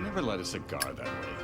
never light a cigar that way.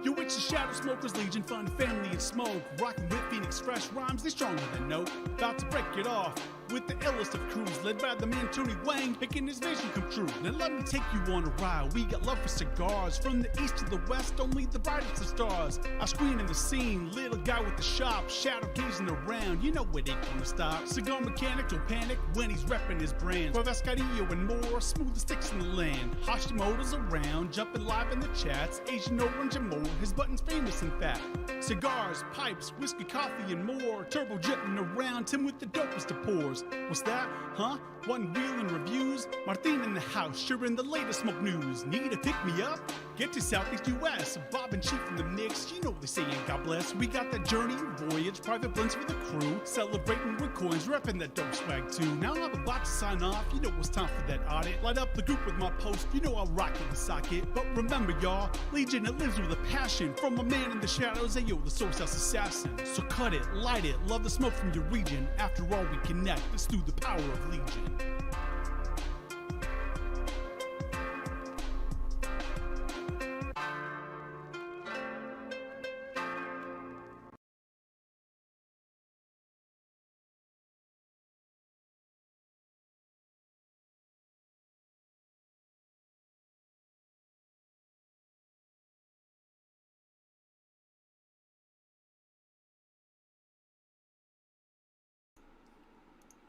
Yo, it's the Shadow Smokers Legion, fun, family, and smoke. Rockin' with Phoenix fresh rhymes, they stronger than no. About to break it off with the illest of crews, led by the man Tony Wang, making his vision come true. Now let me take you on a ride. We got love for cigars, from the east to the west, only the brightest of stars. I screen in the scene, little guy with the shop, shadow gazing around. You know it ain't gonna stop. Cigar mechanic don't panic when he's repping his brand. Escadillo and more, smooth as sticks in the land. Hashimoto's around, jumping live in the chats. Asian orange and more, his button's famous in fact. Cigars, pipes, whiskey, coffee, and more. Turbo jetting around, Tim with the dopest of pours. What's that? Huh? One wheel and reviews? Martin in the house, sharing the latest smoke news. Need to pick me up? Get to Southeast US. Bob and Chief in the mix, you know what they say, and God bless. We got that journey, voyage, private blends for the crew. Celebrating with coins, repping that dope swag too. Now I'm about to sign off, you know it's time for that audit. Light up the group with my post, you know I'll rock it and sock it. But remember y'all, Legion, it lives with a passion. From a man in the shadows, ayo, the SoySauceAssassin. So cut it, light it, love the smoke from your region. After all we connect, it's through the power of Legion.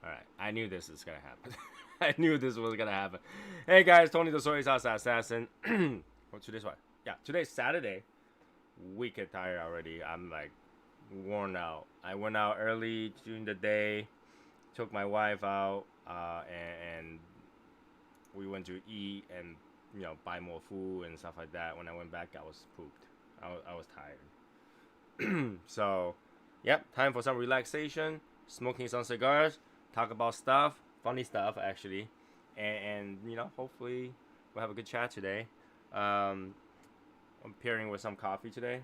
Alright, I knew this was gonna happen. I knew this was gonna happen. Hey guys, Tony the SoySauceAssassin. Well, today's what? Yeah, today's Saturday. Wicked tired already. I'm like worn out. I went out early during the day, took my wife out, and we went to eat and buy more food and stuff like that. When I went back, I was pooped. I was tired. So, yep, time for some relaxation, smoking some cigars. Talk about stuff, funny stuff actually, and hopefully we'll have a good chat today. I'm pairing with some coffee today,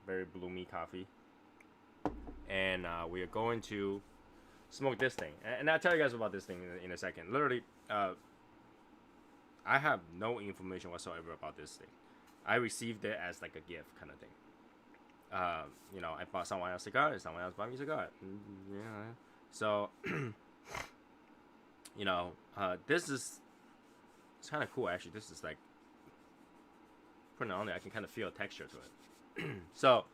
very bloomy coffee, and we are going to smoke this thing. And I'll tell you guys about this thing in a second. Literally, I have no information whatsoever about this thing. I received it as like a gift kind of thing. I bought someone else a cigar, someone else bought me a cigar. Yeah. So, this is, it's kind of cool actually. This is like, putting it on there, I can kind of feel a texture to it. So,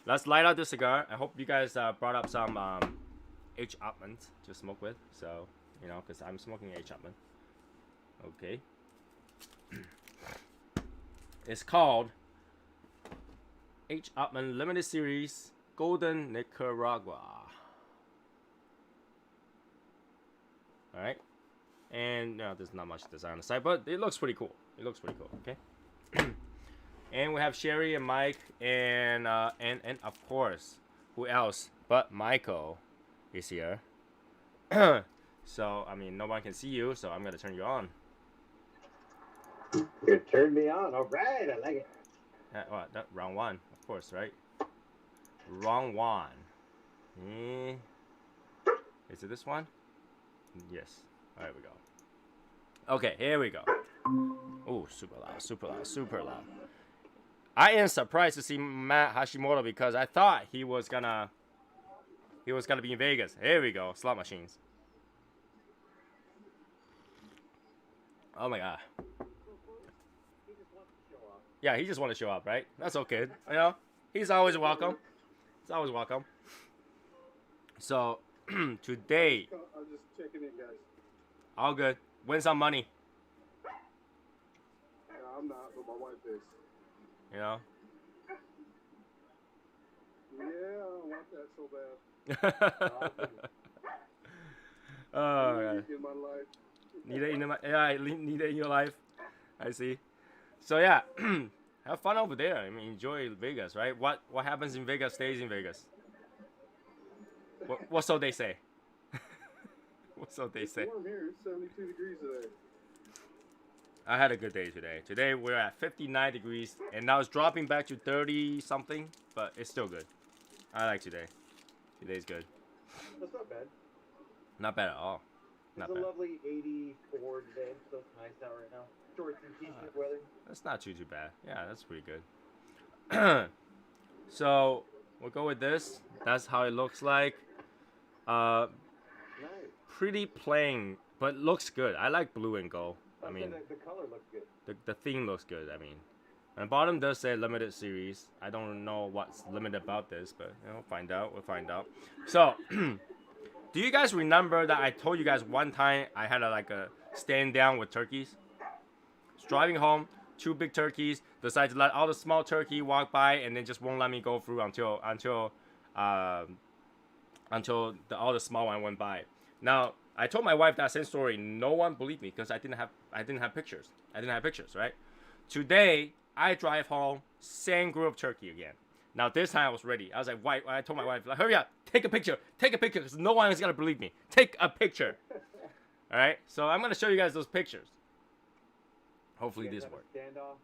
let's light out this cigar. I hope you guys brought up some H.Upmann to smoke with. So, because I'm smoking H.Upmann. Okay. It's called H.Upmann Limited Series Golden Nicaragua. Alright, and there's not much design on the side, but it looks pretty cool. Okay. And we have Sherry and Mike, and of course, who else but Michael is here. So, I mean, no one can see you, so I'm gonna turn you on. You turned me on. All right, I like it. That round one, of course, right? Round one. Is it this one? Yes. All right, we go. Okay, here we go. Oh, super loud. I am surprised to see Matt Hashimoto because I thought he was gonna be in Vegas. Here we go. Slot machines. Oh my god. Yeah, he just wanted to show up, right? That's okay. He's always welcome. So, today. I'm just checking in, guys. All good. Win some money. Yeah, I'm not, but my wife is. Yeah, I don't want that so bad. Oh, God. In my life. Need it in your life. I see. So yeah, have fun over there. I mean, enjoy Vegas, right? What happens in Vegas stays in Vegas. What so they say? What's so they say? It's warm here. It's 72 degrees today. I had a good day today. Today we're at 59 degrees, and now it's dropping back to 30 something, but it's still good. I like today. Today's good. That's not bad. Not bad at all. Not it's bad. a lovely 84 today, so it's nice out right now. shorts and t-shirt weather. That's not too bad. Yeah, that's pretty good. So we'll go with this. That's how it looks like. Nice. Pretty plain, but looks good. I like blue and gold. I Okay, mean, the color looks good. the theme looks good. I mean, and the bottom does say limited series. I don't know what's limited about this, but you know, we'll find out. We'll find out. So, do you guys remember that I told you guys one time I had a stand down with turkeys? Was driving home, 2 big turkeys. Decided to let all the small turkey walk by, and then just won't let me go through until all the small one went by. Now, I told my wife that same story. No one believed me because I didn't have pictures. Right? Today, I drive home, same group of turkey again. Now this time I was ready. I was like, "Wife," I told my wife, like, "Hurry up, take a picture, because no one is gonna believe me. Take a picture." All right. So I'm gonna show you guys those pictures. Hopefully this works. Standoff.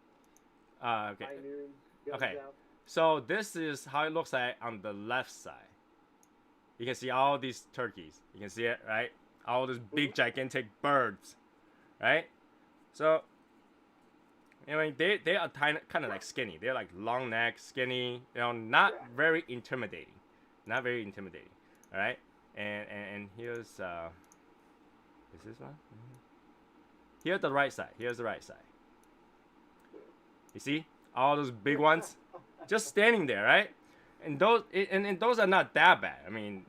Okay. High noon. Guns Okay. out. So this is how it looks like on the left side. You can see all these turkeys. You can see it, right? All these big, gigantic birds, right? So, I mean, they are kind of like skinny. They're like long neck, skinny. You know, not very intimidating. Not very intimidating. All right. And here's is this one? Here's the right side. Here's the right side. You see all those big ones, just standing there, right? And those are not that bad. I mean,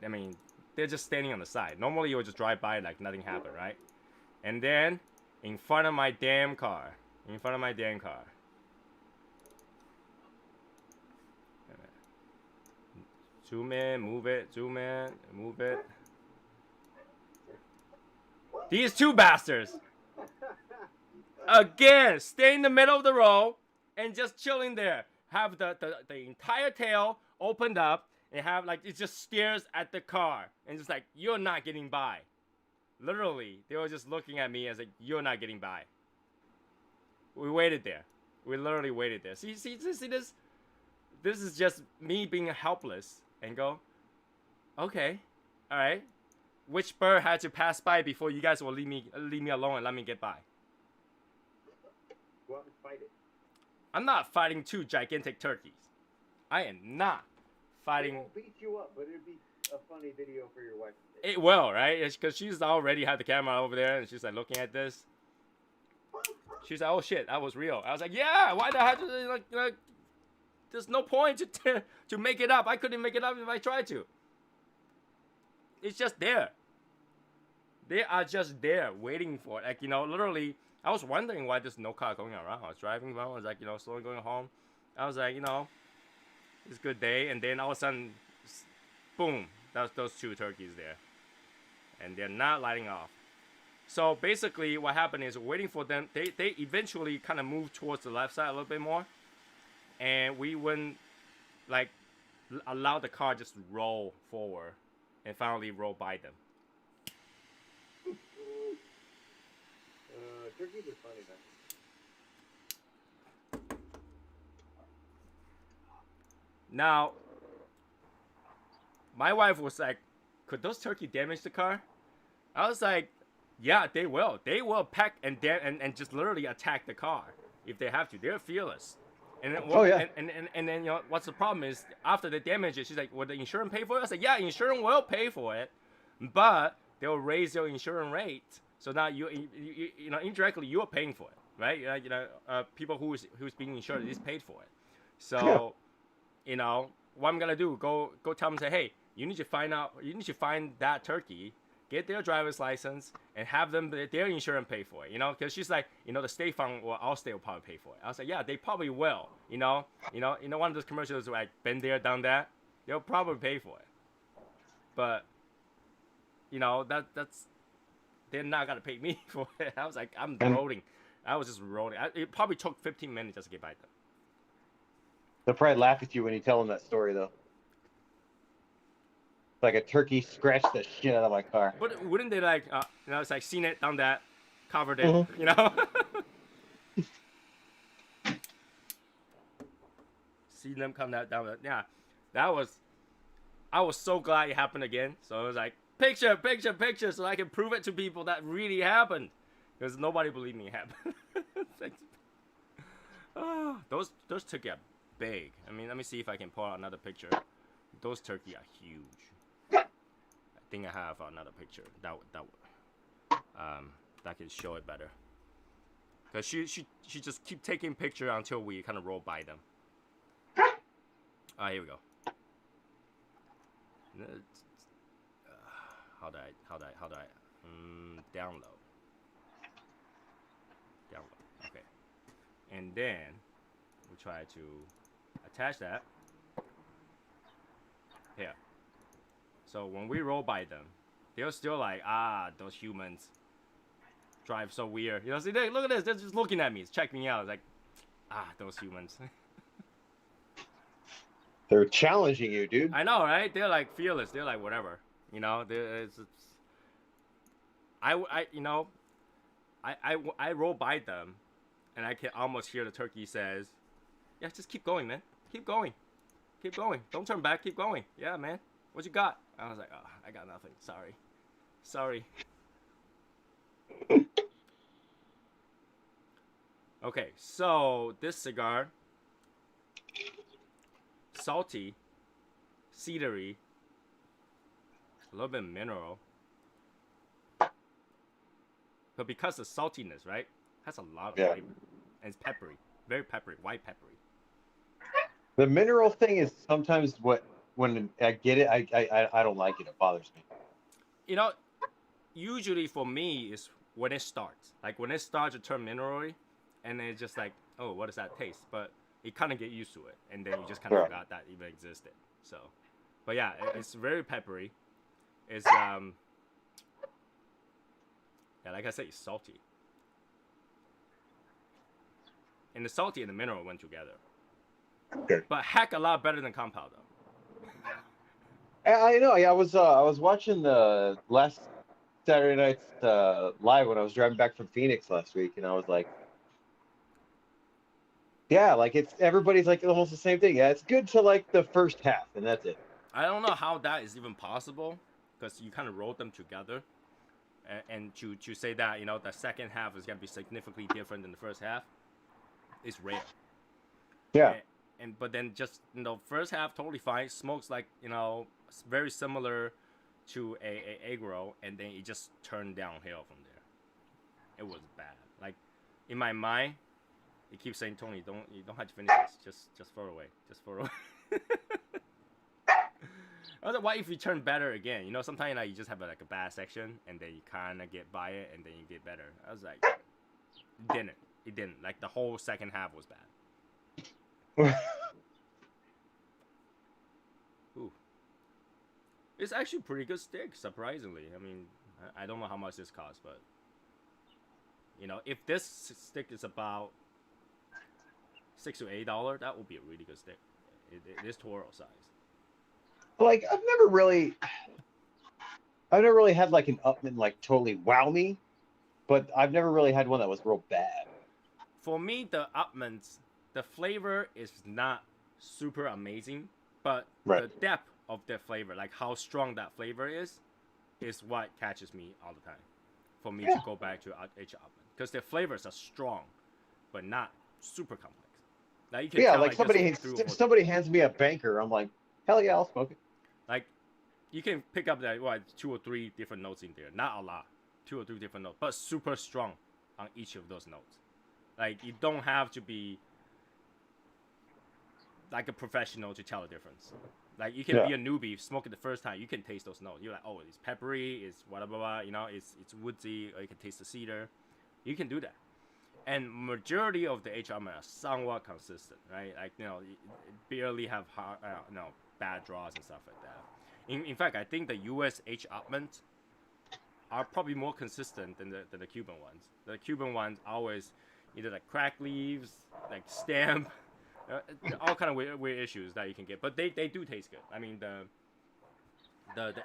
they're just standing on the side. Normally, you would just drive by like nothing happened, right? And then, in front of my damn car. Zoom in, move it, zoom in, move it. These 2 bastards. Again, stay in the middle of the road and just chilling there. Have the entire tail opened up and have like it just stares at the car and just like, you're not getting by. Literally, they were just looking at me as like, you're not getting by. We waited there. We literally waited there. See this? This is just me being helpless and go, okay, all right. Which bird had to pass by before you guys will leave me alone and let me get by? Go out and fight it. I'm not fighting 2 gigantic turkeys. I am not fighting. It won't beat you up, but it'd be a funny video for your wife. It will, right? It's because she's already had the camera over there and she's like looking at this. She's like, "Oh shit, that was real." I was like, "Yeah, why the heck? Like, there's no point to make it up. I couldn't make it up if I tried to. It's just there. They are just there waiting for it. Like, you know, literally, I was wondering why there's no car going around. I was driving around. I was like, you know, slowly going home. I was like, you know, it's a good day. And then all of a sudden, boom, those 2 turkeys there. And they're not lighting off. So basically what happened is waiting for them. They eventually kind of moved towards the left side a little bit more. And we wouldn't, like, allow the car just roll forward and finally roll by them. Turkeys are funny, man. Now, my wife was like, could those turkey damage the car? I was like, yeah, they will. They will peck and just literally attack the car if they have to. They're fearless. And then, and then you know what's the problem is after they damage it, she's like, will the insurance pay for it? I said, yeah, insurance will pay for it, but they'll raise your insurance rate. So now you know indirectly you are paying for it, right? You know, people who's being insured is paid for it. So, you know, what I'm gonna do? Go tell them, say, hey, you need to find that turkey, get their driver's license, and have them their insurance pay for it. You know, because she's like, you know, the state fund or Allstate will probably pay for it. I was like, yeah, they probably will. You know, one of those commercials like been there, done that. They'll probably pay for it. But, you know, that's. They're not gonna pay me for it. I was like, I'm rolling. I was just rolling. It probably took 15 minutes just to get by them. They'll probably laugh at you when you tell them that story, though. Like a turkey scratched the shit out of my car. But wouldn't they like, you know, it's like seen it, done that, covered it, you know? See them come down that. Yeah, I was so glad it happened again. So it was like, picture, so I can prove it to people that really happened. Because nobody believed me it happened. Those turkey are big. I mean, let me see if I can pull out another picture. Those turkey are huge. I think I have another picture that can show it better. Cause she just keep taking picture until we kind of roll by them. Here we go. How do I download? Okay. And then we try to attach that here. So when we roll by them, they're still like, those humans drive so weird. You know, see, look at this. They're just looking at me, checking me out. It's like, those humans. They're challenging you, dude. I know, right? They're like fearless. They're like whatever. You know, I roll by them, and I can almost hear the turkey says, "Yeah, just keep going, man. Keep going. Keep going. Don't turn back. Keep going. Yeah, man. What you got?" I was like, "Oh, I got nothing. Sorry." Okay, so this cigar, salty, cedary, a little bit mineral, but because of saltiness, right, has a lot of flavor, and it's peppery, very peppery, white peppery. The mineral thing is sometimes when I get it, I don't like it. It bothers me. You know, usually for me is when it starts. Like when it starts to turn mineral-y, and then it's just like, oh, what does that taste? But you kind of get used to it, and then you just kind of forgot that even existed. So, but yeah, it's very peppery. It's yeah, like I said, it's salty. And the salty and the mineral went together. Okay. But heck, a lot better than compound though. I know. Yeah, I was watching the last Saturday night's live when I was driving back from Phoenix last week, and I was like, yeah, like everybody's like almost the same thing. Yeah, it's good to like the first half, and that's it. I don't know how that is even possible, because you kind of rolled them together, and to say that, you know, the second half is gonna be significantly different than the first half, is rare. Yeah. But then just, you know, first half totally fine, smokes like, you know, very similar to a egg roll, and then it just turned downhill from there. It was bad. Like in my mind, it keeps saying, Tony, you don't have to finish this. Just throw it away. Just throw it away. I was like, what if you turn better again? You know, sometimes like, you just have like a bad section, and then you kind of get by it, and then you get better. I was like, it didn't. Like the whole second half was bad. Ooh. It's actually pretty good stick, surprisingly. I mean, I don't know how much this costs, but you know, if this stick is about $6 to $8, that would be a really good stick. It is Toro size. Like I've never really had like an Upmann like totally wow me, but I've never really had one that was real bad. For me, the Upmanns, the flavor is not super amazing, but the depth of the flavor, like how strong that flavor is what catches me all the time. For me to go back to H.Upmann, because their flavors are strong, but not super complex. Now you can tell, like somebody hands me a banker, I'm like, hell yeah, I'll smoke it. Like you can pick up that 2 or 3 different notes in there, not a lot, 2 or 3 different notes, but super strong on each of those notes. Like you don't have to be like a professional to tell the difference. Like you can be a newbie, smoke it the first time, you can taste those notes. You're like, oh, it's peppery, it's whatever, you know, it's woodsy, or you can taste the cedar. You can do that. And majority of the H.Upmann are somewhat consistent, right? Like, you know, it barely have bad draws and stuff like that. In fact, I think the U.S. H.Upmanns are probably more consistent than the Cuban ones. The Cuban ones always either like crack leaves, like stamp, all kind of weird issues that you can get. But they do taste good. I mean, the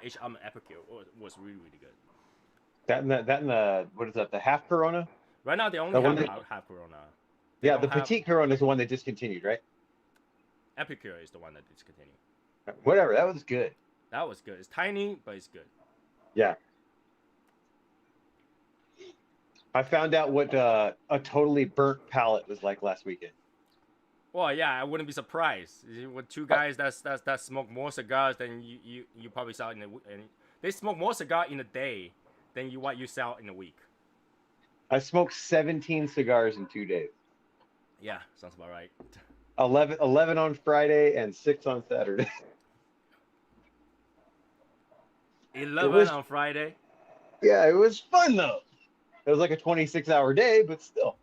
H.Upmann Epicure was really, really good. That and the what is that? The half Corona? Right now they only have half Corona. Yeah, the Petite Corona is the one they discontinued, right? Epicure is the one that discontinued. Whatever, that was good. That was good. It's tiny, but it's good. Yeah. I found out what a totally burnt palate was like last weekend. Well, yeah, I wouldn't be surprised with two guys that smoke more cigars than you probably sell in and they smoke more cigar in a day than what you sell in a week. I smoked 17 cigars in 2 days. Yeah, sounds about right. 11 on Friday and 6 on Saturday. It 11 was, on Friday. yeah, it was fun though. It was like a 26-hour day, but still.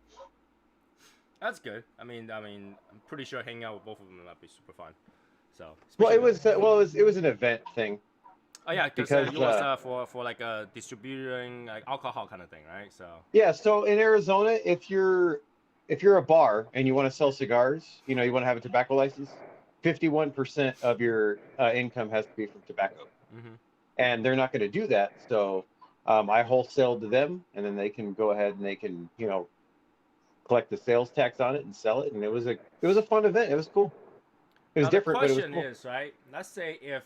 That's good. I'm pretty sure hanging out with both of them might be super fun. So, Well, especially it was an event thing oh yeah, because because you was for like a distributing like alcohol kind of thing, right? So yeah, so in Arizona, if you're a bar and you want to sell cigars, you know, you want to have a tobacco license, 51% of your income has to be from tobacco. mm-hmm. And they're not going to do that. So I wholesale to them, and then they can go ahead and they can, you know, collect the sales tax on it and sell it. And it was a fun event. It was cool. It was Now the different, but it was question cool. is, right? Let's say if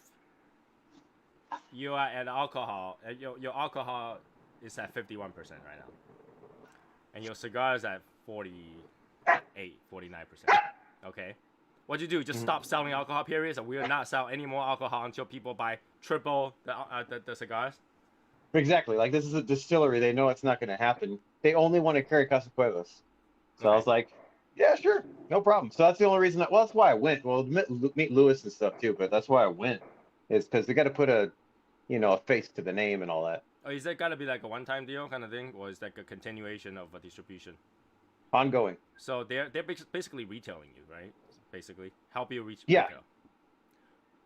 you are at alcohol, your alcohol is at 51% right now, and your cigar is at 48, 49%. Okay, what do you do? Just stop selling alcohol, period. So we will not sell any more alcohol until people buy triple the cigars. Exactly. Like this is a distillery. They know it's not going to happen. They only want to carry Casa Cuevas. So I Okay. was like, yeah, sure, no problem. So that's the only reason well, that's why I went. Well, meet Lewis and stuff too, but that's why I went is because they got to put a, you know, a face to the name and all that. Oh, is that gotta be like a one-time deal kind of thing, or is that a continuation of a distribution? Ongoing. So they're basically retailing you, right? Basically, help you reach Yeah. retail.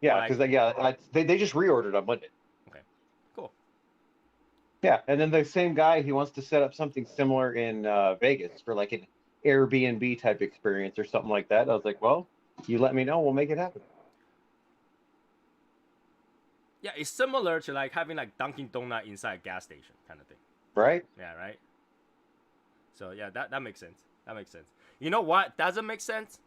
Yeah, Like- because they just reordered on Monday. Okay, cool. Yeah, and then the same guy, he wants to set up something similar in Vegas for like an Airbnb type experience or something like that. I was like, well, you let me know, we'll make it happen. Yeah, it's similar to like having like Dunkin' Donut inside a gas station kind of thing. Right? Yeah, right. So yeah, that makes sense. That makes sense. You know what doesn't make sense?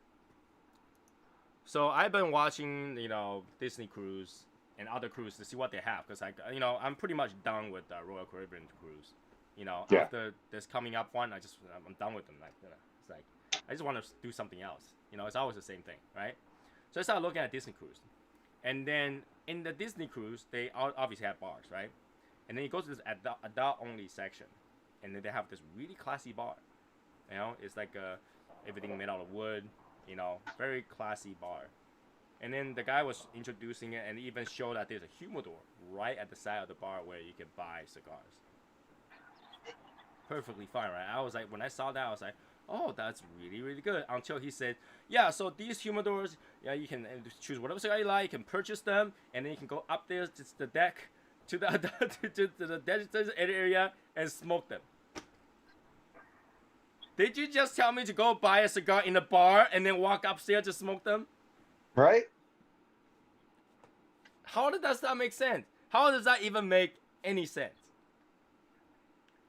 So I've been watching, you know, Disney cruise and other cruise to see what they have, because like, you know, I'm pretty much done with the Royal Caribbean cruise. You know, Yeah. after this coming up one, I'm done with them. Like, you know, it's like I just want to do something else. You know, it's always the same thing, right? So I started looking at Disney cruise, and then in the Disney cruise, they obviously have bars, right? And then you go to this adult only section, and then they have this really classy bar. You know, it's like everything made out of wood. You know, very classy bar. And then the guy was introducing it and even showed that there's a humidor right at the side of the bar where you can buy cigars. Perfectly fine, right? I was like, when I saw that, I was like, oh, that's really, really good. Until he said, yeah, so these humidors, yeah, you can choose whatever cigar you like, you can purchase them, and then you can go up there to the deck, to the designated area, and smoke them. Did you just tell me to go buy a cigar in a bar and then walk upstairs to smoke them? Right? How does that make sense? How does that even make any sense?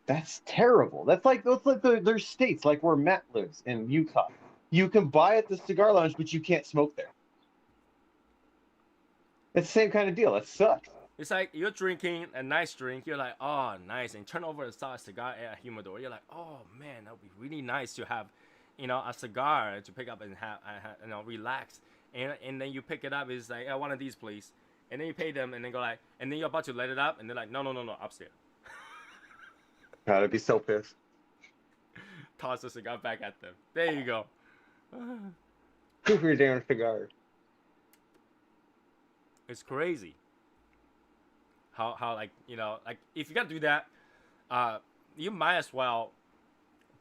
That's terrible. That's like there's states like where Matt lives in Utah. You can buy at the cigar lounge, but you can't smoke there. It's the same kind of deal. That sucks. It's like you're drinking a nice drink. You're like, oh, nice. And turn over the cigar at a humidor. You're like, oh, man, that would be really nice to have, you know, a cigar to pick up and have you know, relax. And then you pick it up. It's like, one of these, please. And then you pay them and then go like, and then you're about to let it up. And they're like, no, upstairs. God, I'd be so pissed. Toss the cigar back at them. There you go. Go for your damn cigar. It's crazy. How like, you know, like if you gotta do that, you might as well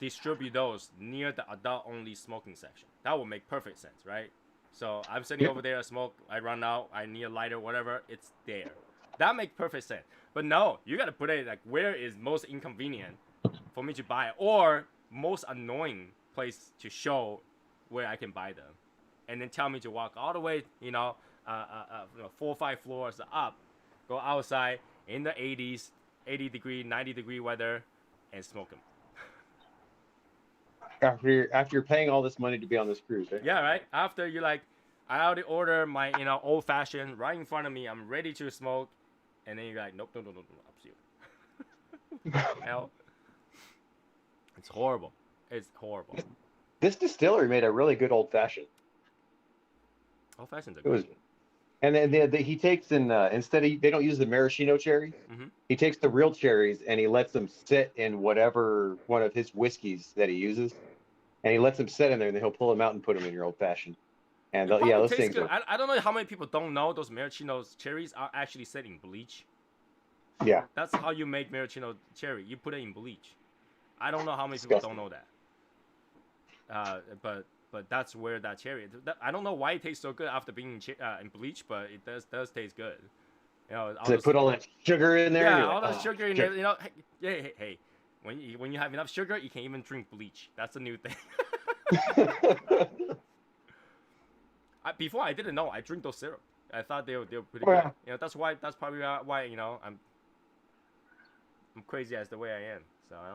distribute those near the adult only smoking section. That would make perfect sense, right? So I'm sitting over there, I smoke, I run out, I need a lighter, whatever, it's there. That makes perfect sense. But no, you gotta put it like where is most inconvenient for me to buy it, or most annoying place to show where I can buy them, and then tell me to walk all the way, you know, 4 or 5 floors up, go outside in the 80s, 80 degree, 90 degree weather, and smoke them. After you're paying all this money to be on this cruise, right? Yeah, right. After you like, I already order my, you know, old fashioned right in front of me. I'm ready to smoke, and then you're like, nope, up to you. Hell. It's horrible. It's horrible. This distillery made a really good old fashioned. Old fashions are It was, good. and then he takes in instead of they don't use the maraschino cherries. Mm-hmm. He takes the real cherries and he lets them sit in whatever one of his whiskeys that he uses, and he lets them sit in there, and then he'll pull them out and put them in your old fashioned. And It yeah, probably those tastes things good. are I don't know how many people don't know those maraschino cherries are actually set in bleach. yeah. That's how you make maraschino cherry. You put it in bleach. I don't know how many people don't know that. But that's where that cherry. I don't know why it tastes so good after being in bleach, but it does taste good. You know, So they put all that sugar in there. And yeah, you're all like, that "Oh, sugar in there. You know, hey. When you have enough sugar, you can even drink bleach. That's a new thing. Before I didn't know. I drink those syrup. I thought they were pretty Yeah. good. You know, that's probably why you know I'm crazy as the way I am. So I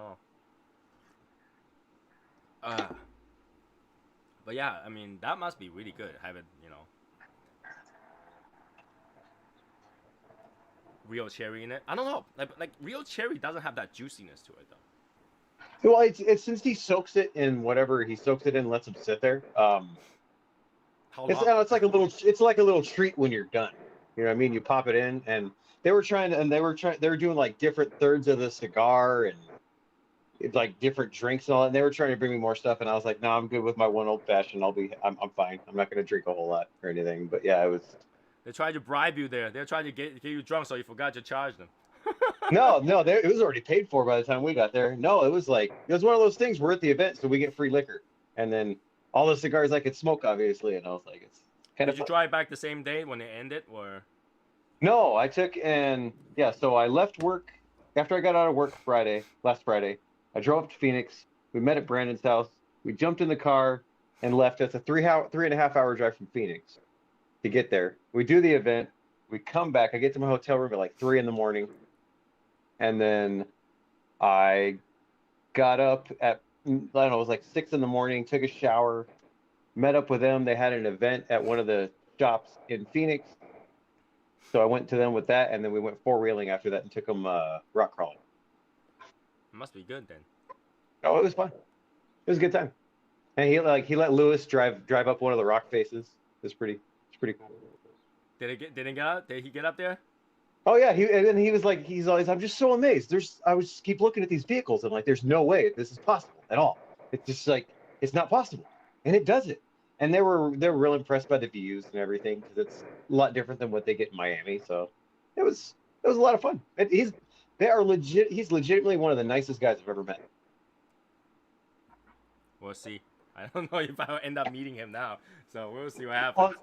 don't know. But yeah, I mean that must be really good. Having real cherry in it. I don't know. Like real cherry doesn't have that juiciness to it though. well, it's since he soaks it in whatever he soaks it in, lets them sit there. How It's long? it's like a little treat when you're done. You know what I mean? You pop it in, and they were doing like different thirds of the cigar and like different drinks and all that. And they were trying to bring me more stuff, and I was like, no, I'm good with my one old fashioned. I'm fine. I'm not gonna drink a whole lot or anything. But yeah, it was. They tried to bribe you there. They're trying to get you drunk, so you forgot to charge them. No, it was already paid for by the time we got there. No, it was one of those things. We're at the event, so we get free liquor, and then all the cigars I could smoke, obviously. And I was like, it's kind Did of you fun. drive back the same day when it ended, or? No, I took and yeah. So I left work after I got out of work last Friday. I drove up to Phoenix. We met at Brandon's house. We jumped in the car and left. It's a 3.5 hour drive from Phoenix to get there. We do the event. We come back. I get to my hotel room at like 3 a.m. And then I got up at, I don't know, it was like 6 a.m, took a shower, met up with them. They had an event at one of the shops in Phoenix. So I went to them with that, and then we went four-wheeling after that and took them rock crawling. Must be good then. Oh, it was fun. It was a good time. And he let Lewis drive up one of the rock faces. It's pretty cool. Did he get up there? Oh yeah, and then he was like, I'm just so amazed. I was just keep looking at these vehicles and like, there's no way this is possible at all. It's just like it's not possible, and it does it. And they were real impressed by the views and everything because it's a lot different than what they get in Miami. So it was a lot of fun. He's legitimately one of the nicest guys I've ever met. We'll see. I don't know if I'll end up meeting him now, so we'll see what happens.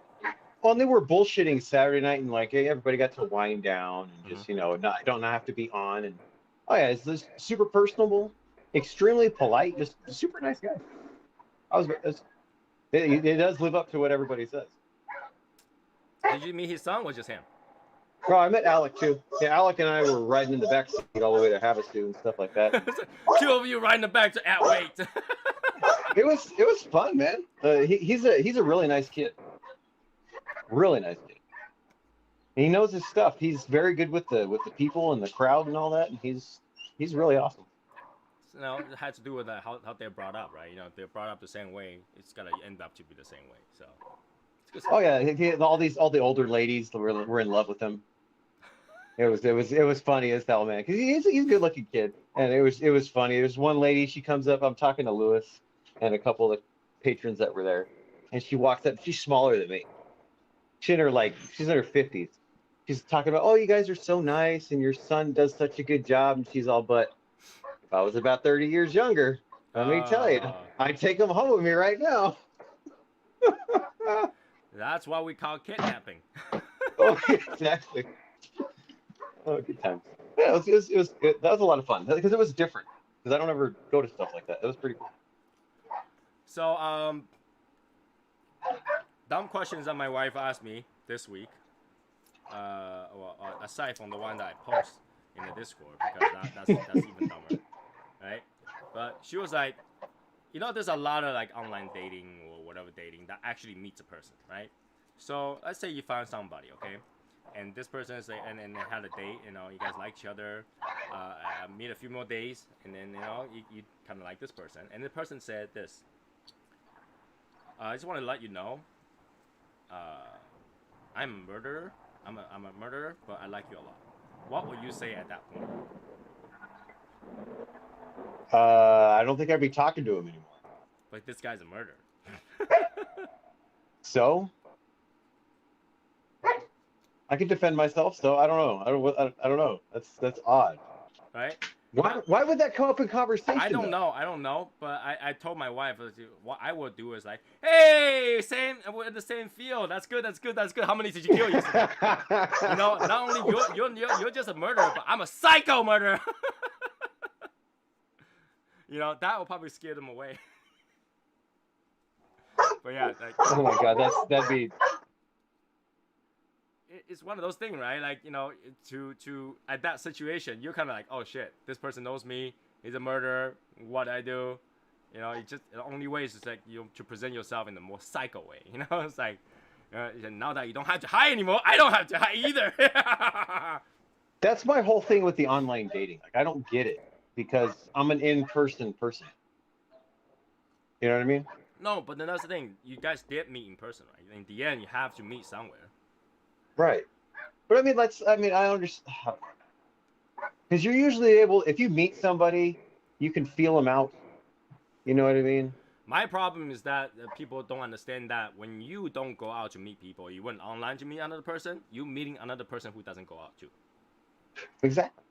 Well, and they were bullshitting Saturday night, and like everybody got to wind down and just I don't have to be on. And oh yeah, it's just super personable, extremely polite, just super nice guy. It does live up to what everybody says. Did you meet his son or just him? Well, I met Alec too. Yeah, Alec and I were riding in the back seat all the way to Havasu and stuff like that. Two of you riding the back to wait. It was fun, man. He's a really nice kid. Really nice kid. And he knows his stuff. He's very good with the people and the crowd and all that. And he's really awesome. You know, it had to do with how they're brought up, right? You know, if they're brought up the same way, it's gonna end up to be the same way. So. It's good Oh yeah, all the older ladies were in love with him. It was funny as hell, man. Cause he's a good looking kid, and it was funny. There's one lady. She comes up. I'm talking to Lewis and a couple of patrons that were there, and she walks up. She's smaller than me. She's in her 50s. She's talking about, oh, you guys are so nice, and your son does such a good job. And she's all, but if I was about 30 years younger, let me tell you, I'd take him home with me right now. That's what we call kidnapping. Oh, exactly. Oh, good times. Yeah, it was good. That was a lot of fun because it was different. Because I don't ever go to stuff like that. It was pretty cool. So, dumb questions that my wife asked me this week. Aside from the one that I post in the Discord, because that's even dumber, right? But she was like, you know, there's a lot of like online dating or whatever dating that actually meets a person, right? So let's say you found somebody, okay, and this person is like, and they had a date. You know, you guys like each other. Meet a few more days, and then you kind of like this person. And the person said this. I just want to let you know. I'm a murderer. I'm a murderer, but I like you a lot. What would you say at that point? I don't think I'd be talking to him anymore. But this guy's a murderer. So I can defend myself. So I don't know. I don't know. That's odd. Right? Why would that come up in conversation? I don't though? know. I don't know. But I told my wife, what I would do is like, hey, we're in the same field. That's good. That's good. That's good. How many did you kill yesterday? You know, not only you're just a murderer, but I'm a psycho murderer. You know, that will probably scare them away. But yeah, like, Oh my god, that'd be. It's one of those things, right? Like, you know, to at that situation, you're kind of like, oh shit, this person knows me. He's a murderer. What I do, you know, it just the only way is just like to present yourself in the more psycho way. You know, it's like now that you don't have to hide anymore, I don't have to hide either. That's my whole thing with the online dating. Like, I don't get it because I'm an in-person person. You know what I mean? No, but then that's the thing. You guys did meet in person, right? In the end, you have to meet somewhere. Right. But I mean, I understand. Because you're usually able, if you meet somebody, you can feel them out. You know what I mean? My problem is that people don't understand that when you don't go out to meet people, you went online to meet another person, you're meeting another person who doesn't go out too. Exactly.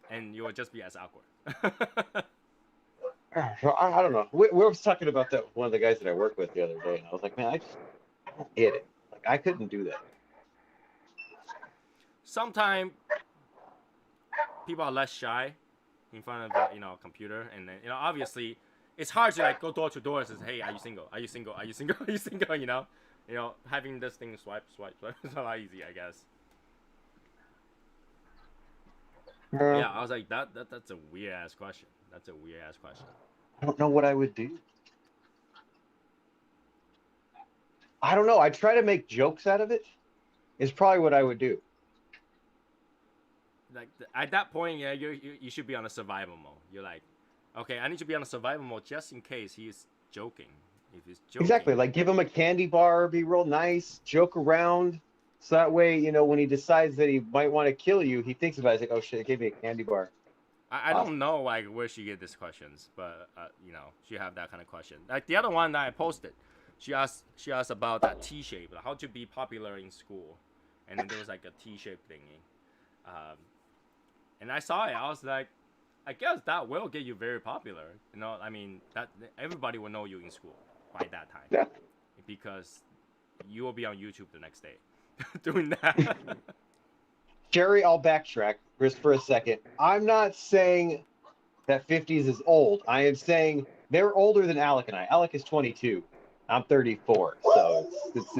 And you will just be as awkward. So, I don't know. We were talking about that one of the guys that I work with the other day, and I was like, man, I don't get it. Like, I couldn't do that. Sometimes people are less shy in front of a computer, and then obviously it's hard to like go door to door and say, hey, are you single? Are you single? Are you single? Are you single? You know, having this thing swipe is a lot easy, I guess. Yeah, I was like, that's a weird ass question. That's a weird ass question. I don't know what I would do. I don't know. I try to make jokes out of it. Is probably what I would do. Like at that point, yeah, you should be on a survival mode. You're like, okay, I need to be on a survival mode just in case he's joking. If he's joking, Exactly. Like, give him a candy bar, be real nice, joke around, so that way, when he decides that he might want to kill you, he thinks about it. He's like, oh shit, it gave me a candy bar. I don't know like where she get these questions, but she have that kind of question. Like the other one that I posted, she asked about that T-shape, like how to be popular in school, and then there was like a T-shape thingy, and I saw it. I was like, I guess that will get you very popular. I mean that everybody will know you in school by that time. Yeah. Because you will be on YouTube the next day doing that. Jerry, I'll backtrack just for a second. I'm not saying that 50s is old. I am saying they're older than Alec and I. Alec is 22. I'm 34. So it's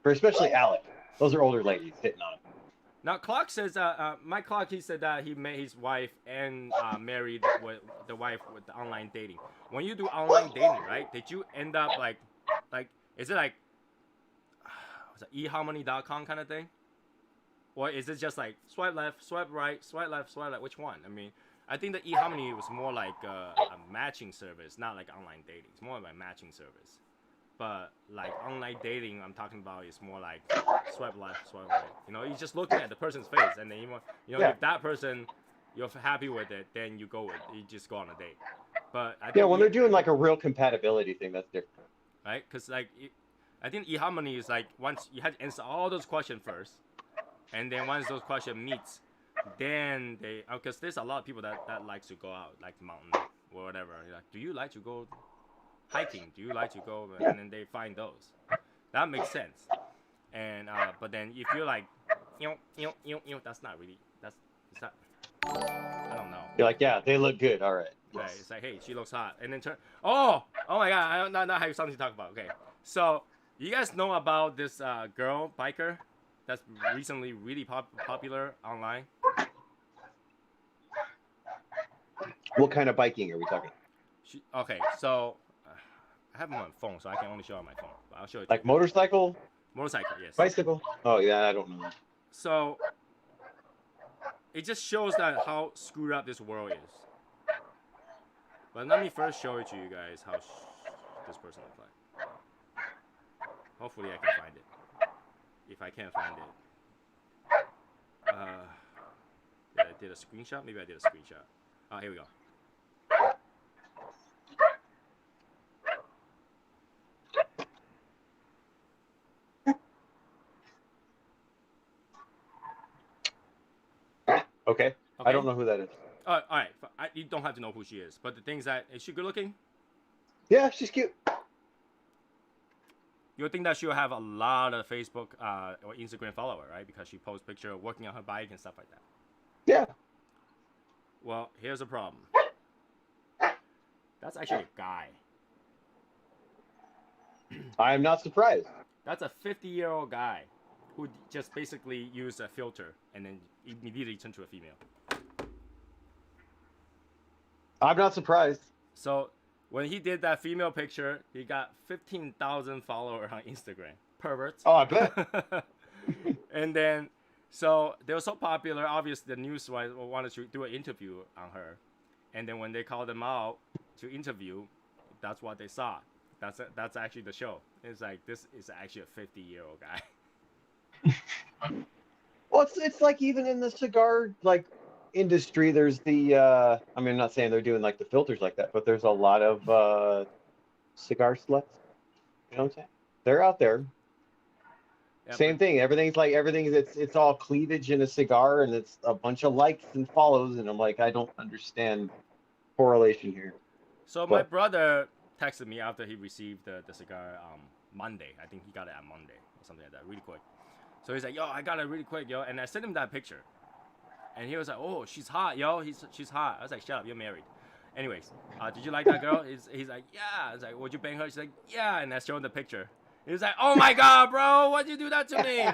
for especially Alec. Those are older ladies hitting on him. Now, Clark says, my Clark, he said that he met his wife and married with the wife with the online dating. When you do online dating, right, did you end up like, is it like, eharmony.com kind of thing? Or is it just like swipe left, swipe right, swipe left, swipe right? Which one? I mean, I think the eHarmony was more like a matching service, not like online dating. It's more like a matching service. But like online dating, I'm talking about is more like swipe left, swipe right. You just looking at the person's face, and then if that person you're happy with it, then you just go on a date. But I think when they're doing like a real compatibility thing, that's different, right? Because like I think eHarmony is like once you have to answer all those questions first, and then once those questions meets, then because there's a lot of people that likes to go out like mountain or whatever. You're like, do you like to go hiking? Do you like to go? And then they find those. That makes sense. And but then if you're like, that's not really. It's not. I don't know. You're like, yeah, they look good. All right. Right. It's like, hey, she looks hot, and then oh my god, I don't have something to talk about. Okay, so you guys know about this girl biker that's recently really popular online? What kind of biking are we talking? Okay, so I have them on my phone, so I can only show on my phone. But I'll show it. Like motorcycle? Motorcycle, yes. Bicycle. Oh yeah, I don't know. So it just shows that how screwed up this world is. But let me first show it to you guys how this person looks like. Hopefully I can find it. If I can't find it. Yeah, I did a screenshot? Maybe I did a screenshot. Oh, here we go. Okay. I don't know who that is. All right. You don't have to know who she is. But the thing is that, is she good looking? Yeah, she's cute. You think that she'll have a lot of Facebook or Instagram follower, right? Because she posts picture of working on her bike and stuff like that. Yeah. Well, here's the problem. That's actually a guy. I'm not surprised. That's a 50-year-old guy who just basically used a filter and then immediately turned to a female. I'm not surprised. So when he did that female picture, he got 15,000 followers on Instagram. Perverts. Oh, I bet. And then, so they were so popular, obviously the news wanted to do an interview on her. And then when they called them out to interview, that's what they saw. That's actually the show. It's like, this is actually a 50-year-old guy. Well, it's like even in the cigar like industry, there's the I mean, I'm not saying they're doing like the filters like that, but there's a lot of cigar sluts. You know what I'm saying? They're out there. Yeah, Same thing. Everything's it's all cleavage in a cigar, and it's a bunch of likes and follows, and I'm like, I don't understand correlation here. So my brother texted me after he received the cigar Monday. I think he got it on Monday or something like that, really quick. So he's like, yo, I got it really quick, yo. And I sent him that picture. And he was like, oh, she's hot, yo. She's hot. I was like, shut up, you're married. Anyways, did you like that girl? He's like, yeah. I was like, would you bang her? She's like, yeah. And I showed him the picture. He was like, oh my God, bro, why'd you do that to me?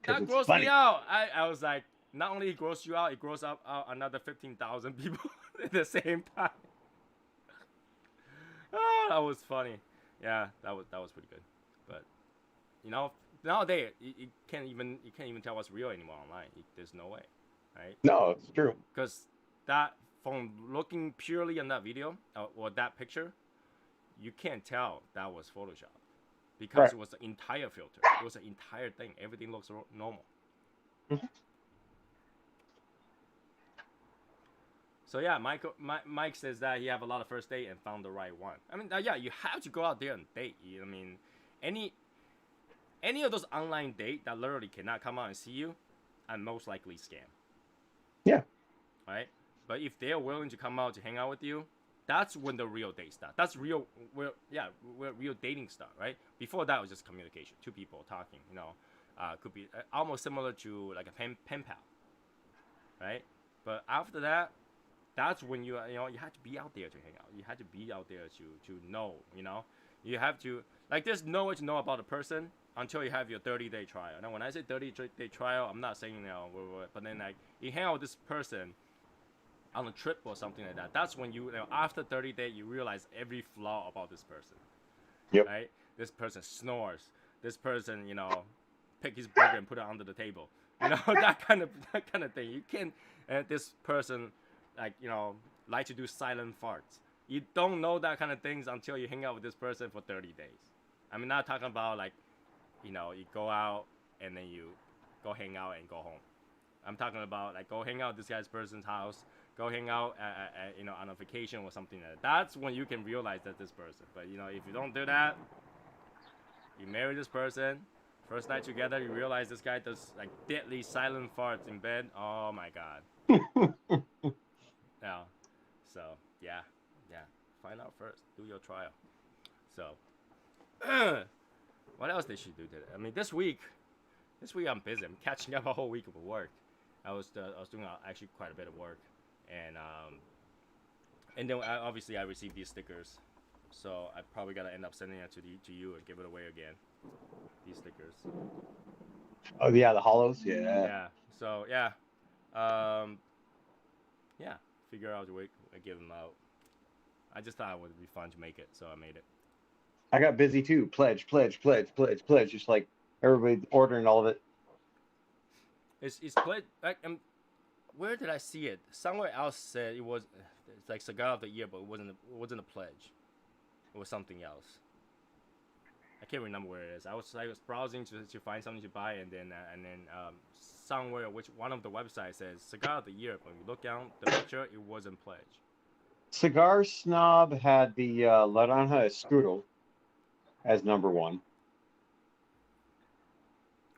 That grossed me out. I was like, not only it grossed you out, it grossed out another 15,000 people at the same time. Oh, that was funny. Yeah, that was pretty good. But you know, nowadays you can't even tell what's real anymore online. There's no way, right? No, it's true. Because that, from looking purely on that video or that picture, you can't tell that was Photoshop because it was the entire filter. It was the entire thing. Everything looks normal. Mm-hmm. So yeah, Mike says that he have a lot of first date and found the right one. I mean, yeah, you have to go out there and date. I mean, any of those online date that literally cannot come out and see you, are most likely scam. Yeah. Right? But if they're willing to come out to hang out with you, that's when the real date starts. That's real dating start, right? Before that, it was just communication, two people talking. You know, could be almost similar to like a pen pal, right? But after that, that's when you have to be out there to hang out. You have to be out there to know. You know, you have to, like, there's no way to know about a person until you have your 30-day trial. Now, when I say 30-day trial, I'm not saying but then like you hang out with this person on a trip or something like that. That's when you know, after 30 days, you realize every flaw about this person. Yep. Right? This person snores. This person, you know, pick his burger and put it under the table. You know, that kind of thing. You can't. This person, like, you know, like to do silent farts. You don't know that kind of things until you hang out with this person for 30 days. I'm not talking about like, you know, you go out and then you go hang out and go home. I'm talking about like go hang out at this guy's person's house. Go hang out at you know, on a vacation or something like that. That's when you can realize that this person. But you know, if you don't do that, you marry this person, first night together, you realize this guy does like deadly silent farts in bed. Oh my God. Yeah. So yeah. Find out first. Do your trial. So what else did she do today? I mean, this week I'm busy. I'm catching up a whole week of work. I was doing actually quite a bit of work. And then obviously I received these stickers, so I probably gotta end up sending it to you and give it away again. These stickers. Oh yeah, the hollows. Yeah. Yeah. So yeah, figure out a way to give them out. I just thought it would be fun to make it, so I made it. I got busy too. Pledge, pledge, pledge, pledge, pledge. Just like everybody ordering all of it. It's pledge. Like, where did I see it? Somewhere else said it was. It's like cigar of the year, but it wasn't a pledge. It was something else. I can't remember where it is. I was browsing to find something to buy, and then somewhere which one of the websites says cigar of the year. When you look down the picture, it wasn't pledge. Cigar Snob had the Laranja Escudo as number one.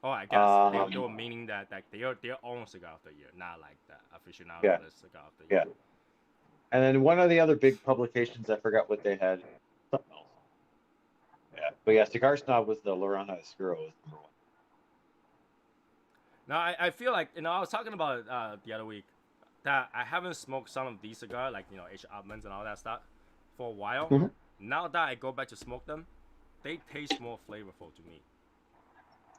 Oh, I guess Um, they were meaning that like their own cigar of the year, not like the aficionado Yeah. list cigar of the year. Yeah. And then one of the other big publications, I forgot what they had. Something else. Yeah. But yeah, Cigar Snob was the Laranja Escudo was number one. Now I feel like I was talking about it the other week that I haven't smoked some of these cigars like H.Upmanns and all that stuff for a while. Mhm. Now that I go back to smoke them, they taste more flavorful to me.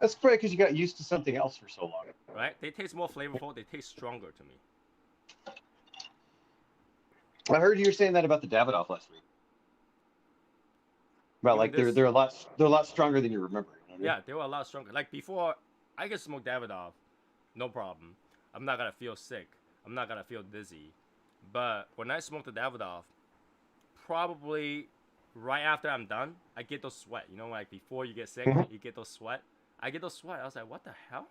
That's probably because you got used to something else for so long. Right? They taste more flavorful. They taste stronger to me. I heard you were saying that about the Davidoff last week. About Even like this- they're a lot stronger than you remember. You know what I mean? Yeah, they were a lot stronger. Like before, I could smoke Davidoff, no problem. I'm not gonna feel sick. I'm not gonna feel dizzy. But when I smoke the Davidoff, probably right after I'm done, I get those sweat. You know, like before you get sick, Mhm. you get those sweat. I get those sweat. I was like, what the hell?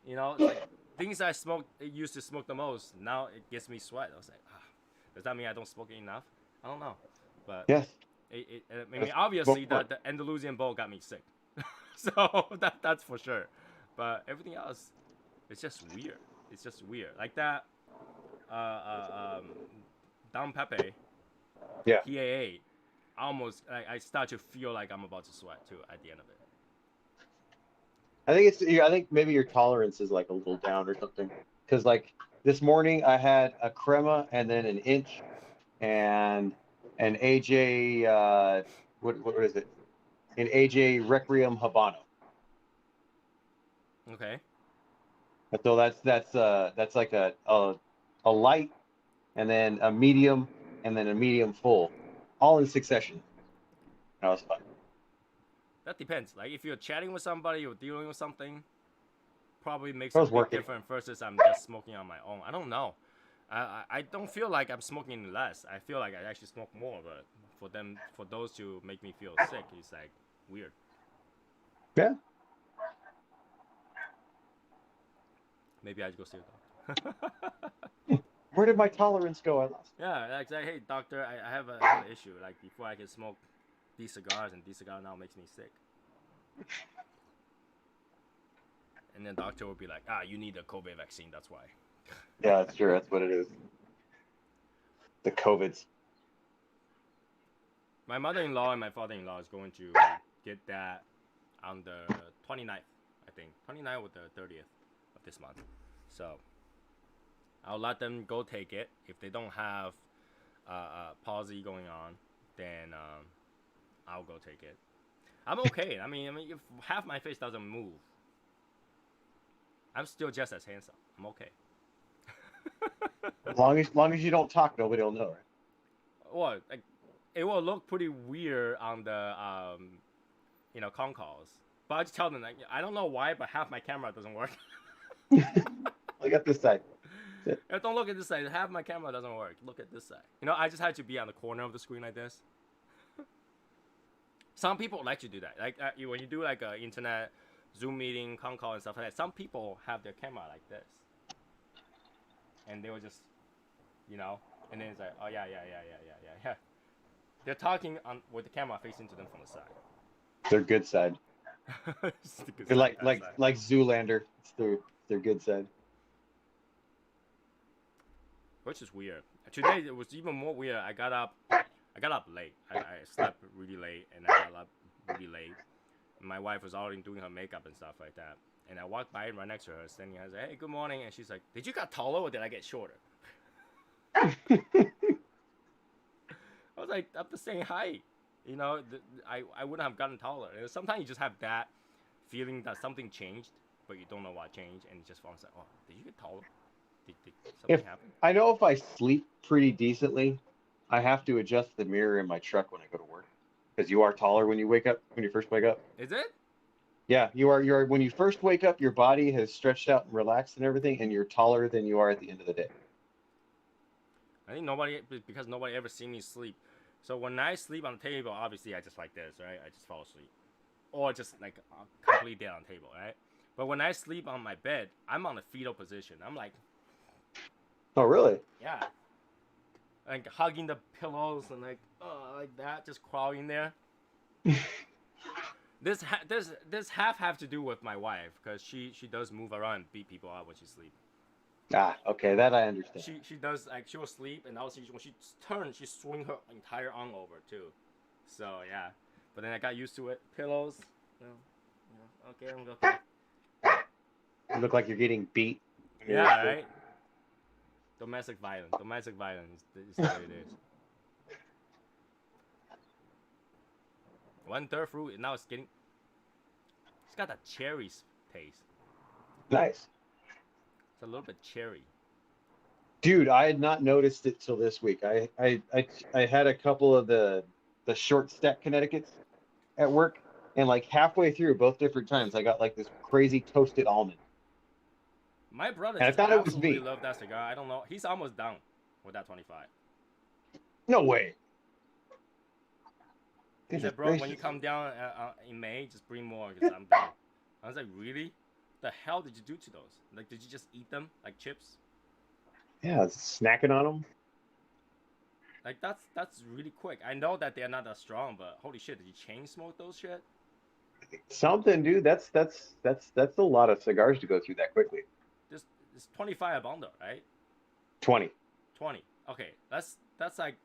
You know, it's like things I used to smoke the most. Now it gets me sweat. I was like, does that mean I don't smoke it enough? I don't know. But Yes. I mean, obviously Well, the Andalusian bowl got me sick, so that's for sure. But everything else, it's just weird. It's just weird. Like that, Don Pepe, Yeah. PAA, almost I start to feel like I'm about to sweat too at the end of it. I think maybe your tolerance is like a little down or something. Because like this morning I had a crema and then an inch and an AJ what is it? An AJ Requiem Habano. Okay. And so that's like a light and then a medium and then a medium full, all in succession. That was fun. That depends. Like if you're chatting with somebody or dealing with something, probably makes I a was big working. difference versus I'm just smoking on my own. I don't know. I don't feel like I'm smoking less. I feel like I actually smoke more. But for those to make me feel sick, it's like weird. Yeah. Maybe I should go see a doctor. Where did my tolerance go? I lost. Yeah, like say, hey doctor, I have an issue. Like before I can smoke these cigars, and these cigar now makes me sick. And then doctor will be like, you need a COVID vaccine. That's why. Yeah, that's true. That's what it is. The COVIDs. My mother-in-law and my father-in-law is going to get that on the 29th, I think. 29th or the 30th of this month. So I'll let them go take it. If they don't have palsy going on, then I'll go take it. I'm okay. I mean, if half my face doesn't move, I'm still just as handsome. I'm okay. As long as you don't talk, nobody will know, right? Well, like, it will look pretty weird on the con calls. But I just tell them, like, I don't know why, but half my camera doesn't work. Look at this side. Don't look at this side. Half my camera doesn't work. Look at this side. I just had to be on the corner of the screen like this. Some people like to do that. Like when you do like a internet Zoom meeting, con call and stuff like that. Some people have their camera like this, and they will just, and then it's like, oh yeah. They're talking with the camera facing to them from the side. Their good side. It's the good They're side, like bad side. like Zoolander. It's their good side. Which is weird. Today it was even more weird. I got up late. I slept really late and I got up really late. My wife was already doing her makeup and stuff like that. And I walked by right next to her, standing. I was like, "Hey, good morning." And she's like, "Did you get taller or did I get shorter?" I was like, "I'm the same height." I wouldn't have gotten taller. And sometimes you just have that feeling that something changed, but you don't know what changed, and it just falls like, "Oh, did you get taller? Did something happen?" I know if I sleep pretty decently, I have to adjust the mirror in my truck when I go to work because you are taller when you wake up, when you first wake up. Is it? Yeah, you're when you first wake up, your body has stretched out and relaxed and everything, and you're taller than you are at the end of the day. I think because nobody ever seen me sleep. So when I sleep on the table, obviously I just like this, right? I just fall asleep, or just like completely dead on the table, right? But when I sleep on my bed, I'm on the fetal position. I'm like, Oh, really? yeah, like hugging the pillows and like that, just crawling there. This half have to do with my wife because she does move around and beat people up when she sleeps. Ah, okay, that I understand. She does, like, she will sleep, and also when she turns, she swing her entire arm over too. So yeah, but then I got used to it. Pillows, okay, I'm okay. You look like you're getting beat. when you're Yeah, asleep. right. Domestic violence is the way it is. 1/3 fruit, and now it's got that cherry taste. Nice. It's a little bit cherry. Dude, I had not noticed it till this week. I had a couple of the short stack Connecticut's at work, and like halfway through, both different times, I got like this crazy toasted almond. My brother And I just thought it was absolutely me. loved that cigar. I don't know. He's almost done with that 25. No way. He Goodness said, "Bro, when you gracious. come down in May, just bring more because I'm done." I was like, "Really? The hell did you do to those? Like, did you just eat them like chips? Yeah, snacking on them. Like, that's really quick. I know that they're not that strong, but holy shit, did you chain smoke those shit? Something, dude. That's a lot of cigars to go through that quickly. Just it's 25 a bundle, right? 20. 20. Okay, that's like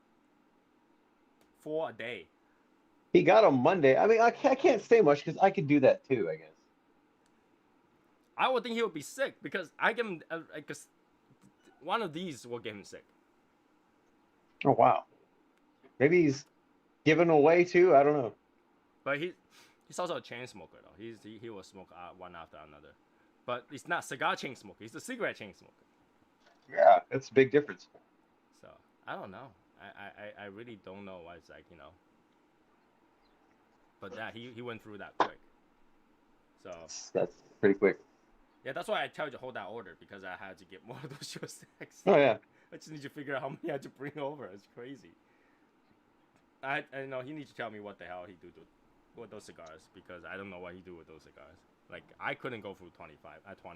4 a day. He got them Monday. I mean, I can't say much because I could do that too, I guess. I would think he would be sick because I give him because one of these will get him sick. Oh, wow. Maybe he's giving away too. I don't know. But he's also a chain smoker though. He will smoke one after another. But it's not cigar chain smoker. He's a cigarette chain smoker. Yeah, that's a big difference. So I don't know. I really don't know why it's like, you know. But yeah, he went through that quick. So That's pretty quick. yeah, that's why I tell you to hold that order because I had to get more of those short stacks. Oh yeah. I just need to figure out how many I had to bring over. It's crazy. I know he needs to tell me what the hell he do with those cigars because I don't know what he do with those cigars. Like I couldn't go through 20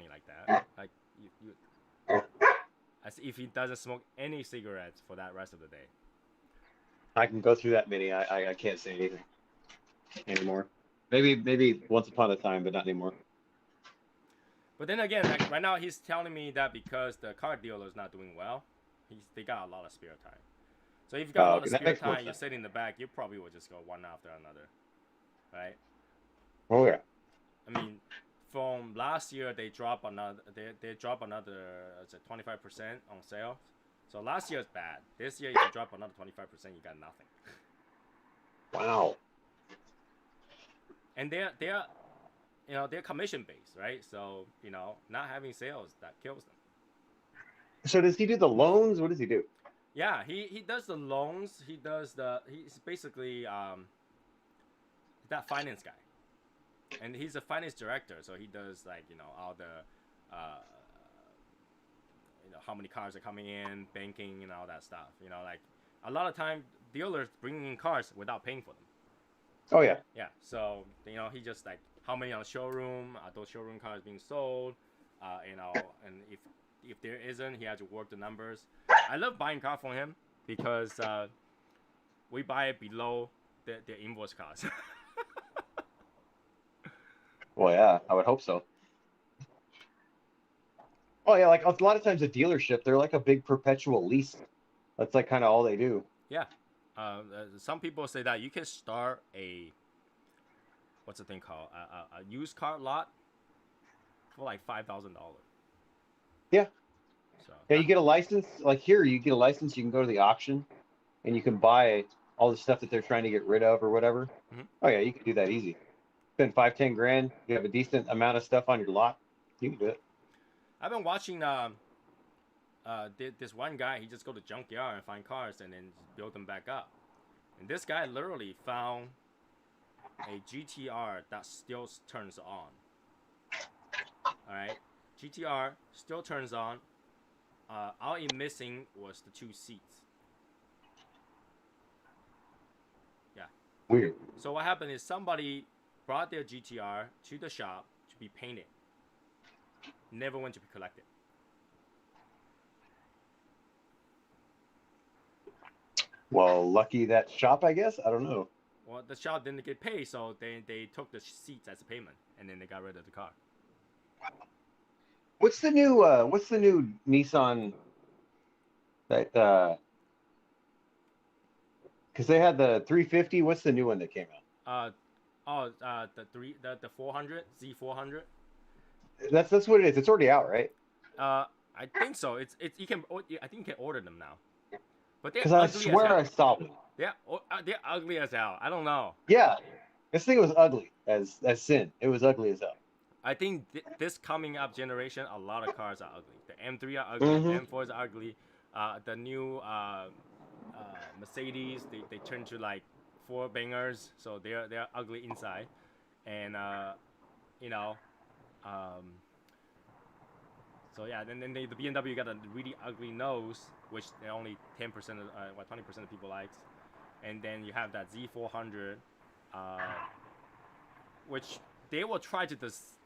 like that. Like you as if he doesn't smoke any cigarettes for that rest of the day. I can go through that many. I can't say anything anymore. Maybe once upon a time, but not anymore. But then again, like right now he's telling me that because the car dealer is not doing well, they got a lot of spare time. So if you got a lot of that spare makes more time, you're sense. sitting in the back, you probably will just go one after another, right? Oh yeah. I mean, from last year they dropped another 25% on sale. So last year's bad. This year if you drop another 25%, you got nothing. Wow. And they're they're commission based, right? So not having sales that kills them. So does he do the loans? What does he do? Yeah, he does the loans. He's basically that finance guy, and he's a finance director. So he does like all the how many cars are coming in, banking, and all that stuff. Like a lot of time dealers bringing in cars without paying for them. Oh yeah. Yeah, so he just like how many on the showroom, are those showroom cars being sold, and if there isn't, he has to work the numbers. I love buying car from him because we buy it below the invoice cost. Well, yeah. I would hope so. Oh yeah. Like a lot of times, a dealership, they're like a big perpetual lease. That's like kind of all they do. Yeah, some people say that you can start a what's the thing called a used car lot for like $5,000. Yeah. So Yeah. You get a license. Like here, you get a license. You can go to the auction, and you can buy all the stuff that they're trying to get rid of or whatever. Mhm. Oh yeah, you can do that easy. Spend 5-10 grand. You have a decent amount of stuff on your lot. You can do it. I've been watching this one guy, he just go to junkyard and find cars and then build them back up. And this guy literally found a GTR that still turns on. All right, GTR still turns on. All it missing was the 2 seats. Yeah. Weird. So what happened is somebody brought their GTR to the shop to be painted. Never went to be collected. Well, lucky that shop, I guess. I don't know. Well, the shop didn't get paid, so they took the seats as a payment, and then they got rid of the car. What's the new Nissan that because they had the 350. What's the new one that came out? The 400 Z400. That's what it is. It's already out, right? I think so. It's you can I think you can order them now. But they're Because I ugly swear I as hell. saw them. They're ugly as hell. I don't know. Yeah, this thing was ugly as sin. It was ugly as hell. I think this coming up generation, a lot of cars are ugly. The M3 are ugly. Mhm. M4s are ugly. The new Mercedes, they turn to like 4 bangers, so they're ugly inside, and you know, so yeah. Then the BMW got a really ugly nose, which they only 10% of 20% of people likes, and then you have that Z400, which they will try to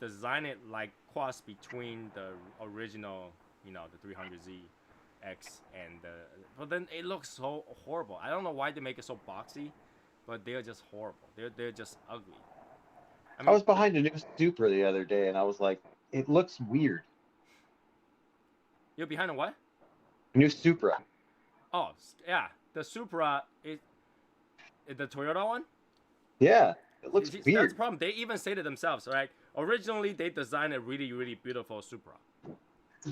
design it like cross between the original, the 300ZX but then it looks so horrible. I don't know why they make it so boxy, but they're just horrible. They're just ugly. I was behind a new Supra the other day, and I was like, it looks weird. You're behind a what? New Supra. Oh, yeah. The Supra is the Toyota one? Yeah, it looks That's weird. the problem. They even say it themselves, right? Originally, they designed a really, really beautiful Supra,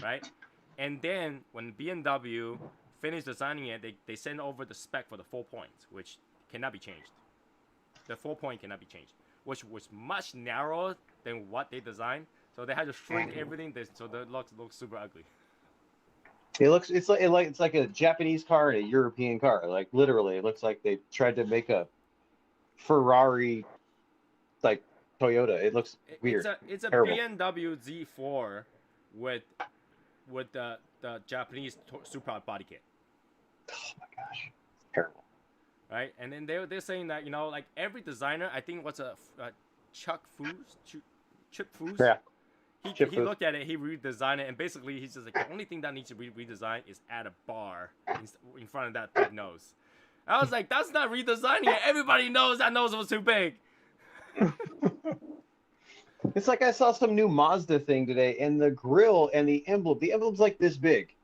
right? And then when BMW finished designing it, they sent over the spec for the 4 points, which cannot be changed. The 4 point cannot be changed, which was much narrower than what they designed. So they had to shrink everything, so that looks super ugly. It's like a Japanese car and a European car. Like literally, it looks like they tried to make a Ferrari like Toyota. It looks weird. It's a Terrible. BMW Z4 with the Japanese Supra body kit. Oh my gosh, it's terrible. Right, and then they're saying that like every designer, I think what's Chip Foose. Yeah. He looked at it, he redesigned it, and basically he's just like the only thing that needs to be redesigned is add a bar in front of that big nose. I was like, that's not redesigning it. Everybody knows that nose was too big. It's like I saw some new Mazda thing today, and the grille and the emblem's like this big,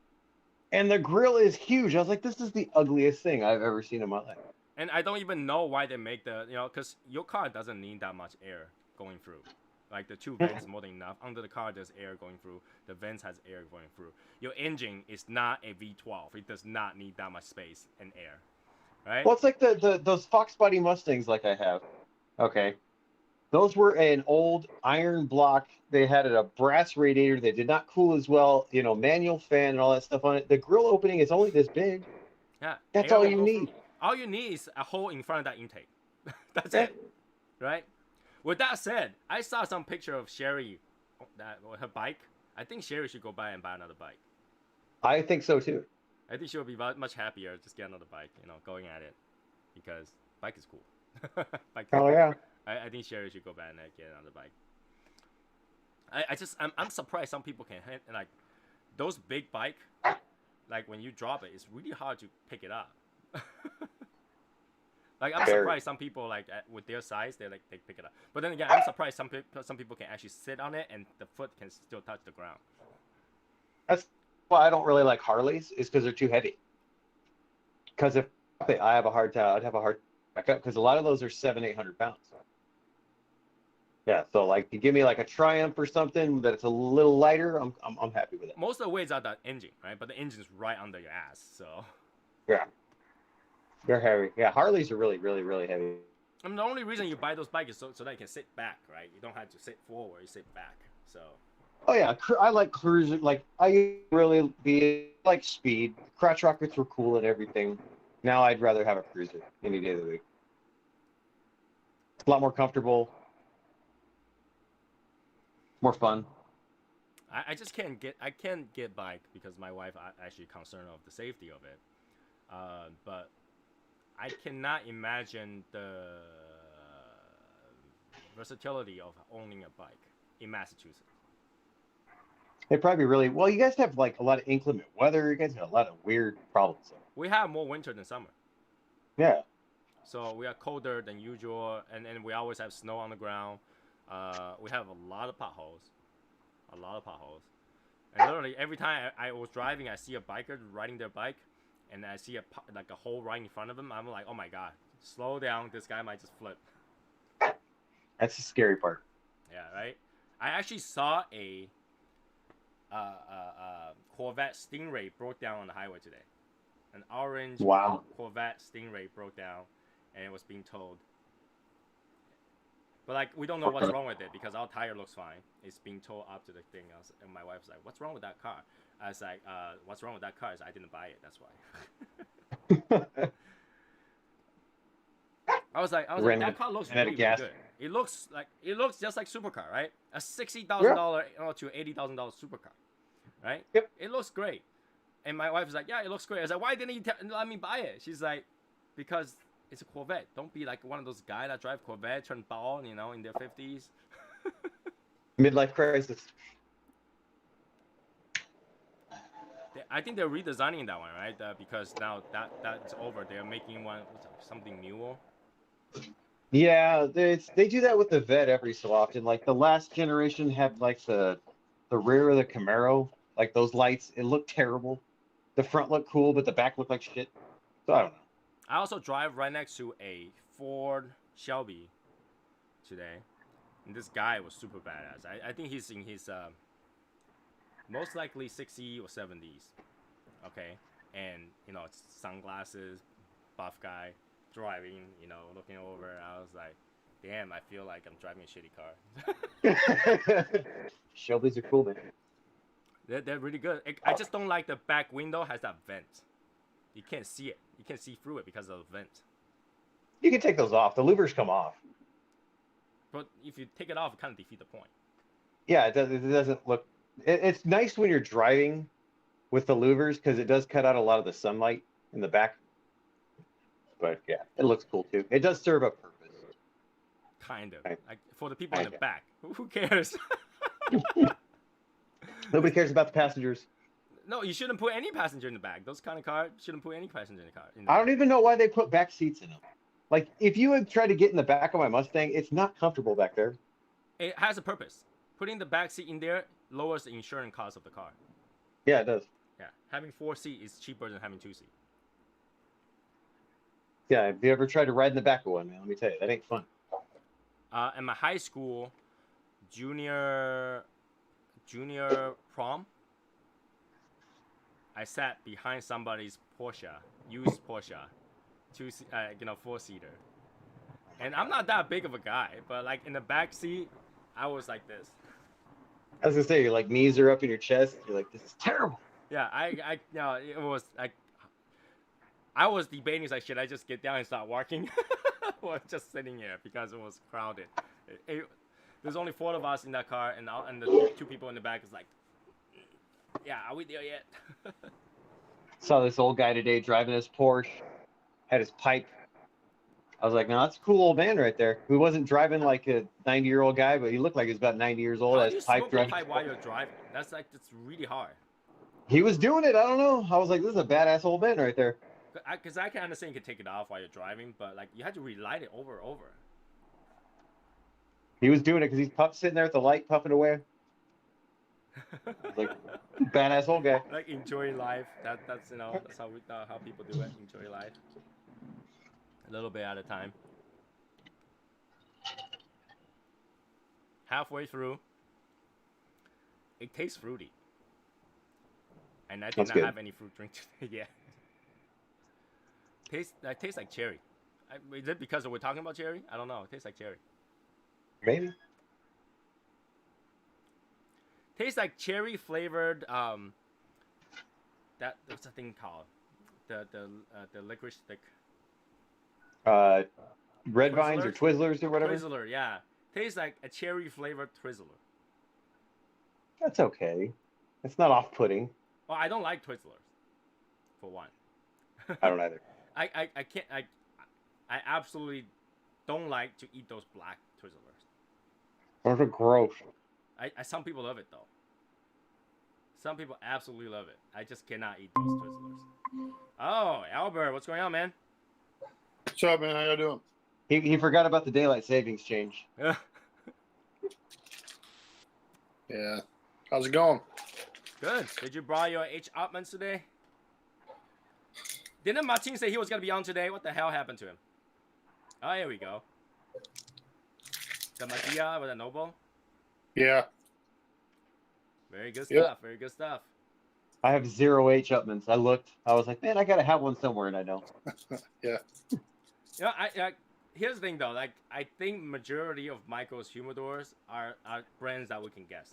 and the grille is huge. I was like, this is the ugliest thing I've ever seen in my life. And I don't even know why they make because your car doesn't need that much air going through. Like the 2 vents more than enough. Under the car, there's air going through. The vents has air going through. Your engine is not a V12. It does not need that much space and air, right? Well, it's like those Fox body Mustangs like I have. Okay. Those were an old iron block. They had a brass radiator. They did not cool as well. Manual fan and all that stuff on it. The grill opening is only this big. Yeah. That's air all will you go need. through. All you need is a hole in front of that intake. That's it, right? With that said, I saw some picture of Sherry, her bike. I think Sherry should go buy another bike. I think so too. I think she would be much happier just get another bike, going at it, because bike is cool. Bike is Oh cool. yeah. I think Sherry should go buy get another bike. I'm surprised some people can like those big bike. Like when you drop it, it's really hard to pick it up. Like I'm surprised some people with their size they pick it up. But then again, I'm surprised some people can actually sit on it and the foot can still touch the ground. That's why I don't really like Harleys, is because they're too heavy. Because if I have a hard time, I'd have a hard back up because a lot of those are 700-800 pounds. Yeah, so like you give me like a Triumph or something that's a little lighter, I'm happy with it. Most of the weights are the engine, right? But the engine is right under your ass, so. Yeah. They're heavy. Yeah, Harleys are really, really, really heavy. I mean, the only reason you buy those bikes is so that you can sit back, right? You don't have to sit forward, you sit back. So Oh yeah, I like cruising. Like I really be like speed. Crotch rockets were cool and everything. Now I'd rather have a cruiser any day of the week. It's a lot more comfortable, more fun. I just can't get bike because my wife actually concerned of the safety of it. But I cannot imagine the versatility of owning a bike in Massachusetts. It'd probably be really well. You guys have like a lot of inclement weather. You guys have a lot of weird problems. We have more winter than summer. Yeah. So we are colder than usual, and we always have snow on the ground. We have a lot of potholes, a lot of potholes. And literally every time I was driving, I see a biker riding their bike, and I see like a hole right in front of him. I'm like, oh my god, slow down! This guy might just flip. That's the scary part. Yeah, right. I actually saw a Corvette Stingray broke down on the highway today. An orange Wow. Corvette Stingray broke down, and it was being towed. But like, we don't know what's wrong with it because our tire looks fine. It's being towed up to the thing. And my wife's like, "What's wrong with that car?" I was like, "What's wrong with that car is I didn't buy it. That's why." I was like, that car looks really, really good. It looks just like supercar, right? A $60,000 to $80,000 supercar, right? Yep. It looks great. And my wife was like, "Yeah, it looks great." I was like, "Why didn't you let me buy it?" She's like, "Because it's a Corvette. Don't be like one of those guys that drive Corvette, turn bald, in their 50s." Midlife crisis. I think they're redesigning that one, right? Because now that's over. They're making one something newer. Yeah, they do that with the vet every so often. Like the last generation had like the rear of the Camaro, like those lights. It looked terrible. The front looked cool, but the back looked like shit. So I don't know. I also drive right next to a Ford Shelby today, and this guy was super badass. I think he's in his most likely 60s or 70s. Okay, and it's sunglasses, buff guy, driving. Looking over. I was like, damn, I feel like I'm driving a shitty car. Shelby's are cool, man. They're really good. I just don't like the back window has that vent. You can't see it. You can't see through it because of the vent. You can take those off. The louvers come off. But if you take it off, it kind of defeats the point. Yeah, it doesn't look. It's nice when you're driving with the louvers because it does cut out a lot of the sunlight in the back. But yeah, it looks cool too. It does serve a purpose. Kind of. Like for the people in the back. Who cares? Nobody cares about the passengers. No, you shouldn't put any passenger in the back. Those kind of cars shouldn't put any passenger in the car. I don't even know why they put back seats in them. Like, if you would try to get in the back of my Mustang, it's not comfortable back there. It has a purpose. Putting the back seat in there lowers the insurance cost of the car. Yeah, it does. Yeah, having 4 seats is cheaper than having 2 seats. Yeah, if you ever tried to ride in the back of one, man, let me tell you, that ain't fun. In my high school, junior prom, I sat behind somebody's Porsche, used Porsche, 4-seater. And I'm not that big of a guy, but like in the back seat, I was like this. I was gonna say, your like knees are up in your chest. You're like, this is terrible. Yeah, it was like, I was debating, like, should I just get down and start walking, or just sitting here because it was crowded. There's only 4 of us in that car, and the 2 people in the back is like, yeah, are we there yet? Saw this old guy today driving his Porsche, had his pipe. I was like, no, that's a cool old man right there. He wasn't driving like a 90-year-old guy, but he looked like he was about 90 years old. How Had do you his pipe smoke a driving. pipe while you're driving? That's really hard. He was doing it. I don't know. I was like, this is a badass old man right there. Because I can understand you can take it off while you're driving, but like you had to relight it over and over. He was doing it because he's sitting there at the light, puffing away. Like, badass old guy. Like enjoying life. That's that's how people do it. Enjoy life. A little bit at a time. Halfway through, it tastes fruity. And I did not have any fruit drink today yet. Tastes like cherry. Is it because we're talking about cherry? I don't know. It tastes like cherry. Maybe. Tastes like cherry flavored. What's the thing called? The licorice stick. Red Vines or Twizzlers or whatever. Twizzler, yeah. Tastes like a cherry flavored Twizzler. That's okay. It's not off-putting. Well, I don't like Twizzlers. For one. I don't either. I can't. I absolutely don't like to eat those black Twizzlers. Those are gross. Some people love it though. Some people absolutely love it. I just cannot eat those Twizzlers. Oh, Albert, what's going on, man? What's up, man? How y'all doing? He forgot about the daylight savings change. Yeah. Yeah. How's it going? Good. Did you borrow your H.Upmann today? Didn't Martin say he was gonna be on today? What the hell happened to him? Oh, here we go. The Magia with a Noble. Yeah. Very good Yep. stuff. Very good stuff. I have 0 H.Upmanns. I looked. I was like, man, I gotta have one somewhere, and I don't. Yeah. You know, here's the thing though. Like, I think majority of Michael's humidors are brands that we can guess.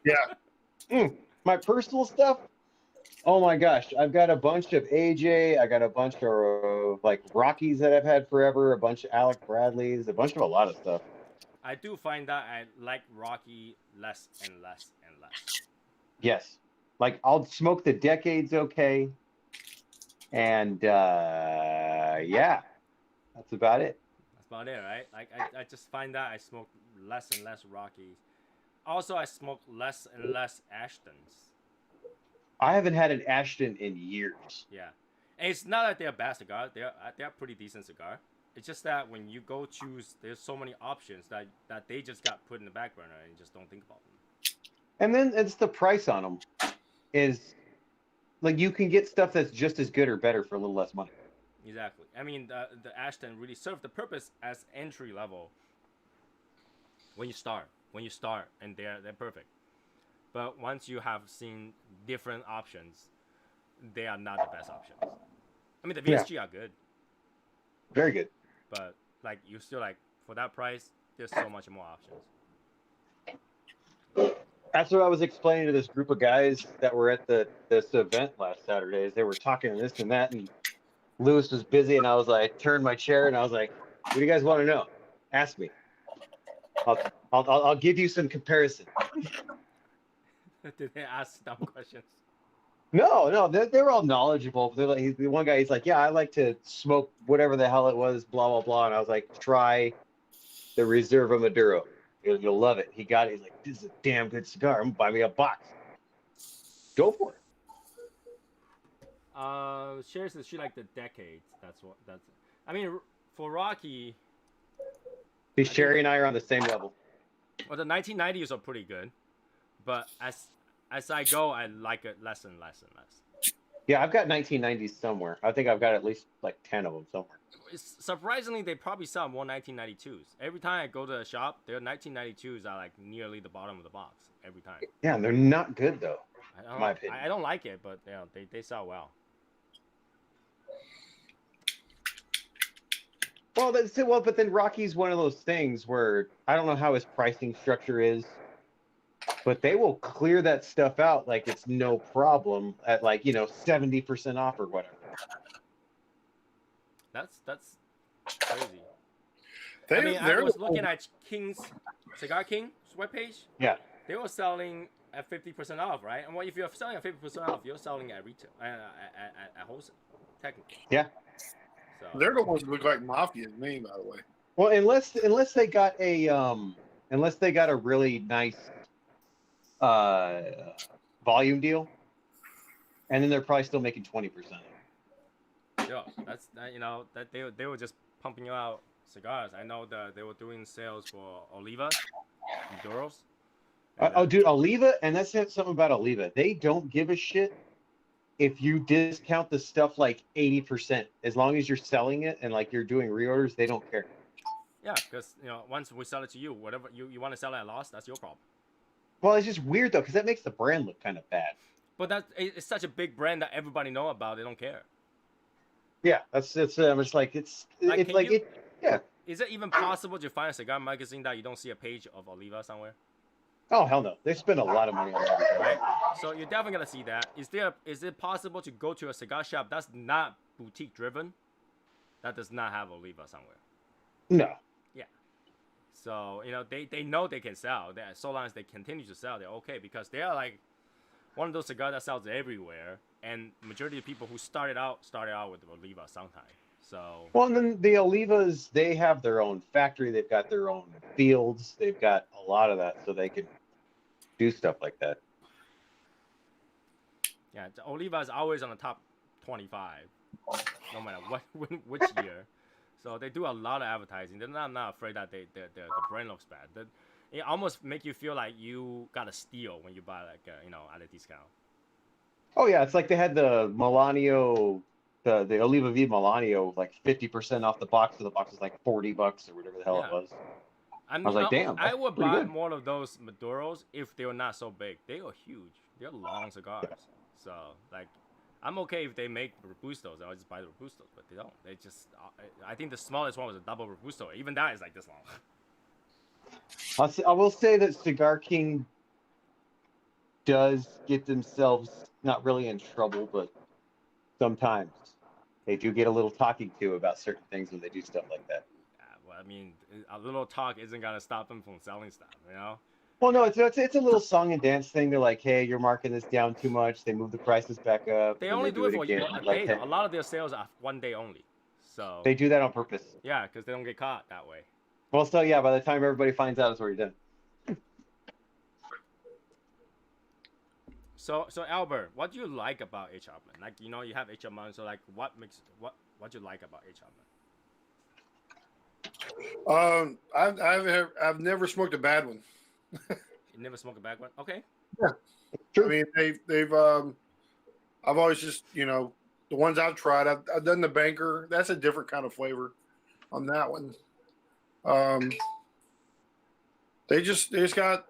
Yeah. My personal stuff. Oh my gosh, I've got a bunch of AJ. I got a bunch of like Rockies that I've had forever. A bunch of Alec Bradleys. A bunch of a lot of stuff. I do find that I like Rocky less and less and less. Yes, like I'll smoke the Decades okay, and yeah, that's about it. That's about it, right? Like, I just find that I smoke less and less Rockies. Also, I smoke less and less Ashtons. I haven't had an Ashton in years. Yeah, and it's not that they're a bad cigar. They're a pretty decent cigar. It's just that when you go choose, there's so many options that they just got put in the back burner and you just don't think about them. And then it's the price on them. Is like you can get stuff that's just as good or better for a little less money. Exactly. I mean, the Ashton really served the purpose as entry level. When you start, and they're perfect. But once you have seen different options, they are not the best options. I mean, the VSG are good, Very good. but like you still like for that price, there's so much more options. That's what I was explaining to this group of guys that were at this event last Saturday. Is they were talking this and that, and Lewis was busy, and I was like, turned my chair, and I was like, "What do you guys want to know? Ask me. I'll give you some comparison." Did they ask dumb questions? No, they're all knowledgeable. They're like, the one guy, he's like, "Yeah, I like to smoke whatever the hell it was, blah blah blah," and I was like, "Try the Reserva Maduro. You'll love it." He got it. He's like, "This is a damn good cigar. I'm gonna buy me a box." Go for it. Sherry says she liked the Decades. That's. I mean, for Rocky. See, Sherry and I are on the same level. Well, the 1990s are pretty good, but as I go, I like it less and less and less. Yeah, I've got 1990s somewhere. I think I've got at least like 10 of them somewhere. Surprisingly, they probably sell more 1992s. Every time I go to a shop, their 1992s are like nearly the bottom of the box every time. Yeah, and they're not good though. In my opinion. I don't like it, but you know, they sell well. Well, but then Rocky's one of those things where I don't know how his pricing structure is, but they will clear that stuff out like it's no problem at 70% off or whatever. That's crazy. They're I was looking at Cigar King's webpage. Yeah. They were selling at 50% off, right? And if you're selling at 50% off, you're selling at retail, at wholesale, technically. Yeah. So, They're the ones that look like mafia to me, by the way. Well, unless they got a really nice volume deal, and then they're probably still making 20%. yeah, that's that they were just pumping out cigars. I know that they were doing sales for Oliva and Duros. Dude, Oliva, and that's something about Oliva. They don't give a shit if you discount the stuff like 80%. As long as you're selling it and like you're doing reorders, they don't care. Yeah, because once we sell it to you, whatever you want to sell it at loss, that's your problem. Well, it's just weird though, because that makes the brand look kind of bad. But it's such a big brand that everybody know about. They don't care. Yeah, it's like yeah. Is it even possible to find a cigar magazine that you don't see a page of Oliva somewhere? Oh hell no, they spend a lot of money on that. right? So you're definitely gonna see that. Is it possible to go to a cigar shop that's not boutique driven, that does not have Oliva somewhere? No. Yeah. So they know they can sell. That so long as they continue to sell, they're okay because they are like one of those cigars that sells everywhere. And majority of people who started out with Oliva sometime. So Well, and then the Olivas, they have their own factory. They've got their own fields. They've got a lot of that, so they can do stuff like that. yeah, Oliva is always on the top 25, no matter which year. So they do a lot of advertising. They're not afraid that the brand looks bad. It almost make you feel like you got a steal when you buy like at a discount. Oh yeah, it's like they had the Melanio, the Oliva V Melanio, like 50% off the box. So the box was like $40 or whatever the hell Yeah. it was. I mean, was like, damn, I that's would pretty buy good. more of those Maduros if they were not so big. They are huge. They're long cigars. So like, I'm okay if they make Robustos. I'll just buy the Robustos, but they don't. They just. I think the smallest one was a double Robusto. Even that is like this long. I will say that Cigar King does get themselves not really in trouble, but sometimes they do get a little talking to about certain things when they do stuff like that. Yeah, well, I mean, a little talk isn't gonna stop them from selling stuff. Well, no, it's a little song and dance thing. They're like, hey, you're marking this down too much. They move the prices back up. They And then only they do it for again. a Like, day. A lot of their sales are 1 day only. So they do that on purpose. yeah, because they don't get caught that way. Well, so yeah, by the time everybody finds out, it's already done. So Albert, what do you like about H.Upmann? Like you have H.Upmann, so like what do you like about H.Upmann? I've never smoked a bad one. You never smoke a bad one? Okay. I mean, they've I've always just the ones I've tried. I've done the Banker. That's a different kind of flavor on that one. They just got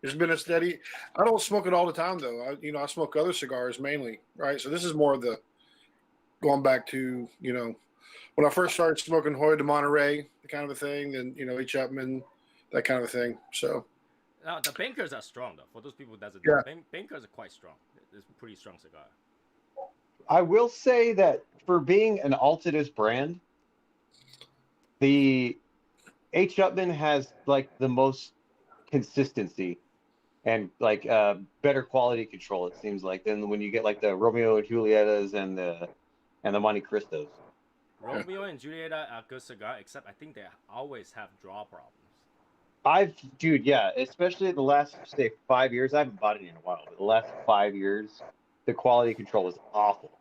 It's been a steady. I don't smoke it all the time though. I smoke other cigars mainly, right? So this is more of the going back to when I first started smoking Hoya de Monterey, the kind of a thing, and H.Upmann, that kind of a thing. So Now the Bankers are strong though. For those people who doesn't Yeah. know, Bankers are quite strong. It's a pretty strong cigar. I will say that for being an Altadis brand, the H.Upmann has like the most consistency and like better quality control. It seems like than when you get like the Romeo and Julietas and the Monte Cristos. Romeo and Juliet are good cigar, except I think they always have draw problems. Dude, yeah, especially the last say 5 years. I haven't bought it in a while, but the last 5 years, the quality control is awful.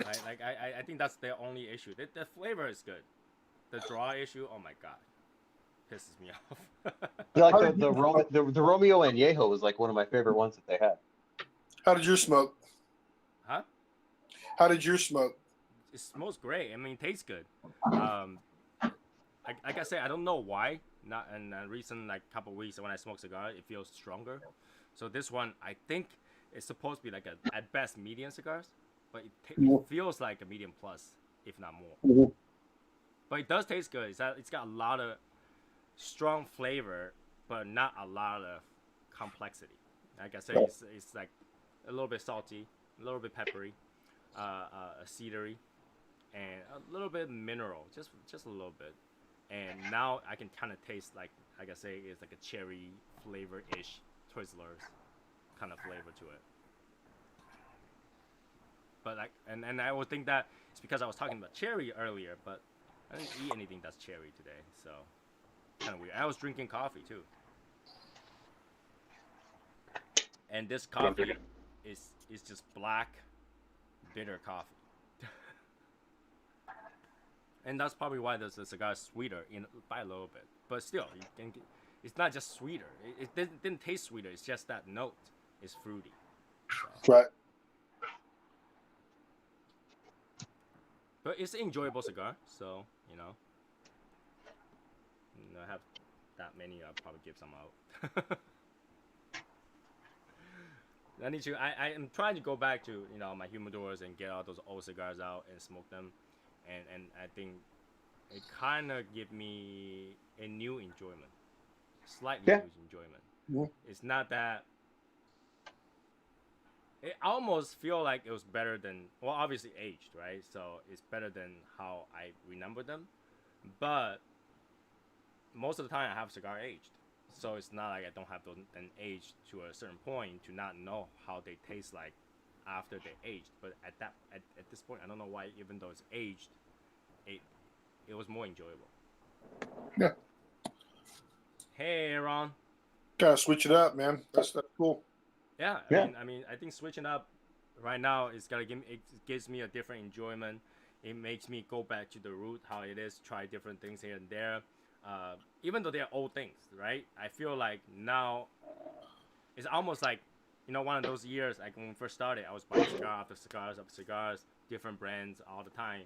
Like I think that's their only issue. The flavor is good. The draw issue, oh my god, pisses me off. Like the Romeo and Añejo was like one of my favorite ones that they had. how did yours smoke? Huh? How did yours smoke? It smells great. I mean, it tastes good. Like I said, I don't know why. Not in a recent like couple weeks when I smoke cigar, it feels stronger. So this one, I think, it's supposed to be like a at best medium cigars, but it feels like a medium plus, if not more. But it does taste good. It's got a lot of strong flavor, but not a lot of complexity. Like I said, it's like a little bit salty, a little bit peppery, cedary, and a little bit mineral, just a little bit. And now I can kind of taste like I say, it's like a cherry flavor-ish Twizzlers kind of flavor to it. But like, and I would think that it's because I was talking about cherry earlier, but I didn't eat anything that's cherry today, so kind of weird. I was drinking coffee too, and this coffee is just black, bitter coffee, and that's probably why the cigar is sweeter by a little bit. But still, it's not just sweeter. It didn't taste sweeter. It's just that note is fruity. So. Right. But it's an enjoyable cigar, so I have that many. I'll probably give some out. I am trying to go back to my humidors and get all those old cigars out and smoke them, and I think it kind of give me a new enjoyment. slightly Yeah. lose enjoyment. Yeah. It's not that. It almost feel like it was better than, well, obviously aged, right? So it's better than how I remember them. But most of the time I have cigar aged, so it's not like I don't have them aged to a certain point to not know how they taste like after they aged. But at this point, I don't know why, even though it's aged, it was more enjoyable. Yeah. Hey, Aaron. Gotta switch it up, man. That's cool. Yeah, Yeah. I think switching up right now is gonna it gives me a different enjoyment. It makes me go back to the root, how it is, try different things here and there. Even though they're old things, right? I feel like now it's almost like, one of those years, like when we first started, I was buying cigar after cigars, different brands all the time,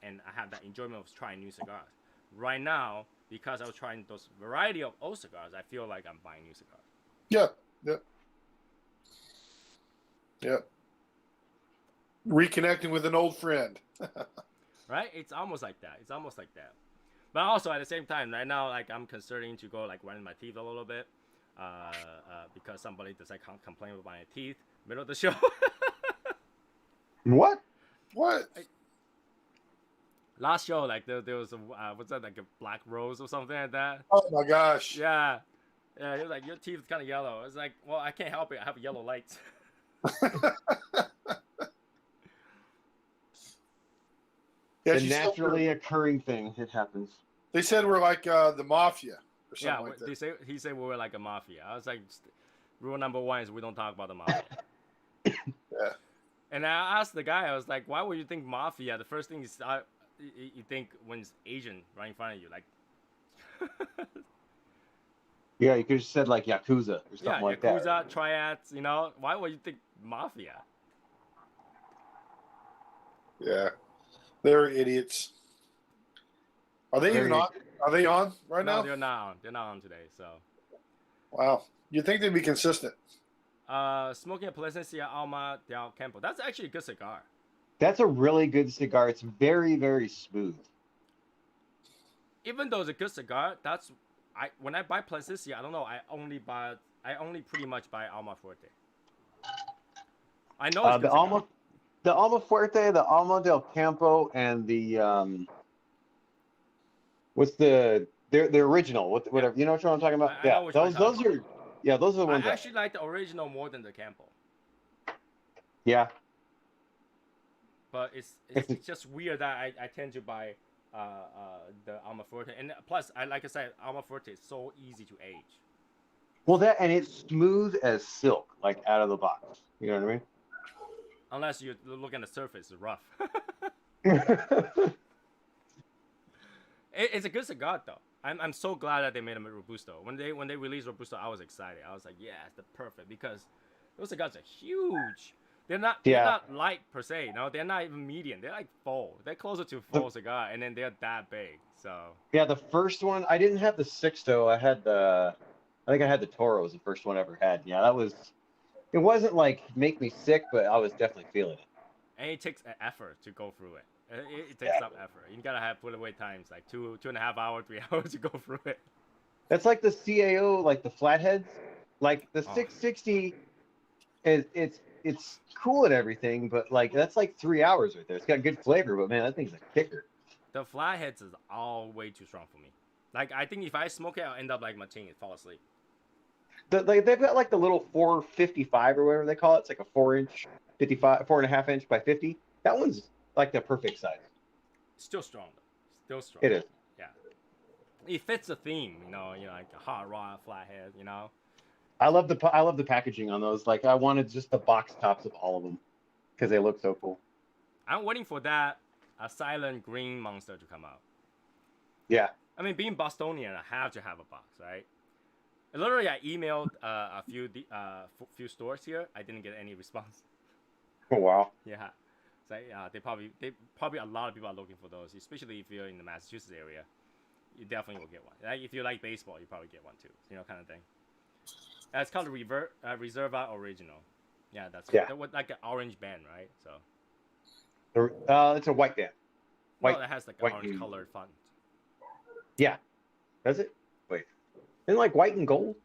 and I have that enjoyment of trying new cigars. Right now, because I was trying those variety of old cigars, I feel like I'm buying new cigars. Yeah. Yep. Yep. Reconnecting with an old friend. Right? It's almost like that. But also at the same time, right now, like I'm considering to go like whiten my teeth a little bit, because somebody does like complain about my teeth middle of the show. What? What? Last show, like there was a what's that, like a black rose or something like that. Oh my gosh. Yeah, yeah. He was like, your teeth is kind of yellow. It's like, well, I can't help it. I have yellow lights. Yeah, The she said naturally occurring thing. It happens. they said we're like the mafia or something Yeah, like that. he said we were like a mafia. I was like, rule number one is we don't talk about the mafia. Yeah. And I asked the guy, I was like, why would you think mafia? The first thing is you think when it's Asian right in front of you, like. Yeah, you could have said like Yakuza or something Yeah, like Yakuza, that. triads, why would you think mafia? Yeah. They're idiots. Are they even on? Are they on right No, now? they're not on. They're not on today, so. Wow. You'd think they'd be consistent. Smoking a Plasencia Alma del Campo. That's actually a good cigar. That's a really good cigar. It's very, very smooth. Even though it's a good cigar, when I buy Plasencia, I don't know, I only pretty much buy Alma Fuerte. I know it's good cigar. The Alma Fuerte, the Alma del Campo, and the what's the original? Whatever, you know what I'm talking about? I know which one you're talking about. Those are the ones. I actually like the original more than the Campo. Yeah. But it's just weird that I tend to buy the Alma Fuerte, and plus, like I said, Alma Fuerte is so easy to age. Well, and it's smooth as silk, like out of the box. You know what I mean? Unless you look at the surface, it's rough. It's a good cigar though. I'm so glad that they made a Robusto. When they released Robusto, I was excited. I was like, yeah, it's the perfect, because those cigars are huge. They're not light per se. No, they're not even medium. They're like full. They're closer to full cigar, and then they're that big. So yeah, the first one I didn't have the Sixto. I think I had the Toro was the first one I ever had. Yeah, it wasn't like make me sick, but I was definitely feeling it. And it takes an effort to go through it. It takes some effort. You gotta put away times like 2.5 hours, 3 hours to go through it. That's like the CAO, like the flatheads, like the 660. It's cool and everything, but like that's like 3 hours right there. It's got good flavor, but man, that thing's a kicker. The flatheads is all way too strong for me. Like I think if I smoke it, I'll end up like Martin and fall asleep. They've got like the little 455 or whatever they call it. It's like a 4-inch 55, 4.5 inch by 50. That one's like the perfect size. Still strong though. Still strong. It is. Yeah. It fits the theme, like a hot rod flathead, I love the packaging on those. Like I wanted just the box tops of all of them because they look so cool. I'm waiting for that silent green monster to come out. Yeah. I mean, being Bostonian, I have to have a box, right? Literally, I emailed a few stores here. I didn't get any response. Oh wow. Yeah. So they probably a lot of people are looking for those, especially if you're in the Massachusetts area. You definitely will get one. Like if you like baseball, you probably get one too. Kind of thing. It's called Reserva Original. Yeah, that's like an orange band, right? So. It's a white band. No, that has like an orange colored font. Yeah. Does it? Wait. And like white and gold.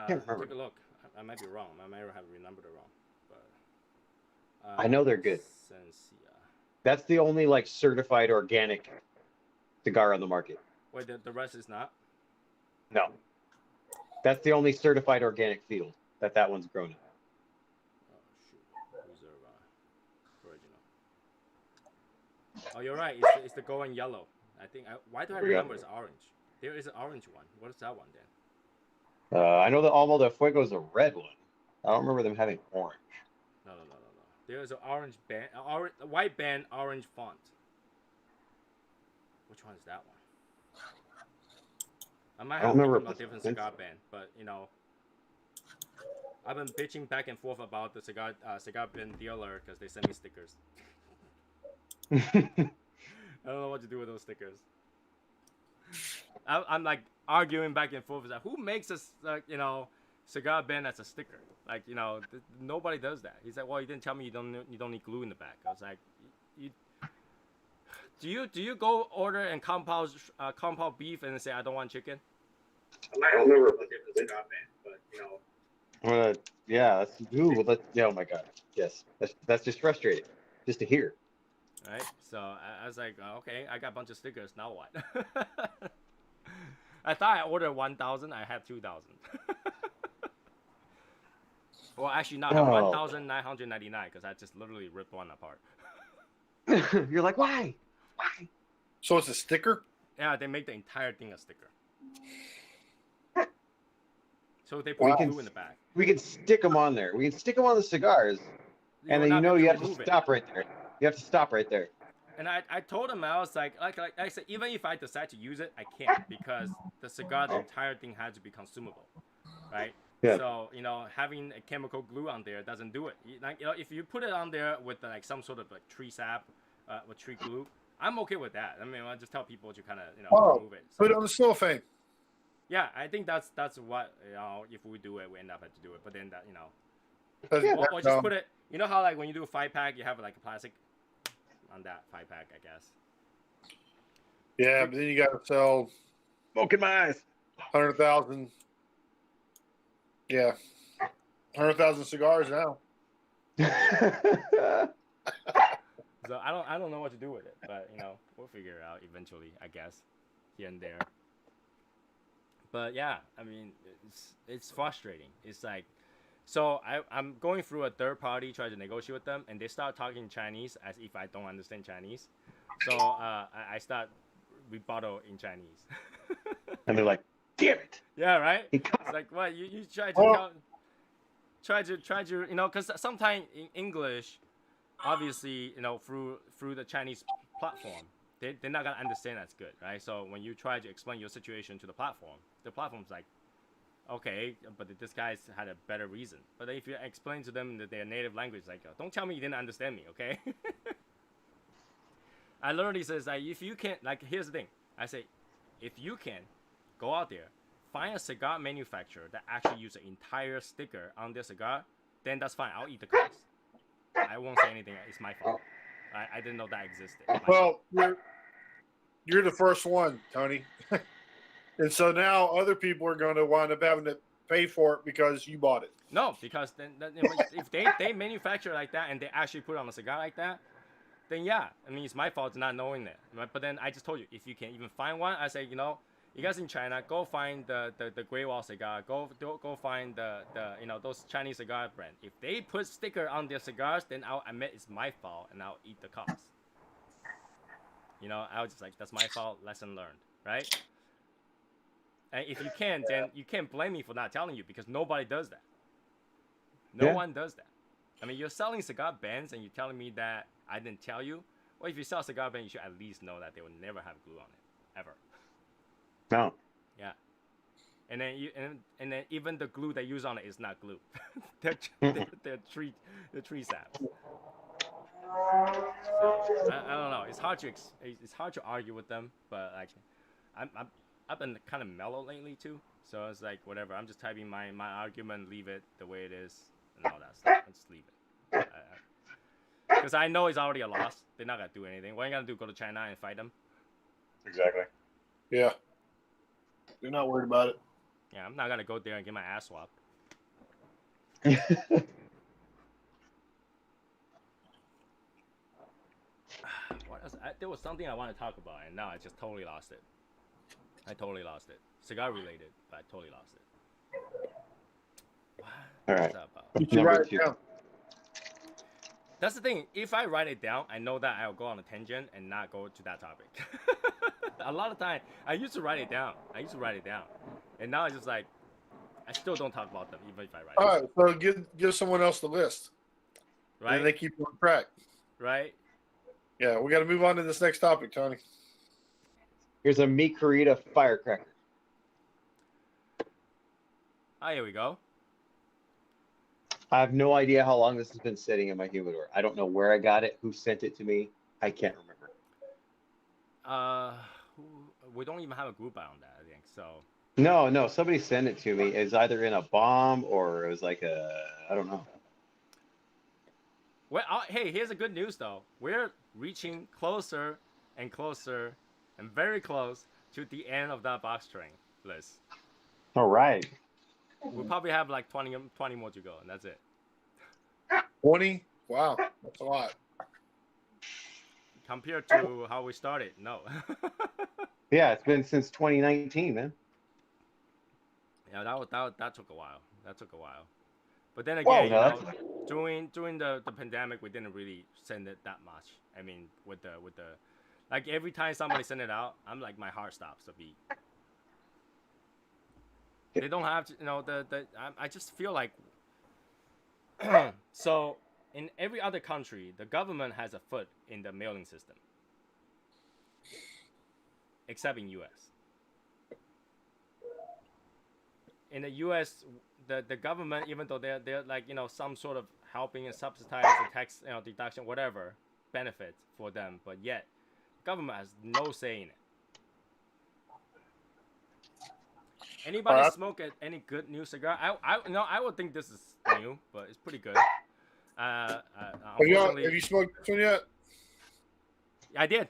Can't remember. Take a look. I might be wrong. I might have remembered it wrong. But I know they're good. Sensia. That's the only like certified organic cigar on the market. Wait, the rest is not? No. That's the only certified organic field that one's grown in. Oh, shoot. Reserva. Original. Oh, you're right. It's the gold and yellow. I think. Why do I remember it's orange? There is an orange one. What is that one then? I know that Almo de Fuego is a red one. I don't remember them having orange. No. There is an orange band, a white band, orange font. Which one is that one? I might I don't have remember thinking about different cigar band, but you know, I've been bitching back and forth about the cigar band dealer because they send me stickers. I don't know what to do with those stickers. I'm like arguing back and forth. Like, who makes a cigar band that's a sticker? Like, nobody does that. He's like, well, you didn't tell me you don't need glue in the back. I was like, do you go order and compound beef and say I don't want chicken? I don't remember what it was cigar band, but Yeah. Oh my god. Yes. That's just frustrating. Just to hear. Right. So I was like, okay, I got a bunch of stickers. Now what? I thought I ordered 1,000. I had 2,000. Well, actually, not 1,999 because I just literally ripped one apart. You're like, why? Why? So it's a sticker? Yeah, they make the entire thing a sticker. So they put glue in the back. We can stick them on there. We can stick them on the cigars, and then you have to stop right there. You have to stop right there. And I told him, I was like I said, even if I decide to use it, I can't because the cigar, the entire thing has to be consumable, right? Yeah. So having a chemical glue on there doesn't do it. If you put it on there with like some sort of like tree sap, with tree glue, I'm okay with that. I mean, I just tell people to kind of remove it. So, Put it on the cellophane. yeah, I think that's what if we do it, we end up having to do it. But then that or just put it. You know how like when you do a 5-pack, you have like a plastic on that 5-pack, I guess. Yeah, but then you got to sell Smoking my eyes. 100,000. Yeah, 100,000 cigars now. So I don't know what to do with it, but we'll figure it out eventually, I guess, here and there. But yeah, I mean, it's frustrating. It's like, so I'm going through a third party, trying to negotiate with them, and they start talking Chinese as if I don't understand Chinese. So I start rebuttal in Chinese. And they're like, damn it. Yeah, right. It's like, what you try to try to because sometimes in English, obviously through the Chinese platform, they're not gonna understand that's good, right? So when you try to explain your situation to the platform's like, okay, but this guy's had a better reason. But if you explain to them their native language, like, don't tell me you didn't understand me, okay? I literally says like, if you can, like, here's the thing. I say, if you can, go out there, find a cigar manufacturer that actually use an entire sticker on their cigar, then that's fine. I'll eat the cost. I won't say anything. It's my fault. I didn't know that existed. Well, you're the first one, Tony. And so now other people are going to wind up having to pay for it because you bought it. No, because then if they manufacture like that and they actually put it on a cigar like that, then yeah, I mean, it's my fault not knowing that. Right? But then I just told you, if you can even find one, I say, you guys in China, go find the Great Wall cigar. Go find the those Chinese cigar brand. If they put sticker on their cigars, then I'll admit it's my fault and I'll eat the cost. I'll just like, that's my fault. Lesson learned, right? And if you can, then you can't blame me for not telling you because nobody does that. No one does that. I mean, you're selling cigar bands and you're telling me that I didn't tell you. Well, if you sell a cigar band, you should at least know that they will never have glue on it, ever. No. Yeah. And then even the glue they use on it is not glue. they're tree sap. So, I don't know. It's hard to argue with them, but like I've been kind of mellow lately too. So it's like whatever. I'm just typing my argument, leave it the way it is, and all that stuff. Just leave it. Because I know it's already a loss. They're not gonna do anything. What are you gonna do? Go to China and fight them? Exactly. Yeah. They're not worried about it. Yeah, I'm not gonna go there and get my ass swapped. What else? There was something I want to talk about, and now I just totally lost it. Cigar related, but I totally lost it. All What right. was that about? You should Number write it 2. down. That's the thing. If I write it down, I know that I'll go on a tangent and not go to that topic. A lot of time, I used to write it down. And now it's just like, I still don't talk about them, even if I write All it right, so give someone else the list. down. Right? And they keep you on track. Right? Yeah, we got to move on to this next topic, Tony. Here's a Mi Querida firecracker. Ah, here we go. I have no idea how long this has been sitting in my humidor. I don't know where I got it, who sent it to me. I can't remember. We don't even have a group on that, I think. So No, somebody sent it to me. It's either in a bomb or it was like I don't know. well, hey, here's the good news though. We're reaching closer and closer and very close to the end of that box train list. All right. We'll probably have like 20 more to go, and that's it. 20? Wow, that's a lot. Compared to how we started, no. Yeah, it's been since 2019, man. Yeah, that took a while. But then Whoa, again, no, during the pandemic, we didn't really send it that much. I mean, with the like every time somebody send it out, I'm like my heart stops a beat. They don't have to, I just feel like so in every other country, the government has a foot in the mailing system, except in U.S. In the U.S., the government, even though they're like some sort of helping and subsidize the tax deduction, whatever benefit for them, but yet government has no say in it. Anybody smoke any good new cigar? I would think this is new, but it's pretty good. Have Unfortunately, you smoked this one yet? I did.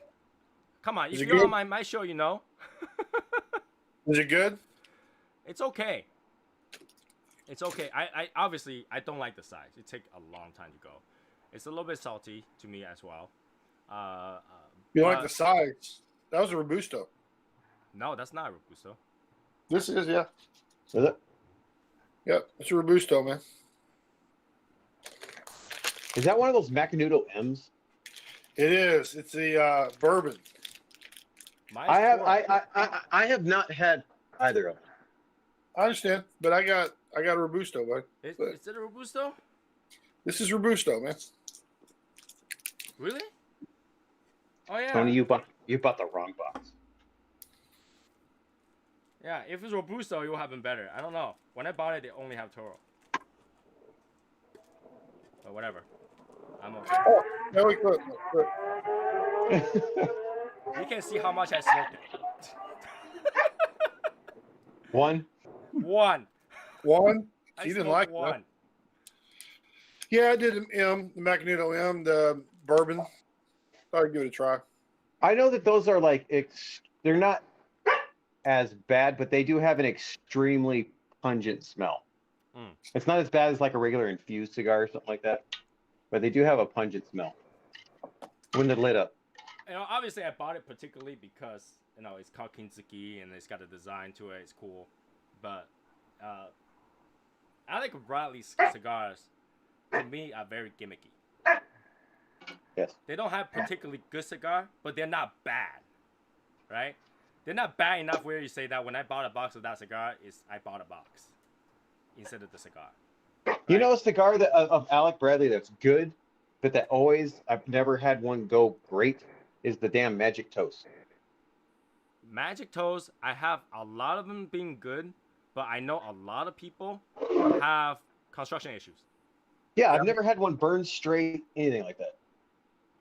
Come on, Is if it you're good? on my show, you know. Is it good? It's okay. It's okay. I obviously I don't like the size. It takes a long time to go. It's a little bit salty to me as well. You like the size? That was a Robusto. No, that's not a Robusto. This is, yeah. Is it? Yep, it's a Robusto, man. Is that one of those Macanudo M's? It is. It's the bourbon. Mine's I have not had either of them. I understand, but I got a Robusto, bud. Is it a Robusto? This is Robusto, man. Really? Oh yeah. Tony, you bought the wrong box. Yeah, if it's Robusto, it would have been better. I don't know. When I bought it, they only have Toro. But whatever. I'm okay. Oh, no, we could. You can see how much I smoked it. One. One? I You didn't smoked like one. that? Yeah, I did the Macanudo M, the bourbon. Thought I'd give it a try. I know that those are like they're not as bad, but they do have an extremely pungent smell. Mm. It's not as bad as like a regular infused cigar or something like that, but they do have a pungent smell when they're lit up. Obviously, I bought it particularly because it's called Kinzuki and it's got a design to it. It's cool, but I like Bradley's cigars. To me, are very gimmicky. Yes. They don't have particularly good cigar, but they're not bad, right? They're not bad enough where you say that when I bought a box of that cigar, I bought a box instead of the cigar. Right? You know a cigar that of Alec Bradley that's good, but that I've never had one go great is the damn Magic Toast. Magic Toast, I have a lot of them being good, but I know a lot of people have construction issues. Yeah, I've never had one burn straight, anything like that.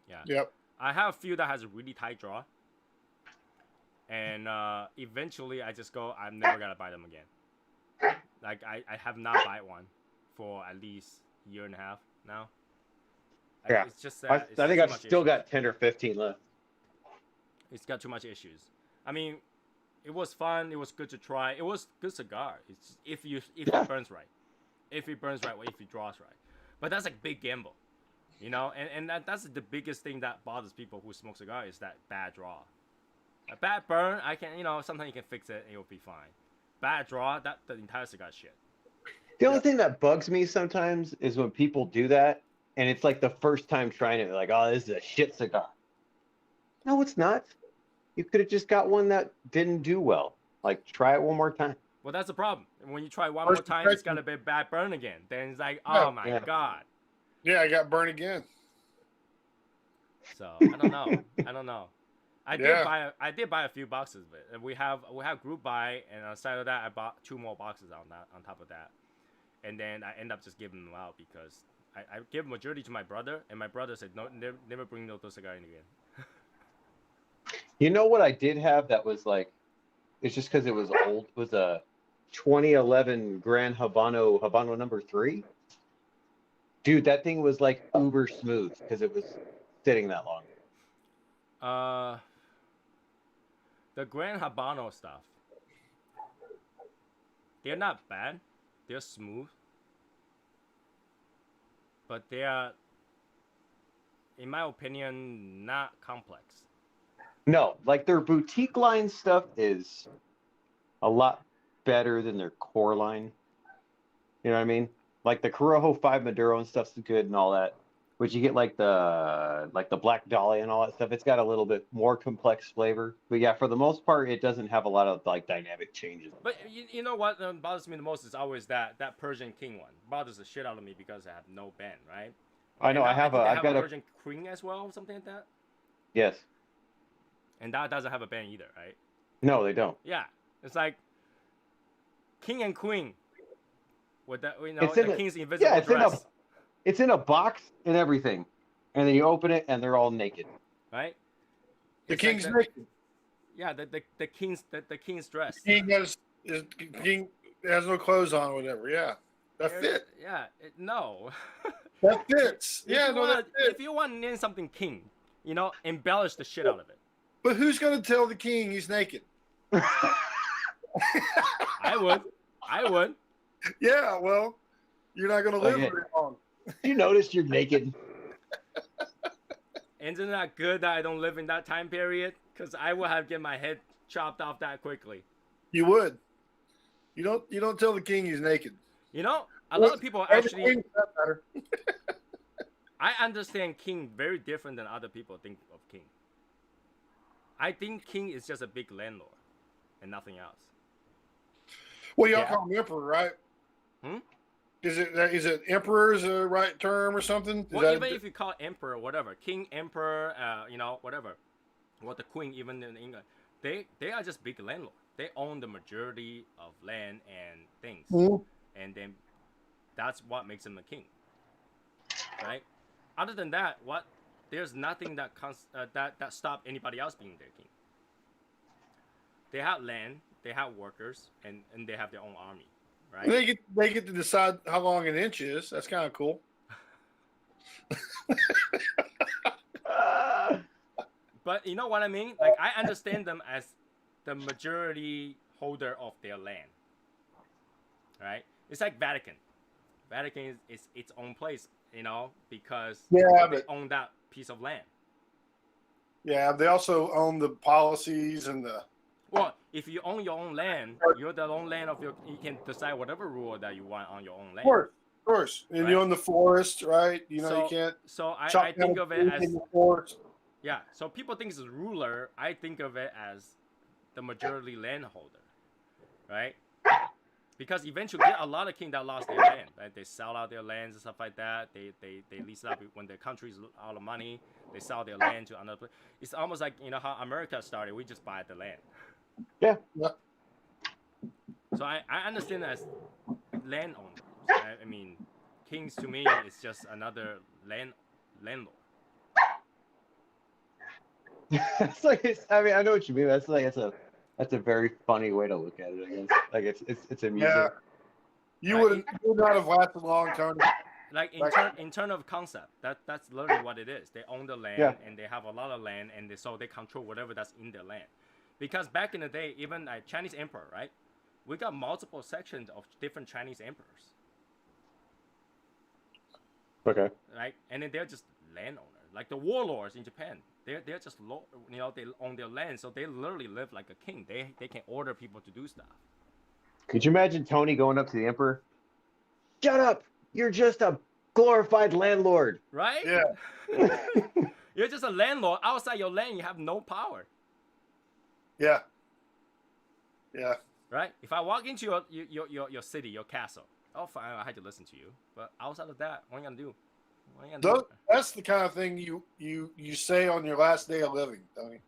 Yeah. Yep. I have a few that has a really tight draw. And eventually I just go, I'm never going to buy them again. Like, I have not bought one for at least a year and a half now. Yeah. It's just I it's think too I've much still issues. got 10 or 15 left. It's got too much issues. I mean, It was fun. It was good to try. It was good cigar. It's if Yeah. it burns right, or if it draws right. But that's a big gamble, you know. And that's the biggest thing that bothers people who smoke cigar is that bad draw. A bad burn, I can, you know, sometimes you can fix it and it'll be fine. Bad draw, that the entire cigar is shit. The only thing that bugs me sometimes is when people do that, and it's like the first time trying it, like, oh, this is a shit cigar. No, it's not. You could have just got one that didn't do well. Like, try it one more time. Well, that's the problem. When you try one First more time, it's impression. got a bit bad burn again. Then it's like, Yeah. oh my Yeah. god. Yeah, I got burned again. So I don't know. I don't know. I Yeah. did buy a few boxes of it. And we have group buy, and on the side of that, I bought 2 more boxes on top of that. And then I end up just giving them out because I give majority to my brother, and my brother said no, never bring those cigar in again. You know what I did have that was like, it's just because it was old, was a 2011 Grand Habano number 3. Dude, that thing was like uber smooth because it was sitting that long. The Grand Habano stuff, they're not bad. They're smooth. But they are, in my opinion, not complex. No, like their boutique line stuff is a lot better than their core line. You know what I mean? Like the Corojo 5 Maduro and stuff's good and all that. But you get like the Black Dahlia and all that stuff. It's got a little bit more complex flavor. But yeah, for the most part, it doesn't have a lot of like dynamic changes. But you know what bothers me the most is always that Persian King one. Bothers the shit out of me because I have no band, right? I know. And I've got a Persian Queen as well, something like that. yes. And that doesn't have a band either, right? No, they don't. Yeah, it's like King and Queen with that, you know, It's in the a- King's invisible it's in a- dress, It's in a box and everything, and then you open it and they're all naked. right? The It's like king's naked. yeah, the king's dress. King has no clothes on or whatever. Yeah, that fits. Yeah, no. That fits. Yeah, no, that If fits. you want to name something King, you know, embellish the shit out of it. But who's gonna tell the king he's naked? I would. Yeah, well, you're not gonna live Okay. very long. You notice you're naked. Isn't that good that I don't live in that time period? Because I would have get my head chopped off that quickly. You would. You don't tell the king he's naked. You know, a lot of people actually. Everything for that matter. I understand King very different than other people think of King. I think King is just a big landlord and nothing else. Well, y'all Yeah. call him emperor, right? Hmm? Is it emperor is the right term or something? Is Well, that even if you call it emperor, whatever, king, emperor, you know, whatever, what the queen, even in England, they are just big landlord. They own the majority of land and things, Mhm. and then that's what makes them a king, right? Other than that, there's nothing that that stop anybody else being their king. They have land, they have workers, and they have their own army, right? They get to decide how long an inch is. That's kind of cool. But you know what I mean? Like, I understand them as the majority holder of their land. Right? It's like Vatican. Vatican is its own place, you know, because Yeah, they but own that piece of land. yeah, they also own the policies and the. Well, if you own your own land, you're the own land of your. You can decide whatever rule that you want on your own land. Of course, and you Right. own the forest, right? You know, So- you can't. So chop I down think a of it tree as in the forest. yeah. So people think it's a ruler. I think of it as the majority landholder, right? Because eventually, there are a lot of kings that lost their land. Right? They sell out their lands and stuff like that. They lease it out when their country's out of money. They sell their land to another place. It's almost like, you know, how America started. We just buy the land. Yeah. So I understand as landowners. I mean, kings to me is just another landlord. It's like I mean, I know what you mean. That's a very funny way to look at it. I guess. Like it's amusing. Yeah, you would not have lasted long, Tony. Like in terms of concept, that's literally what it is. They own the land, Yeah. and they have a lot of land, and so they control whatever that's in their land. Because back in the day, even like Chinese emperor, right? We got multiple sections of different Chinese emperors, Okay. right? And then they're just landowners, like the warlords in Japan. They're just you know, they own their land, so they literally live like a king. They can order people to do stuff. Could you imagine Tony going up to the emperor? Shut up! You're just a glorified landlord. Right? Yeah. You're just a landlord. Outside your land, you have no power. Yeah. Yeah. Right? If I walk into your city, your castle, oh fine, I had to listen to you. But outside of that, what are you gonna do? What are you gonna do? That's the kind of thing you say on your last day of living, Tony.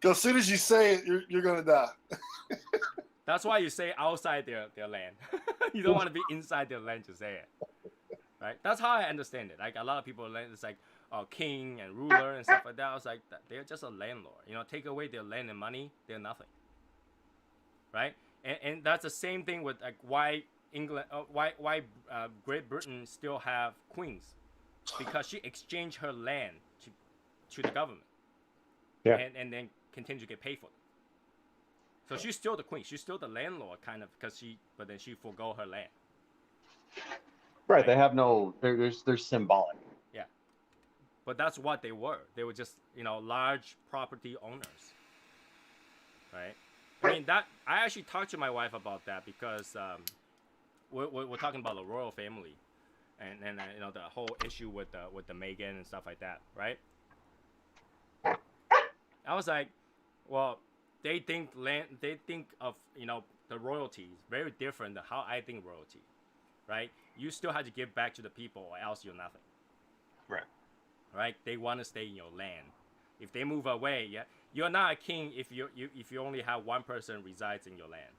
Because as soon as you say it, you're gonna die. That's why you say outside their land. You don't want to be inside their land to say it. Right? That's how I understand it. Like a lot of people, it's like king and ruler and stuff like that. I was like, they're just a landlord. You know, take away their land and money, they're nothing. Right? And that's the same thing with like why England, why Great Britain still have queens, because she exchanged her land to the government. Yeah. And then continue to get paid for it. So she's still the queen. She's still the landlord, kind of, but then she forgo her land. Right. They have no. They're symbolic. Yeah. But that's what they were. They were just, you know, large property owners. Right. I mean, that I actually talked to my wife about that because we're talking about the royal family, and you know, the whole issue with the Meghan and stuff like that, right? I was like, well, they think of, you know, the royalty is very different than how I think royalty, right? You still have to give back to the people, or else you're nothing. Right. Right? They want to stay in your land. If they move away, yeah, you're not a king if you only have one person resides in your land.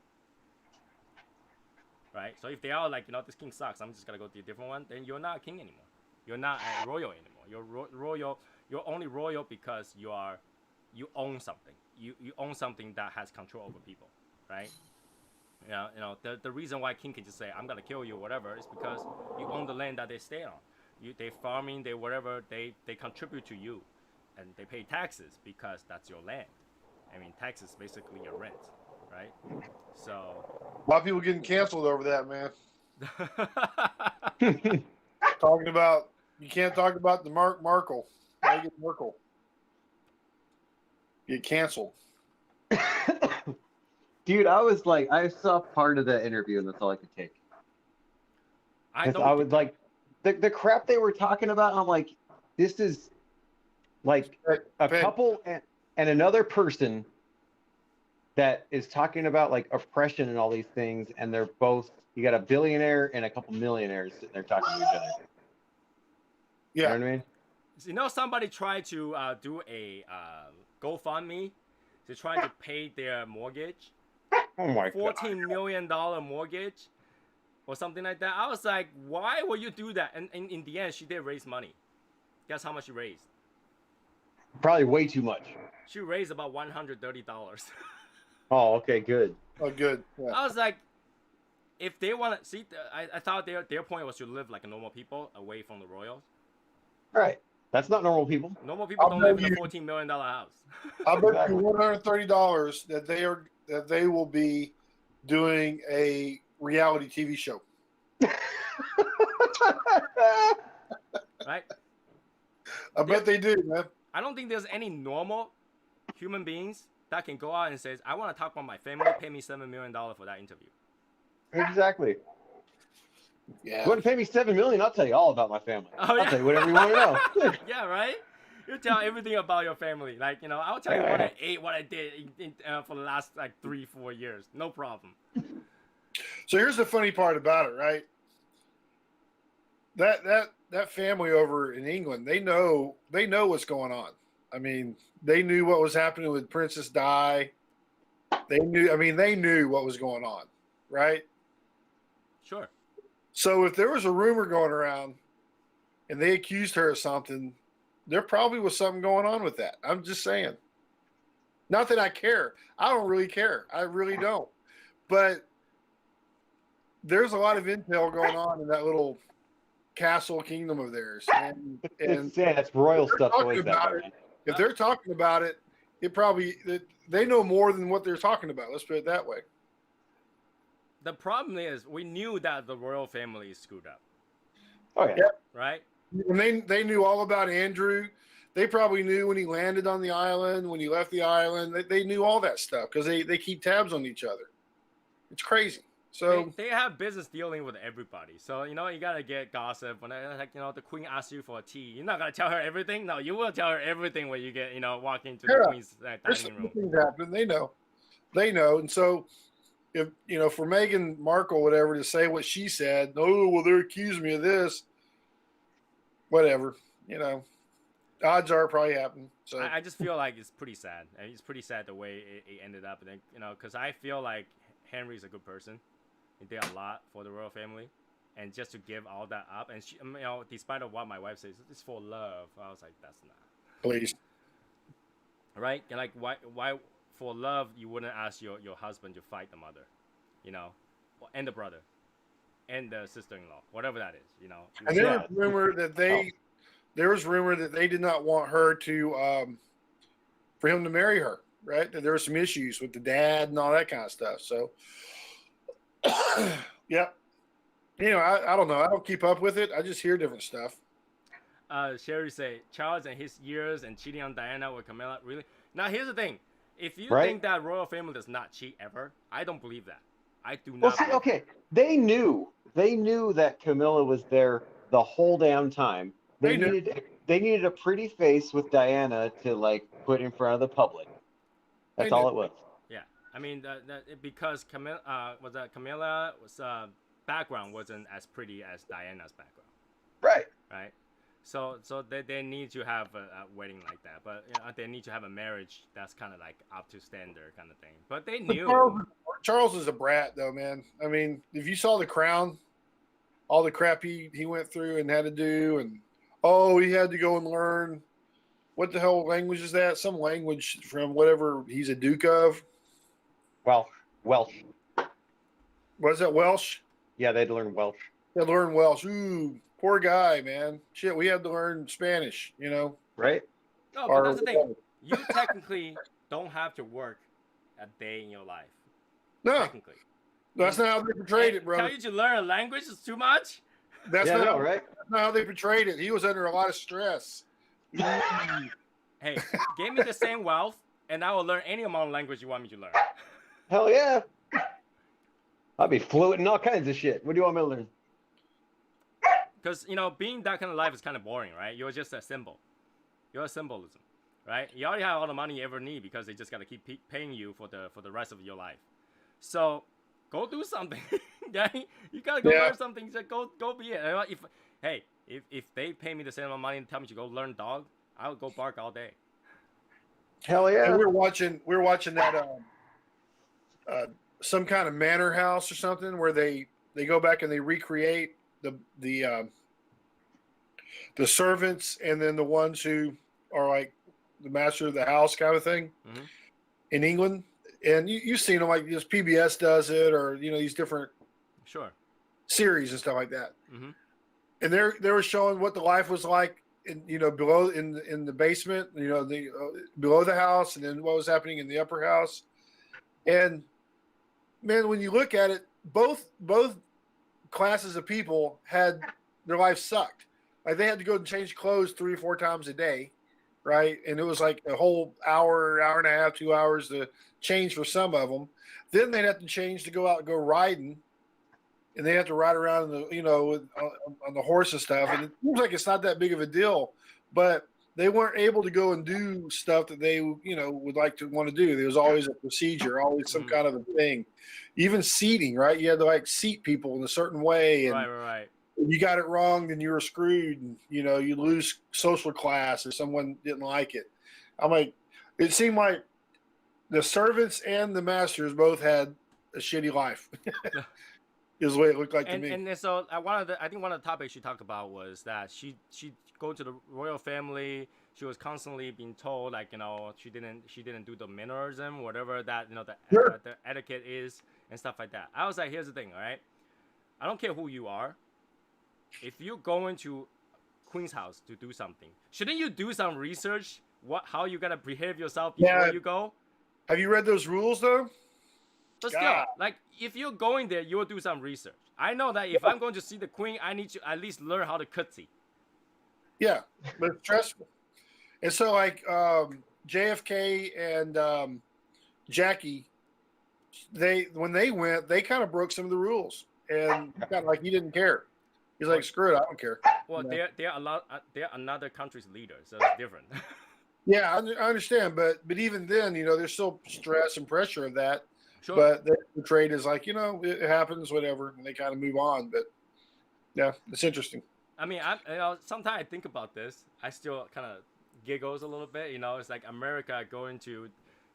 Right? So if they are like, you know, this king sucks, I'm just gonna go to a different one, then you're not a king anymore. You're not a royal anymore. You're royal. You're only royal because you own something. You own something that has control over people, right? You know, the reason why king can just say, I'm gonna kill you or whatever is because you own the land that they stay on. They farming, they whatever, they contribute to you, and they pay taxes because that's your land. I mean, taxes basically your rent, right? So A lot of people getting canceled over that, man. Talking about, you can't talk about the Markle, Meghan Markle. Get canceled. Dude, I was like, I saw part of that interview, and that's all I could take. I was like, the crap they were talking about. I'm like, this is like a couple and another person that is talking about like oppression and all these things, and they're both. You got a billionaire and a couple millionaires sitting there talking to each other. Yeah. You know what I mean? You know, somebody tried to do a GoFundMe to try to pay their mortgage. Oh my God. $14 million mortgage or something like that. I was like, why would you do that? And in the end, she did raise money. Guess how much she raised? Probably way too much. She raised about $130. Oh, okay, good. Oh, good. Yeah. I was like, if they want to see, I thought their point was to live like a normal people away from the royals. Right. That's not normal people. Normal people don't live in a $14 million house. I bet you $130 that they will be doing a reality TV show. Right? I bet they do, man. I don't think there's any normal human beings that can go out and says, I want to talk about my family, pay me $7 million for that interview. Exactly. Yeah. You want to pay me $7 million? I'll tell you all about my family. Oh, yeah. I'll tell you whatever you want to know. Yeah, right? You tell everything about your family. Like, you know, I'll tell you what I ate, what I did for the last like 3-4 years. No problem. So here's the funny part about it, right? That family over in England, they know what's going on. I mean, they knew what was happening with Princess Di. They knew what was going on, right? Sure. So if there was a rumor going around and they accused her of something, there probably was something going on with that. I'm just saying. Not that I care. I don't really care. I really don't. But there's a lot of intel going on in that little castle kingdom of theirs. And Yeah, it's royal stuff. Always that way. If they're talking about it, they know more than what they're talking about. Let's put it that way. The problem is we knew that the royal family is screwed up, Oh yeah. Yep. right? And they knew all about Andrew. They probably knew when he landed on the island, when he left the island. They knew all that stuff because they keep tabs on each other. It's crazy. So They have business dealing with everybody. So, you gotta get gossip. When the queen asks you for a tea, you're not gonna tell her everything. No, you will tell her everything when you get, walk into the queen's there's dining room. things happen. They know. And so if, for Meghan Markle, whatever, to say what she said, oh, well, they're accusing me of this, whatever, odds are it probably happened. So I just feel like it's pretty sad. It's pretty sad the way it ended up. And because I feel like Henry's a good person. He did a lot for the royal family, and just to give all that up, and she, despite of what my wife says, it's for love. I was like, that's not. please. Right? Like, why for love you wouldn't ask your husband to fight the mother, and the brother, and the sister-in-law, whatever that is, And there was rumor that they did not want her to, for him to marry her. Right? That there were some issues with the dad and all that kind of stuff. So. Yep. I don't know. I don't keep up with it. I just hear different stuff. Sherry say Charles and his years and cheating on Diana with Camilla. Really? Now here's the thing. If you think that royal family does not cheat ever, I don't believe that. I do not. Well, see, okay. They knew that Camilla was there the whole damn time. They needed a pretty face with Diana to put in front of the public. That's all it was. I mean, because Camilla's background wasn't as pretty as Diana's background. Right. Right. So they need to have a wedding like that, but they need to have a marriage that's kind of like up to standard kind of thing. But they knew. Charles is a brat, though, man. I mean, if you saw The Crown, all the crap he went through and had to do, and he had to go and learn what the hell language is that? Some language from whatever he's a duke of. Welsh. What is that, Welsh? Yeah, they'd learn Welsh. They learn Welsh. Ooh, poor guy, man. Shit, we had to learn Spanish, Right? No, but that's the thing. You technically don't have to work a day in your life. No. Technically. That's not how they portrayed it, bro. Tell you to learn a language is too much? That's not right? That's not how they portrayed it. He was under a lot of stress. Hey, give me the same wealth, and I will learn any amount of language you want me to learn. Hell yeah. I'll be fluent in all kinds of shit. What do you want me to learn? Because, being that kind of life is kind of boring, right? You're just a symbol. You're a symbolism, right? You already have all the money you ever need because they just got to keep paying you for the rest of your life. So, go do something. Yeah? You got to go learn something. Just go be it. If they pay me the same amount of money and tell me to go learn dog, I'll go bark all day. Hell yeah. And we're watching that some kind of manor house or something where they go back and they recreate the servants and then the ones who are like the master of the house kind of thing in England. And you've seen them, like this PBS does it, or these different series and stuff like that. Mm-hmm. And they were showing what the life was like below in the basement, below the house, and then what was happening in the upper house. And man, when you look at it, both classes of people had their lives sucked. Like they had to go and change clothes 3 or 4 times a day, right? And it was like a whole hour and a half, 2 hours to change for some of them. Then they'd have to change to go out and go riding, and they have to ride around on the horse and stuff. And it seems like it's not that big of a deal, but they weren't able to go and do stuff that they, would like to want to do. There was always a procedure, always some kind of a thing. Even seating, right? You had to seat people in a certain way. And right. if you got it wrong, then you were screwed. And, you lose social class or someone didn't like it. I'm like, it seemed like the servants and the masters both had a shitty life. Is the way it looked like to me. And so I think one of the topics she talked about was that she go to the royal family. She was constantly being told she didn't do the mannerism, whatever that the etiquette is and stuff like that. I was like, here's the thing, all right? I don't care who you are. If you're going to Queen's house to do something, shouldn't you do some research how you gotta behave yourself before Yeah. you go. Have you read those rules though? But still, God. like if you're going there, you'll do some research. I know that if I'm going to see the queen, I need to at least learn how to curtsy. Yeah, but it's stressful. And so, like JFK and Jackie, when they went, they kind of broke some of the rules, and kind of like he didn't care. He's like, "Screw it, I don't care." Well, You know? they're another country's leader, so it's different. Yeah, I understand, but even then, there's still stress and pressure of that. Sure. But the trade is like, it happens, whatever, and they kind of move on. But yeah, it's interesting. I mean, sometimes I think about this. I still kind of giggles a little bit. It's like America going to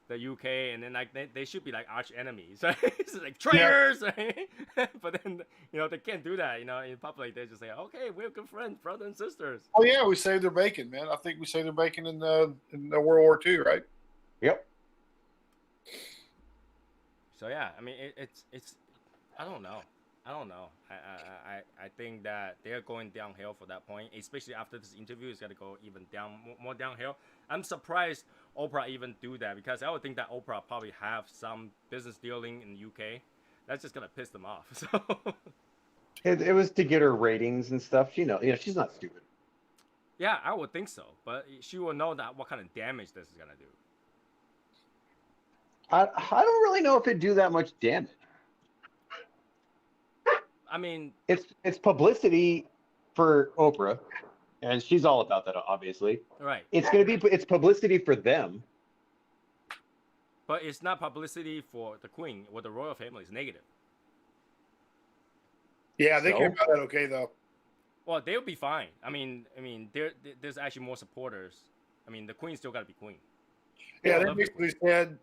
the UK, and then like they should be like arch enemies, right? It's like traitors, right? But then they can't do that. In public they just say, okay, we're good friends, brothers and sisters. Oh yeah, we saved their bacon, man. I think we saved their bacon in the World War II, right? Yep. So yeah, I mean it's I don't know. I think that they're going downhill for that point, especially after this interview. It's gonna go even more downhill. I'm surprised Oprah even do that, because I would think that Oprah probably have some business dealing in the UK. That's just gonna piss them off. So It was to get her ratings and stuff. She's not stupid. yeah, I would think so, but she will know that what kind of damage this is gonna do. I don't really know if it'd do that much damage. I mean, it's publicity for Oprah, and she's all about that, obviously. right. It's publicity for them. But it's not publicity for the Queen or the royal family. It's negative. Yeah, they So? came out that okay though. Well, they'll be fine. I mean, there's actually more supporters. I mean, the Queen still got to be Queen. Yeah, I they love the basically said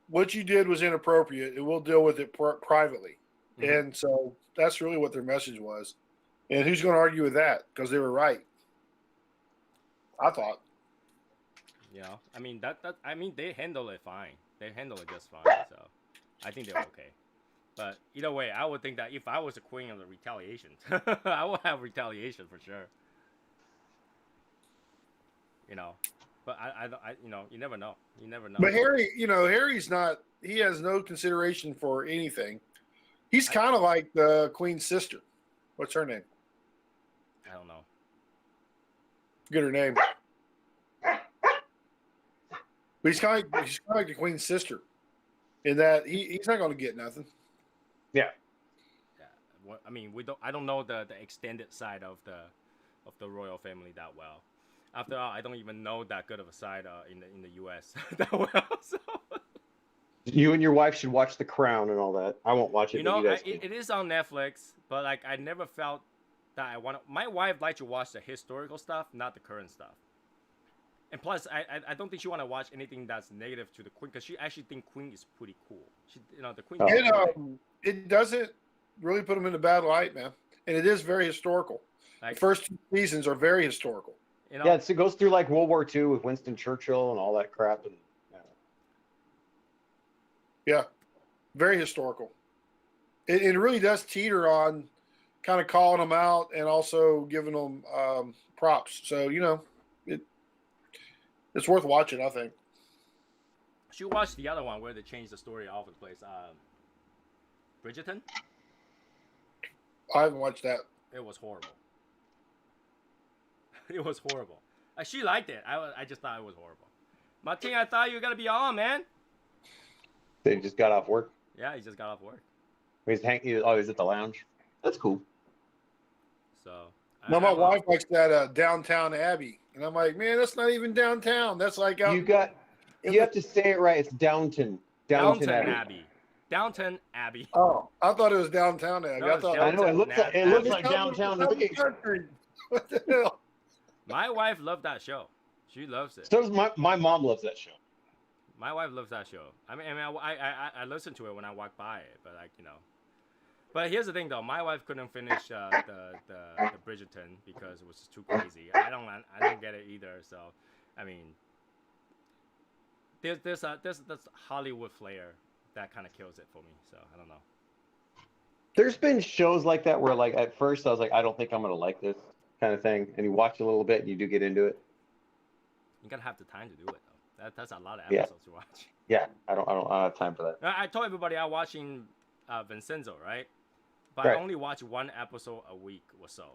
what you did was inappropriate, and we'll deal with it privately. Mhm. And so that's really what their message was. And who's going to argue with that? Because they were right. I thought. I mean they handle it fine. They handle it just fine. So I think they're okay. But either way, I would think that if I was the Queen of the retaliation, I would have retaliation for sure. But I you never know. You never know. But Harry's not. He has no consideration for anything. He's kind of like the Queen's sister. What's her name? I don't know. Get her name. But he's kind of like the Queen's sister, in that he's not going to get nothing. Yeah. Yeah. I mean, I don't know the extended side of the royal family that well. After all, I don't even know that good of a side in the U.S. that well. So. You and your wife should watch The Crown and all that. I won't watch it. But you guys can. It is on Netflix, but like I never felt that I want to. My wife likes to watch the historical stuff, not the current stuff. And plus, I don't think she want to watch anything that's negative to the Queen, because she actually think Queen is pretty cool. The Queen. It doesn't really put them in a bad light, man. And it is very historical. Like, the first 2 seasons are very historical. Yeah, it goes through like World War II with Winston Churchill and all that crap. And yeah, very historical. It really does teeter on kind of calling them out and also giving them props. So it's worth watching, I think. She watched the other one where they changed the story all over the place. Bridgerton. I haven't watched that. It was horrible. It was horrible. She liked it. I just thought it was horrible. Martin, I thought you were gonna be on, man. they just got off work. Yeah, he just got off work. He's at the lounge. That's cool. So. No, my wife likes that Downtown Abbey, and I'm like, man, that's not even downtown. That's like out. You have to say it right. It's Downton Abbey. Downton Abbey. Oh, I thought it was Downtown Abbey. No, I thought I know it looks like downtown to me. What the hell? My wife loved that show. She loves it. So does my mom loves that show. My wife loves that show. I mean, I listen to it when I walk by it, but But here's the thing, though. My wife couldn't finish the Bridgerton because it was just too crazy. I don't get it either. So, I mean, there's Hollywood flair that kind of kills it for me. So I don't know. There's been shows like that where, like, at first I was like, I don't think I'm gonna like this kind of thing, and you watch a little bit and you do get into it. You gotta have the time to do it though. That's a lot of Yeah. episodes to watch. Yeah, I don't have time for that. I told everybody I'm watching Vincenzo, right? But Right. I only watch one episode a week or so.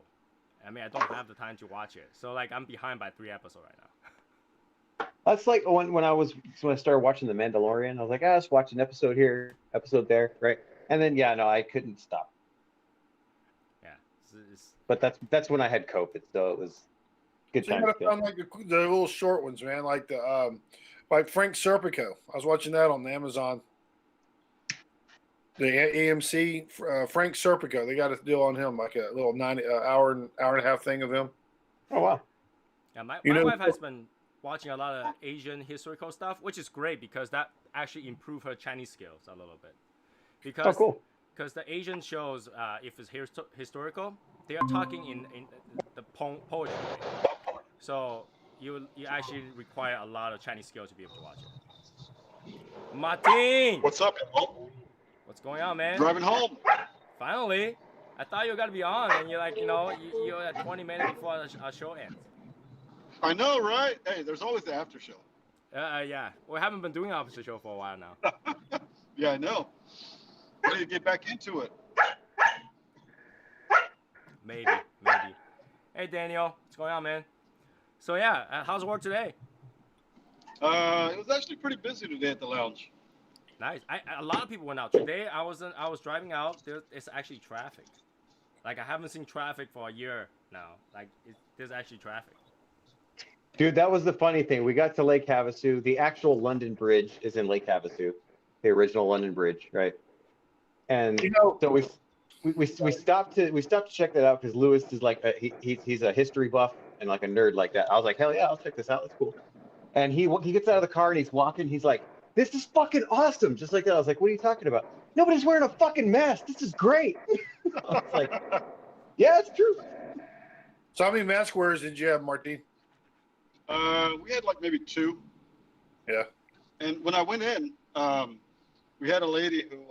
I mean, I don't have the time to watch it. So like I'm behind by 3 episodes right now. That's like when I started watching The Mandalorian. I was like, let's watch an episode here, episode there, right? And then I couldn't stop. Yeah. But that's when I had COVID, so it was good So you time. gotta find like the little short ones, man, like the like Frank Serpico. I was watching that on the Amazon. The AMC Frank Serpico. They got a deal on him, like a little hour and a half thing of him. Oh wow. Yeah, my You know- wife has been watching a lot of Asian historical stuff, which is great because that actually improved her Chinese skills a little bit. Because Oh cool. Because the Asian shows, if it's historical, they are talking in the poetry way. So you actually require a lot of Chinese skills to be able to watch it. Martin, What's up, Paul? what's going on, man? Driving home. Finally, I thought you were gonna be on, and you're like, you're at 20 minutes before our show ends. I know, right? Hey, there's always the after show. Yeah, we haven't been doing after show for a while now. Yeah, I know. Ready to get back into it. Maybe. Hey, Daniel, what's going on, man? So yeah, how's work today? It was actually pretty busy today at the lounge. Nice. A lot of people went out today. I was driving out. It's actually traffic. Like I haven't seen traffic for a year now. Like there's actually traffic. Dude, that was the funny thing. We got to Lake Havasu. The actual London Bridge is in Lake Havasu, the original London Bridge, right? And so we stopped to check that out because Lewis is like he's a history buff and like a nerd like that. I was like, hell yeah, I'll check this out. That's cool. And he gets out of the car and he's walking. He's like, this is fucking awesome, just like that. I was like, what are you talking about? Nobody's wearing a fucking mask. This is great. I was like, yeah, it's true. So how many mask wearers did you have, Martin? We had like maybe 2. Yeah. And when I went in, we had a lady who,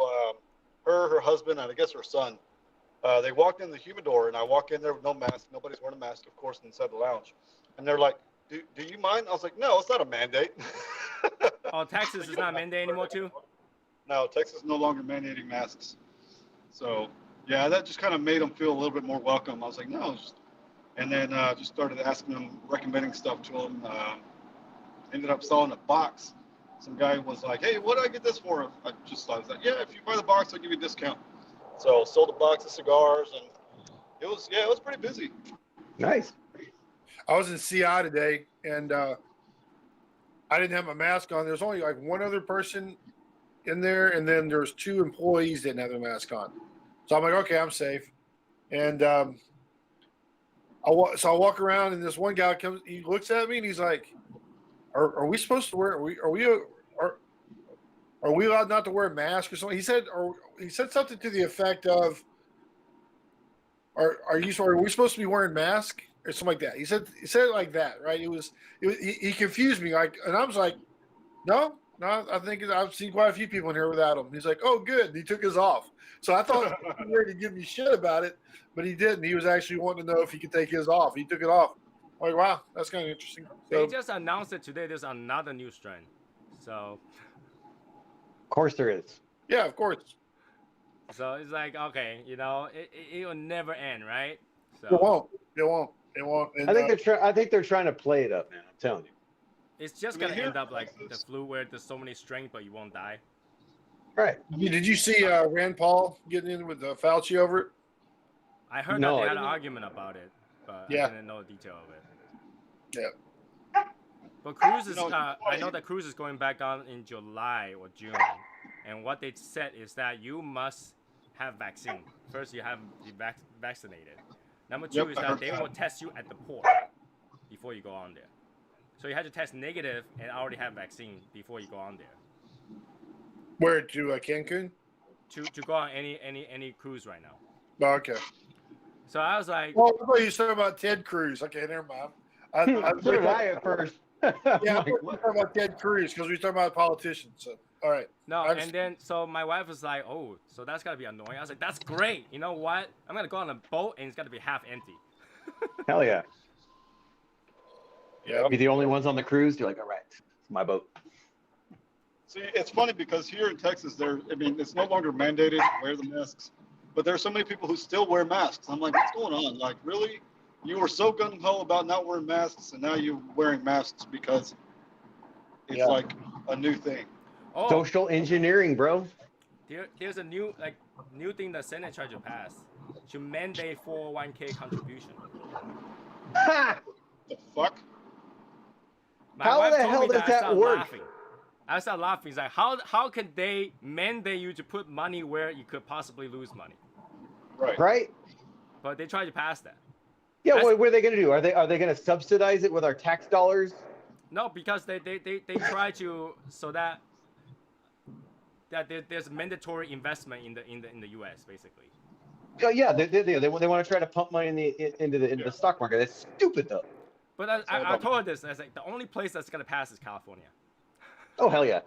her husband, and I guess her son, they walked in the humidor, and I walk in there with no mask. Nobody's wearing a mask, of course, inside the lounge. And they're like, do you mind? I was like, no, it's not a mandate. Oh, Texas is not a mandate anymore too? No, Texas is no longer mandating masks. So, yeah, that just kind of made them feel a little bit more welcome. I was like, no. And then just started asking them, recommending stuff to them. Ended up selling a box. Some guy was like, hey, what do I get this for? I was like, yeah, if you buy the box, I'll give you a discount. So sold a box of cigars, and it was pretty busy. Nice. I was in CI today, and I didn't have my mask on. There's only like one other person in there, and then there's 2 employees that didn't have their mask on. So I'm like, okay, I'm safe. And I walk around, and this one guy comes. He looks at me, and he's like, "Are we supposed to wear? Are we allowed not to wear a mask or something?" He said something to the effect of, "Are we supposed to be wearing masks?" Or something like that. He said it like that, right? He confused me, like, and I was like, no, I think I've seen quite a few people in here without them. He's like, oh, good. And he took his off. So I thought he was ready to give me shit about it, but he didn't. He was actually wanting to know if he could take his off. He took it off. I'm like, wow, that's kind of interesting. They So, just announced it today. There's another new strain. So Of course there is. yeah, of course. it's like, okay, it will never end, right? So It won't. And, I think they're trying to play it up, man. I'm telling you. it's just I mean, gonna here end up like in the Texas- flu where there's so many strains, but you won't die. Right. did you see Rand Paul getting in with Fauci over it? I heard No, that I they had an didn't. argument about it, but Yeah. I didn't know the detail of it. Yeah. But Cruz is, You know, I know that Cruz is going back on in July or June, and what they said is that you must have vaccine. First, you have to be vaccinated. Number 2 Yep, is I that heard they that. will test you at the port before you go on there. So you have to test negative and already have vaccine before you go on there Where to Cancun? to go on any cruise right now. Oh, okay. So I was like, Well, I thought you were talking about Ted Cruz. Okay, never mind. So did I at first. Yeah, I'm we're like, what? talking about Ted Cruz because we're talking about politicians. So, all right. no, I've- and then so my wife was like, oh, so that's gotta be annoying. I was like, that's great. You know what? I'm gonna go on a boat and it's gotta be half empty. Hell yeah. Yeah. Be the only ones on the cruise. You're like, all right, it's my boat. See, it's funny because here in Texas, I mean, it's no longer mandated to wear the masks, but there's so many people who still wear masks. I'm like, what's going on? Like, really? You were so gung ho about not wearing masks, and now you're wearing masks because it's Yeah. like a new thing. Oh, Social engineering, bro. there's a new thing the Senate tried to pass to mandate 401k contribution. Ha! The fuck? My How wife the told hell me does I that started work? laughing. I started laughing. It's like, how can they mandate you to put money where you could possibly lose money? Right. Right? But they tried to pass that. Yeah. That's- What are they going to do? Are they going to subsidize it with our tax dollars? No, because they try to so that there's mandatory investment in the U.S. basically. Oh, yeah. They want to try to pump money into the stock market. That's stupid, though. But all I about told her this. I was like, the only place that's gonna pass is California. Oh, hell yeah.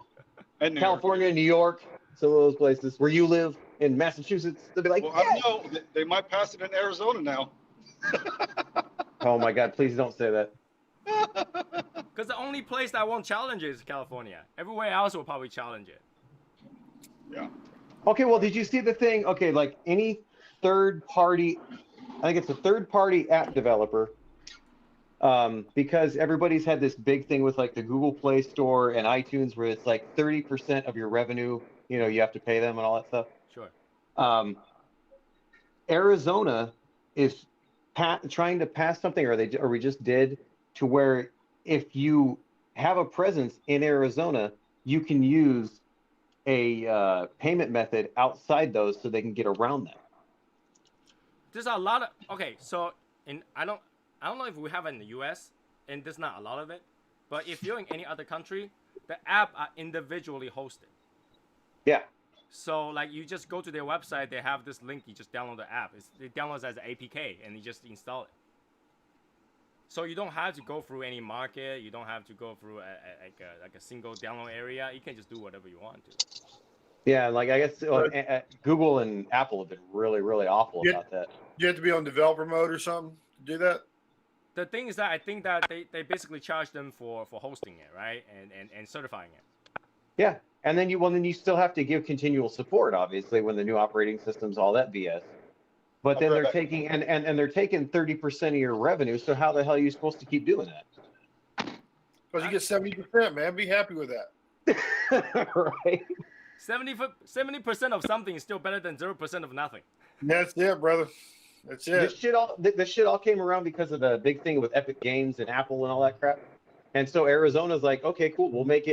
And New York. California, New York, some of those places where you live in Massachusetts, they'll be like, Well, I don't know. They might pass it in Arizona now. oh my God, please don't say that. Because the only place that won't challenge it is California. Everywhere else will probably challenge it. Yeah. Okay, well, did you see the thing? Okay, like any third party, I think it's a third party app developer, because everybody's had this big thing with like the Google Play Store and iTunes where it's like 30% of your revenue, you have to pay them and all that stuff. Sure. Arizona is trying to pass something, or we just did, to where if you have a presence in Arizona, you can use a payment method outside those so they can get around that. There's a lot of so I don't know if we have it in the U.S. and there's not a lot of it, but if you're in any other country, the app are individually hosted. Yeah. So like you just go to their website, they have this link, you just download the app. It downloads as an APK and you just install it. So you don't have to go through any market. You don't have to go through a single download area. You can just do whatever you want to. Yeah, like I guess Google and Apple have been really, really awful about that. You have to be on developer mode or something to do that. The thing is that I think that they basically charge them for hosting it, right, and certifying it. Yeah, and then you still have to give continual support, obviously, when the new operating system's all that BS. But then they're taking and they're taking 30% of your revenue. So how the hell are you supposed to keep doing that? Because you get 70%, man. Be happy with that. Right. 70% of something is still better than 0% of nothing. That's it, brother. That's it. This shit all came around because of the big thing with Epic Games and Apple and all that crap. And so Arizona's like, okay, cool. We'll make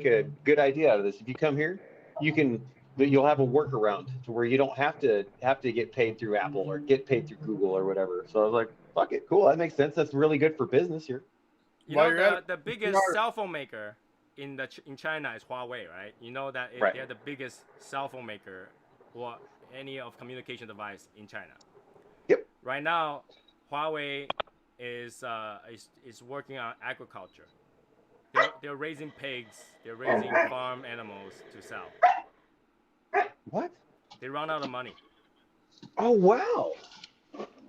a good idea out of this. If you come here, you'll have a workaround to where you don't have to get paid through Apple or get paid through Google or whatever. So I was like, fuck it, cool. That makes sense. That's really good for business here. You know, the biggest cell phone maker in China is Huawei, right? You know that they're the biggest cell phone maker or any of communication device in China. Yep. Right now, Huawei is working on agriculture. They're raising pigs. They're raising farm animals to sell. What? They run out of money. Oh wow.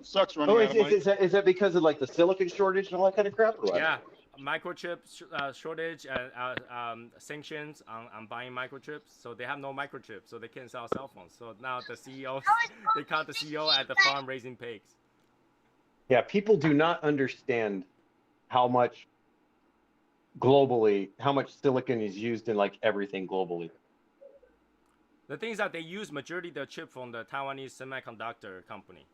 Sucks running out of money. Is that because of like the silicon shortage and all that kind of crap? Or what? Yeah, microchip shortage and sanctions on buying microchips. So they have no microchips, so they can't sell cell phones. So now the CEOs, they caught the CEO at the farm raising pigs. Yeah, people do not understand how much silicon is used in like everything globally. The thing is that they use majority of the chip from the Taiwanese semiconductor company.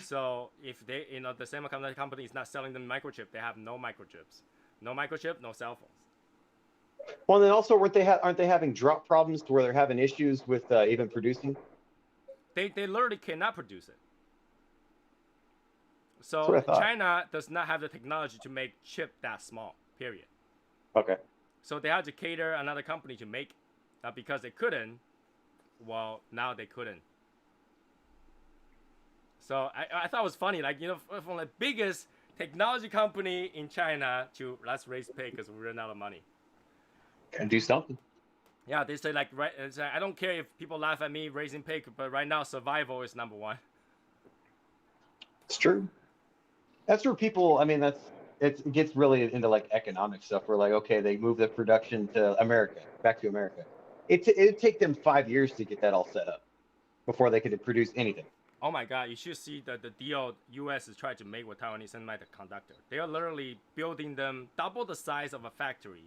So if the semiconductor company is not selling them microchip, they have no microchips. No microchip, no cell phones. Well, then also aren't they having drop problems to where they're having issues with even producing? They literally cannot produce it. So China does not have the technology to make chip that small, period. Okay. So they had to cater another company to make because they couldn't. Well, now they couldn't. So I thought it was funny, like, from the biggest technology company in China to let's raise pay because we ran out of money. Can do something. Yeah, they say like I don't care if people laugh at me raising pay, but right now survival is number one. It's true. That's where people. I mean, it gets really into like economic stuff. Where like, okay, they move the production to America, back to America. It'd take them 5 years to get that all set up before they could produce anything. Oh my God! You should see the deal U.S. is trying to make with Taiwanese semiconductor. They are literally building them double the size of a factory,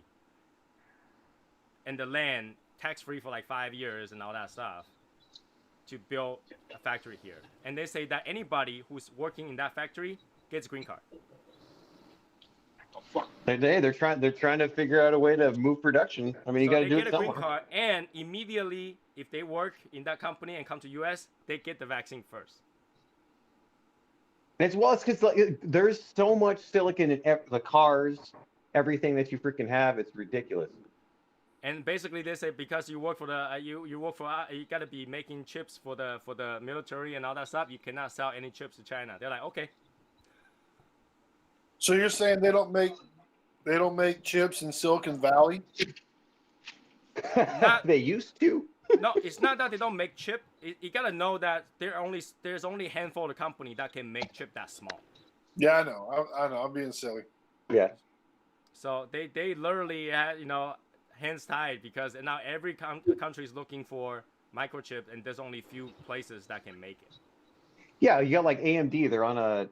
and the land tax free for like 5 years and all that stuff, to build a factory here. And they say that anybody who's working in that factory gets a green card. Oh, fuck. They're trying to figure out a way to move production. I mean, you got to do it They get a green somewhere. card, and immediately, if they work in that company and come to U.S., they get the vaccine first. It's because like, there's so much silicon in the cars, everything that you freaking have. It's ridiculous. And basically, they say because you work for the you got to be making chips for the military and all that stuff. You cannot sell any chips to China. They're like, okay. So you're saying they don't make chips in Silicon Valley? They used to. No, it's not that they don't make chip. You gotta know that there's only a handful of company that can make chip that small. Yeah, I know. I know. I'm being silly. Yeah. So they literally had, hands tied, because now every country is looking for microchip, and there's only few places that can make it. Yeah, you got like AMD. They're on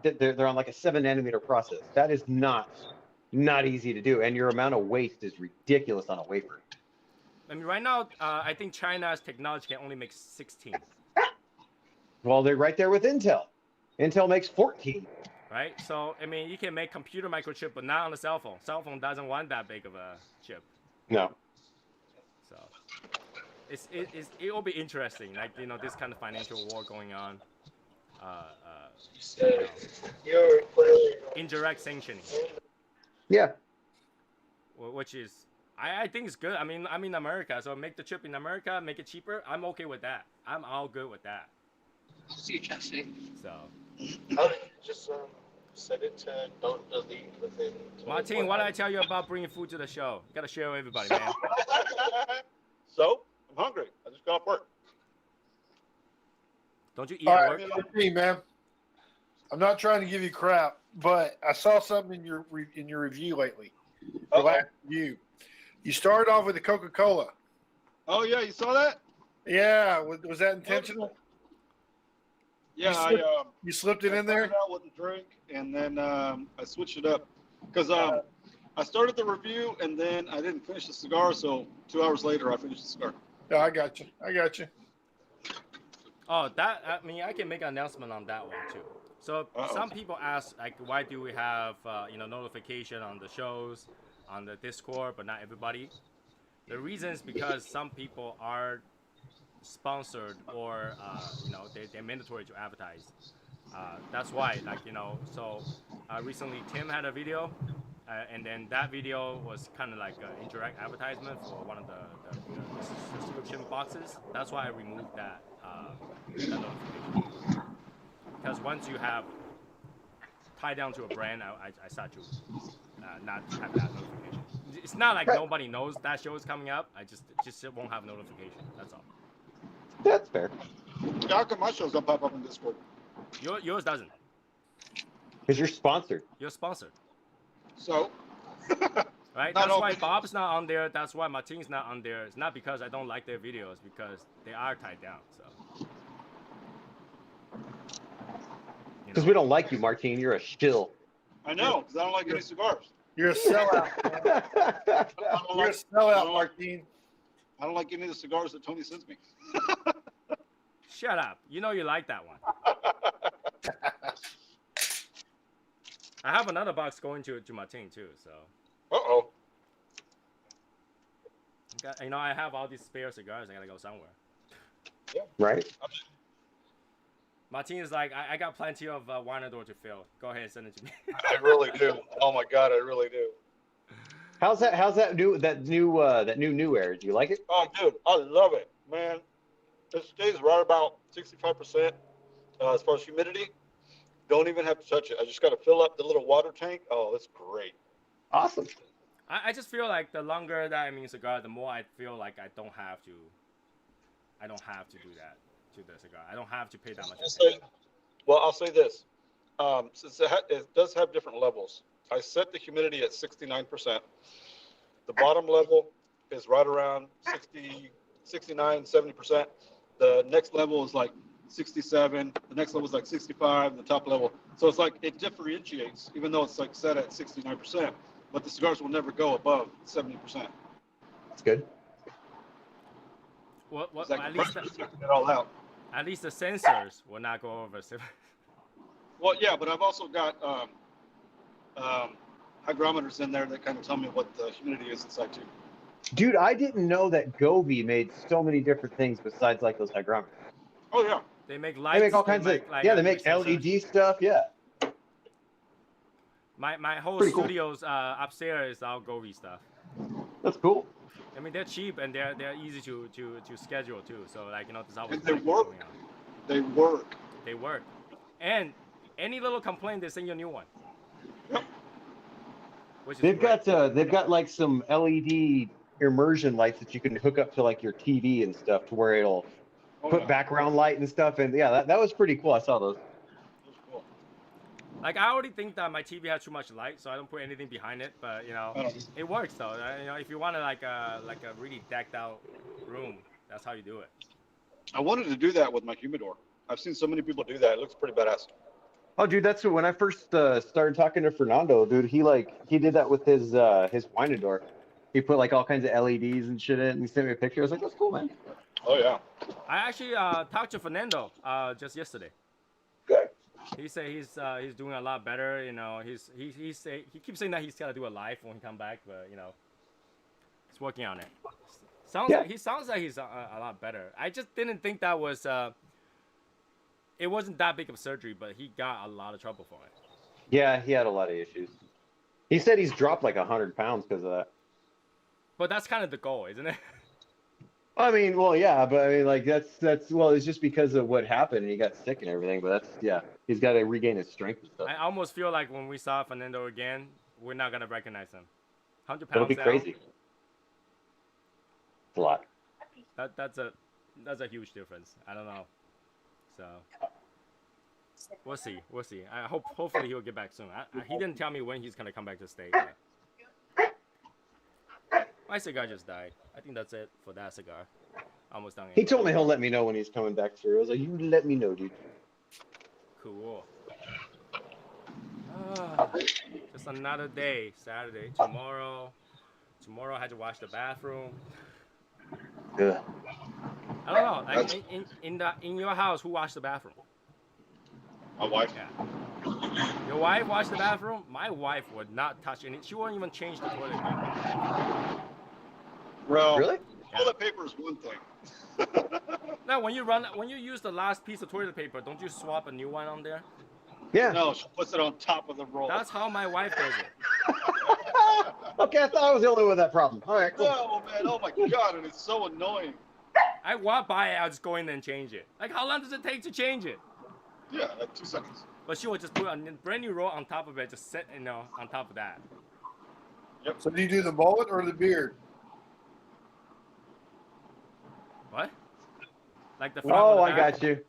they're on like a 7 nanometer process. That is not easy to do, and your amount of waste is ridiculous on a wafer. I mean, right now, I think China's technology can only make 16. Well, they're right there with Intel. Intel makes 14. Right? So, I mean, you can make computer microchip, but not on a cell phone. Cell phone doesn't want that big of a chip. No. So, it'll be interesting, like, this kind of financial war going on. Indirect sanctioning. Yeah. Which is, I think it's good. I mean, I'm in America, so make the chip in America, make it cheaper. I'm okay with that. I'm all good with that. See, Jesse. So, Just set it to don't delete within. Martin, what did I tell you about bringing food to the show? You gotta share with everybody, man. So, I'm hungry. I just got off work. Don't you eat All at right, work? hey, man. I'm not trying to give you crap, but I saw something in your review lately. The last review. You started off with the Coca-Cola. Oh yeah, you saw that? Yeah, was that intentional? Yeah, You slipped it in started there? out with a drink, and then I switched it up because I started the review and then I didn't finish the cigar. So 2 hours later, I finished the cigar. Yeah, I got you. Oh, I mean, I can make an announcement on that one too. So some people ask, like, why do we have notification on the shows, on the Discord, but not everybody? The reason is because some people are sponsored, or they're mandatory to advertise. That's why, so recently Tim had a video, and then that video was kind of like an indirect advertisement for one of the subscription boxes. That's why I removed that notification. Because once you have tied down to a brand, I start to not have that notification. It's not like nobody knows that show is coming up. I just won't have notification. That's all. That's fair. How come my shows don't pop up in Discord? Yours doesn't. Because you're sponsored. You're sponsored. So, right? Not That's all why videos. Bob's not on there. That's why Martin's not on there. It's not because I don't like their videos, because they are tied down. So. Because we don't like you, Martine. You're a shill. I know, because I don't like any cigars. You're a sellout. Man. You're a sellout, Martin. I don't like any of the cigars that Tony sends me. Shut up. You know you like that one. I have another box going to Martin too, so. Uh-oh. I have all these spare cigars. I gotta go somewhere. Right? Martin is like, I got plenty of Winador to fill. Go ahead and send it to me. I really do. Oh my God, I really do. How's that new air? Do you like it? Oh, dude, I love it, man. It stays right about 65% as far as humidity. Don't even have to touch it. I just got to fill up the little water tank. Oh, that's great. Awesome. I just feel like the longer that I'm in cigar, the more I feel like I don't have to do that to the cigar. I don't have to pay that much attention. Well, I'll say this. Since it does have different levels, I set the humidity at 69%. The bottom level is right around 60, 69, 70%. The next level is like 67. The next level is like 65. The top level. So it's like it differentiates, even though it's like set at 69%. But the cigars will never go above 70%. That's good. What At least it all out. at least the sensors will not go over 7. Well, yeah, but I've also got hygrometers in there that kind of tell me what the humidity is inside too. Dude, I didn't know that Govee made so many different things besides like those hygrometers. Oh yeah. They make lights. They make all kinds of they make sensors. LED stuff. Yeah. My whole Pretty cool. studio's upstairs is all Govee stuff. That's cool. I mean, they're cheap and they're easy to schedule too. So like there's always And they lights work. going on. They work. They work. And any little complaint, they send you a new one. Yep. Which is They've great. got like some LED immersion lights that you can hook up to like your TV and stuff to where it'll put background light and stuff. And yeah, that was pretty cool. I saw those. That was cool. Like I already think that my TV has too much light, so I don't put anything behind it. But it works though. If you want to like a really decked out room, that's how you do it. I wanted to do that with my humidor. I've seen so many people do that. It looks pretty badass. Oh, dude, that's when I first started talking to Fernando. Dude, he did that with his Winador. He put like all kinds of LEDs and shit in it, and he sent me a picture. I was like, that's cool, man. Oh yeah. I actually talked to Fernando just yesterday. Good. He said he's doing a lot better. He keeps saying that he's gotta do a live when he come back, but he's working on it. Sounds like he's a lot better. I just didn't think that was it wasn't that big of surgery, but he got a lot of trouble for it. Yeah, he had a lot of issues. He said he's dropped like 100 pounds because of that. But that's kind of the goal, isn't it? I mean, well, yeah, but I mean, like that's well, it's just because of what happened and he got sick and everything. But he's got to regain his strength and stuff. I almost feel like when we saw Fernando again, we're not gonna recognize him. 100 pounds. It'll be down, crazy. It's a lot. That's a huge difference. I don't know. So we'll see. I hopefully he'll get back soon. He didn't tell me when he's gonna come back to state. My cigar just died. I think that's it for that cigar. Almost done. He told me he'll let me know when he's coming back through. I was like, you let me know, dude. Cool. Just another day. Saturday. Tomorrow I had to wash the bathroom. Yeah. I don't know. Like in your house, who washed the bathroom? My wife. Yeah. Your wife washed the bathroom? My wife would not touch any. She won't even change the toilet paper. Well, Really? toilet paper is one thing. Now, when you use the last piece of toilet paper, don't you swap a new one on there? Yeah. No, she puts it on top of the roll. That's how my wife does it. Okay, I thought I was the only one with that problem. All right, cool. No, man. Oh my god, and it's so annoying. I walk by it, I'll just go in and change it. Like, how long does it take to change it? Yeah, like 2 seconds. But she would just put a brand new roll on top of it, just sit, on top of that. Yep. So do you do the mullet or the beard? What? Like the front Oh, or I the back? got you.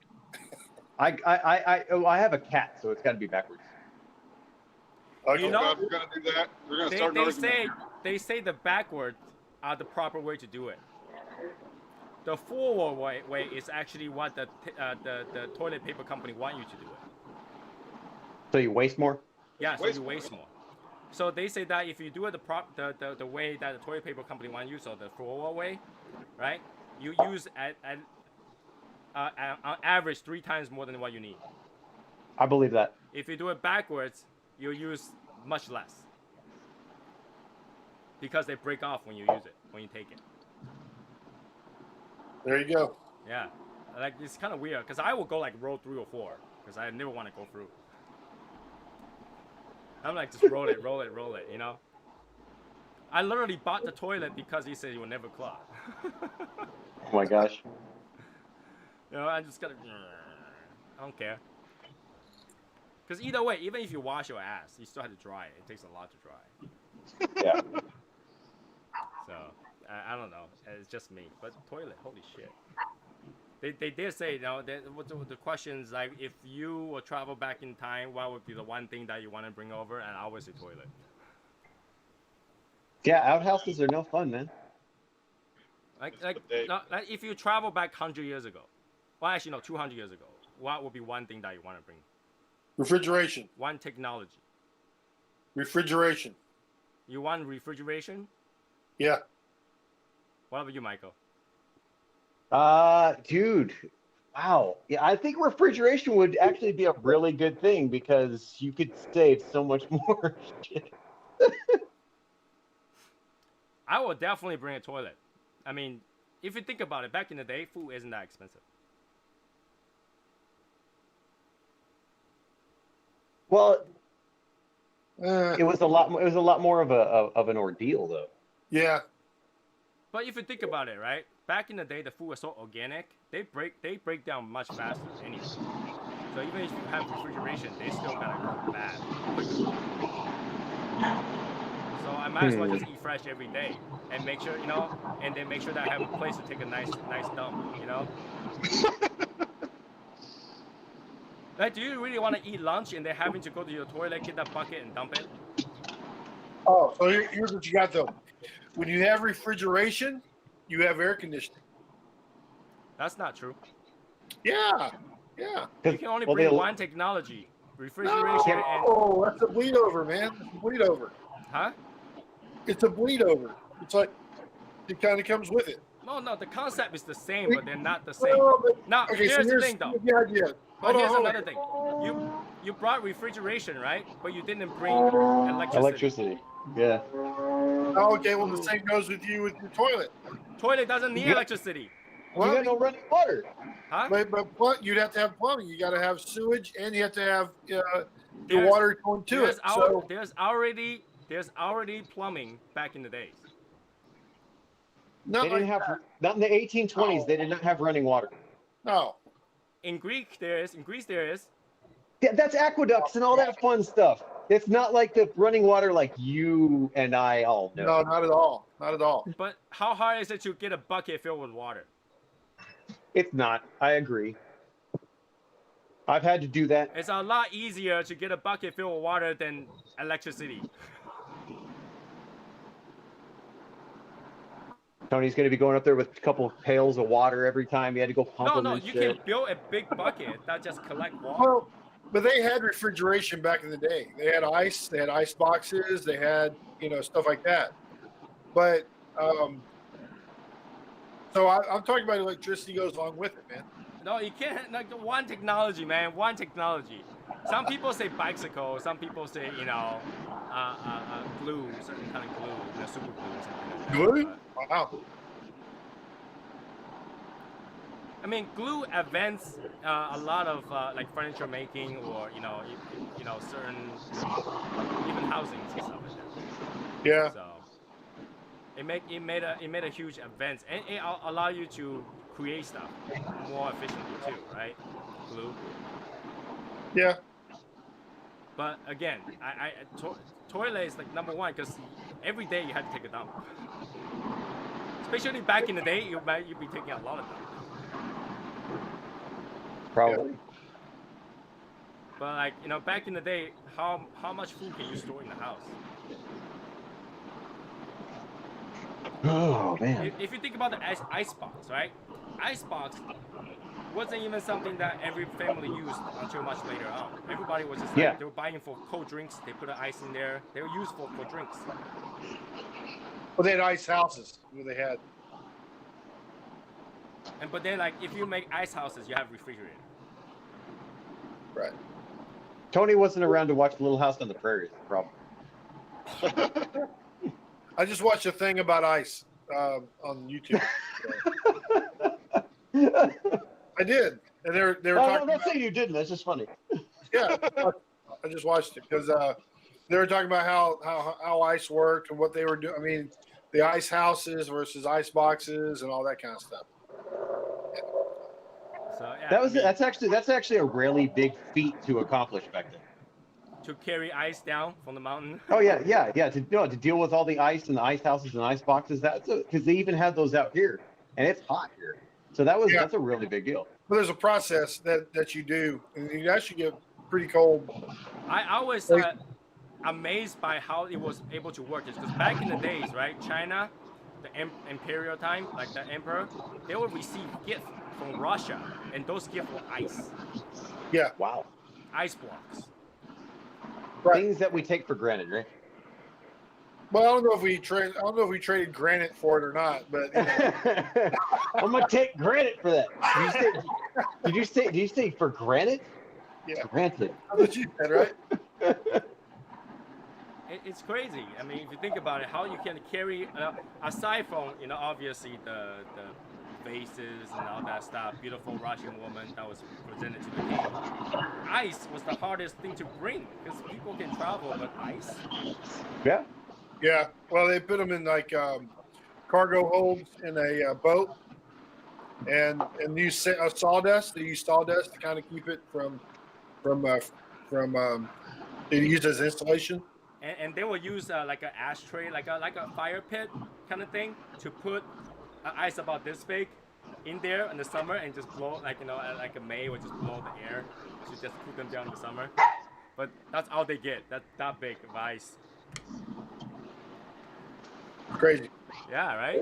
I have a cat, so it's got to be backwards. Okay. You know- God, we're gonna do that. We're gonna start an argument. They say the backwards are the proper way to do it. The forward way is actually what the toilet paper company want you to do it. So you waste more? Yeah, so Waste you more. waste more. So they say that if you do it the way that the toilet paper company want you, so the forward way, right? You use on average 3 times more than what you need. I believe that. If you do it backwards, you use much less. Because they break off when you use it, when you take it. There you go. Yeah. Like, it's kind of weird, because I will go like row 3 or 4, because I never want to go through. I'm like, just roll it, you know? I literally bought the toilet because he said it would never clog. Oh my gosh. You know, I just gotta, I don't care. Because either way, even if you wash your ass, you still have to dry it. It takes a lot to dry. Yeah. So, I don't know. It's just me. But toilet, holy shit. They did say, what the questions like, if you would travel back in time, what would be the one thing that you want to bring over? And I always say toilet. Yeah, outhouses are no fun, man. Like They- if you travel back 100 years ago, well, actually no, 200 years ago, what would be one thing that you want to bring? Refrigeration. One technology. Refrigeration. You want refrigeration? Yeah. What about you, Michael? Dude, wow. Yeah, I think refrigeration would actually be a really good thing because you could save so much more shit. I would definitely bring a toilet. I mean, if you think about it, back in the day, food isn't that expensive. Well, Uh, it was a lot more of an ordeal though. yeah. But if you think about it, right? Back in the day, the food was so organic. They break down much faster anyway. So even if you have refrigeration, they still gotta go bad quicker. So I might as well just eat fresh every day and make sure, and then make sure that I have a place to take a nice dump, Like, do you really want to eat lunch and then having to go to your toilet, get that bucket and dump it? Oh, so here's what you got though. When you have refrigeration, you have air conditioning. That's not true. Yeah. Yeah. You can only Well, bring they- one technology, refrigeration and Oh, that's a bleed over, man. It's a bleed over. huh? It's a bleed over. It's like it kind of comes with it. No, the concept is the same, but they're not the same. Well, but- Now, okay, so here's the thing, though. the idea. But here's Hold on. another thing. You brought refrigeration, right? But you didn't bring electricity. Electricity. Yeah. Oh, okay, well, the same goes with you with your toilet. Toilet doesn't need Yeah. electricity. You got no running water. Huh? But you'd have to have plumbing. You got to have sewage, and you have to have the There's- water going to it. So There's already plumbing back in the days. not They didn't like have not in the 1820s. They did not have running water. no. In Greece there is. Yeah, that's aqueducts and all that fun stuff. It's not like the running water like you and I all know. No, not at all. Not at all. But how hard is it to get a bucket filled with water? It's not. I agree. I've had to do that. It's a lot easier to get a bucket filled with water than electricity. Tony's going to be going up there with a couple of pails of water every time. He had to go pump them No, and you shit. can build a big bucket that just collect water. Well, but they had refrigeration back in the day. They had ice. They had ice boxes. They had stuff like that. But so I'm talking about electricity goes along with it, man. No, you can't. Like one technology, man. One technology. Some people say bicycle. Some people say glue, certain kind of glue, super glue, or something like that. Glue? But, Wow. I mean, glue advanced a lot of like furniture making, or certain even housing and stuff like that. Yeah. So it made a huge advance, and it allow you to create stuff more efficiently too, right? Glue. Yeah. But again, toilet is like number one because every day you had to take a dump. Especially back in the day, you'd be taking a lot of dump. Probably. But like back in the day, how much food can you store in the house? Oh man. If you think about the ice box, right? Ice box wasn't even something that every family used until much later on. Everybody was just Yeah. they were buying for cold drinks. They put the ice in there. They were used for drinks. Well, they had ice houses. They had. But then like if you make ice houses, you have refrigerator. Right. Tony wasn't around to watch Little House on the Prairie. Is the problem. I just watched a thing about ice on YouTube. I did, and they were No, talking. I'm not about, saying you didn't. That's just funny. yeah, I just watched it because they were talking about how ice worked and what they were doing. I mean, the ice houses versus ice boxes and all that kind of stuff. So yeah, That's actually a really big feat to accomplish back then. to carry ice down from the mountain. Oh yeah. To deal with all the ice and the ice houses and ice boxes. That's because they even have those out here, and it's hot here. So Yeah. that's a really big deal. But there's a process that you do, and you actually get pretty cold. I was amazed by how it was able to work. Because back in the days, right, China, the imperial time, like the emperor, they would receive gifts from Russia, and those gifts were ice, Yeah, Wow. ice blocks. right. Things that we take for granted, right? Well, I don't know if we traded granite for it or not, but you know, I'm gonna take granted for that. Did you say for granted? yeah, Granted. that's what you said, right? It's crazy. I mean, if you think about it, how you can carry, aside from, you know, obviously the vases and all that stuff, beautiful Russian woman that was presented to the king. Ice was the hardest thing to bring because people can travel, but ice. Yeah. Yeah. Well, they put them in like cargo holds in a boat, and use sawdust. They use sawdust to kind of keep it from they use as insulation. And they will use like an ashtray, like a fire pit kind of thing to put ice about this big in there in the summer and just blow, like, you know, like a May would just blow the air to just cool them down in the summer. But that's all they get. That's that big of ice. Crazy. Yeah, right.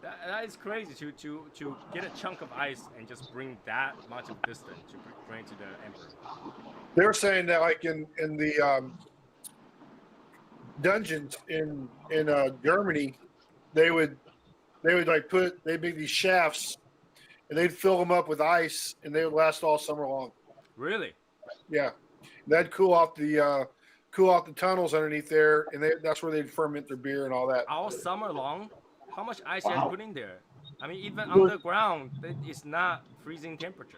That is crazy to get a chunk of ice and just bring that much of distance to bring to the emperor. They were saying that like in the dungeons in Germany, they would like they'd make these shafts and they'd fill them up with ice and they would last all summer long. Really? Yeah, that'd cool off the tunnels underneath there, and that's where they'd ferment their beer and all that. All summer long? How much ice you have to put in there? I mean, even Well, underground, it's not freezing temperature.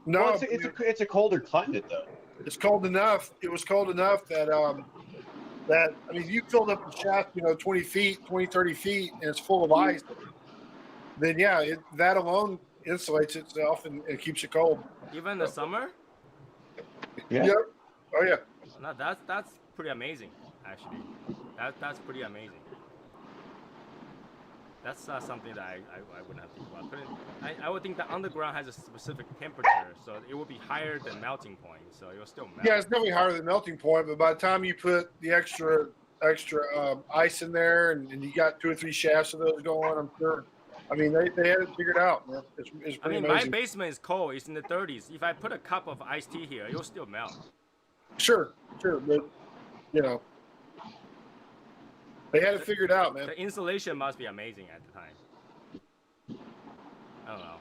No, Well, it's a colder climate though. it's cold enough. It was cold enough that I mean, you filled up the shaft, you know, 20 feet, 20, 30 feet, and it's full of ice. Then yeah, that alone insulates itself and it keeps you cold. Even in the summer? Yeah. Yep. Oh yeah. No, that's pretty amazing, actually. That's pretty amazing. That's something that I wouldn't have to think about. I would think the underground has a specific temperature, so it would be higher than melting point, so it will still melt. Yeah, it's definitely higher than melting point, but by the time you put the extra ice in there and you got 2 or 3 shafts of those going, I'm sure. I mean, they had it figured out, man. It's pretty I mean, amazing. my basement is cold. It's in the 30s. If I put a cup of iced tea here, it will still melt. Sure, but you know, they had it figured out, man. The insulation must be amazing at the time. I don't know.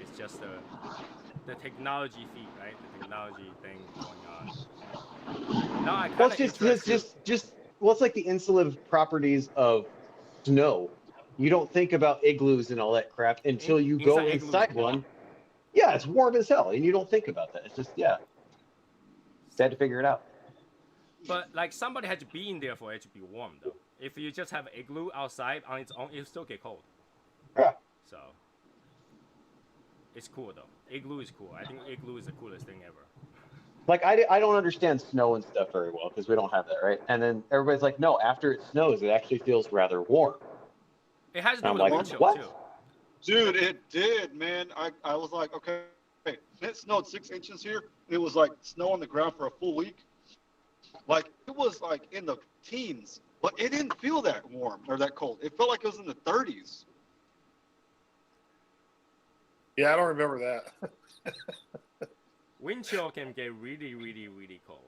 It's just the technology feat, right? The technology thing going on. No, I kind Well, of it's just well, it's like the insulative properties of snow. You don't think about igloos and all that crap until you go Inside igloos, inside one. Yeah, it's warm as hell, and you don't think about that. It's just had to figure it out. But like somebody had to be in there for it to be warm, though. If you just have igloo outside on its own, it'll still get cold. Yeah. So it's cool though. Igloo is cool. I think igloo is the coolest thing ever. Like I don't understand snow and stuff very well because we don't have that, right? And then everybody's like, no, after it snows, it actually feels rather warm. It has to do I'm with like, the wind chill what? too. Dude, it did, man. I was like, okay, it snowed 6 inches here. It was like snow on the ground for a full week. Like it was like in the teens, but it didn't feel that warm or that cold. It felt like it was in the 30s. Yeah, I don't remember that. Wind chill can get really, really, really cold.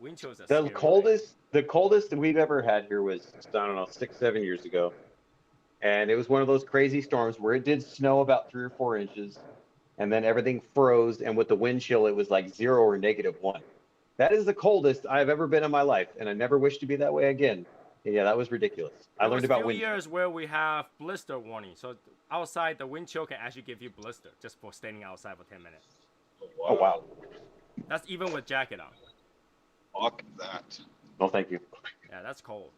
Wind chills are The scary. coldest we've ever had here was, I don't know, 6-7 years ago. And it was one of those crazy storms where it did snow about 3 or 4 inches, and then everything froze. And with the wind chill, it was like 0 or -1. That is the coldest I've ever been in my life, and I never wish to be that way again. And yeah, that was ridiculous. I learned about wind. There was a few years where we have blister warning. So outside, the wind chill can actually give you blister just for standing outside for 10 minutes. Oh wow. That's even with jacket on. Fuck that. No, thank you. Yeah, that's cold.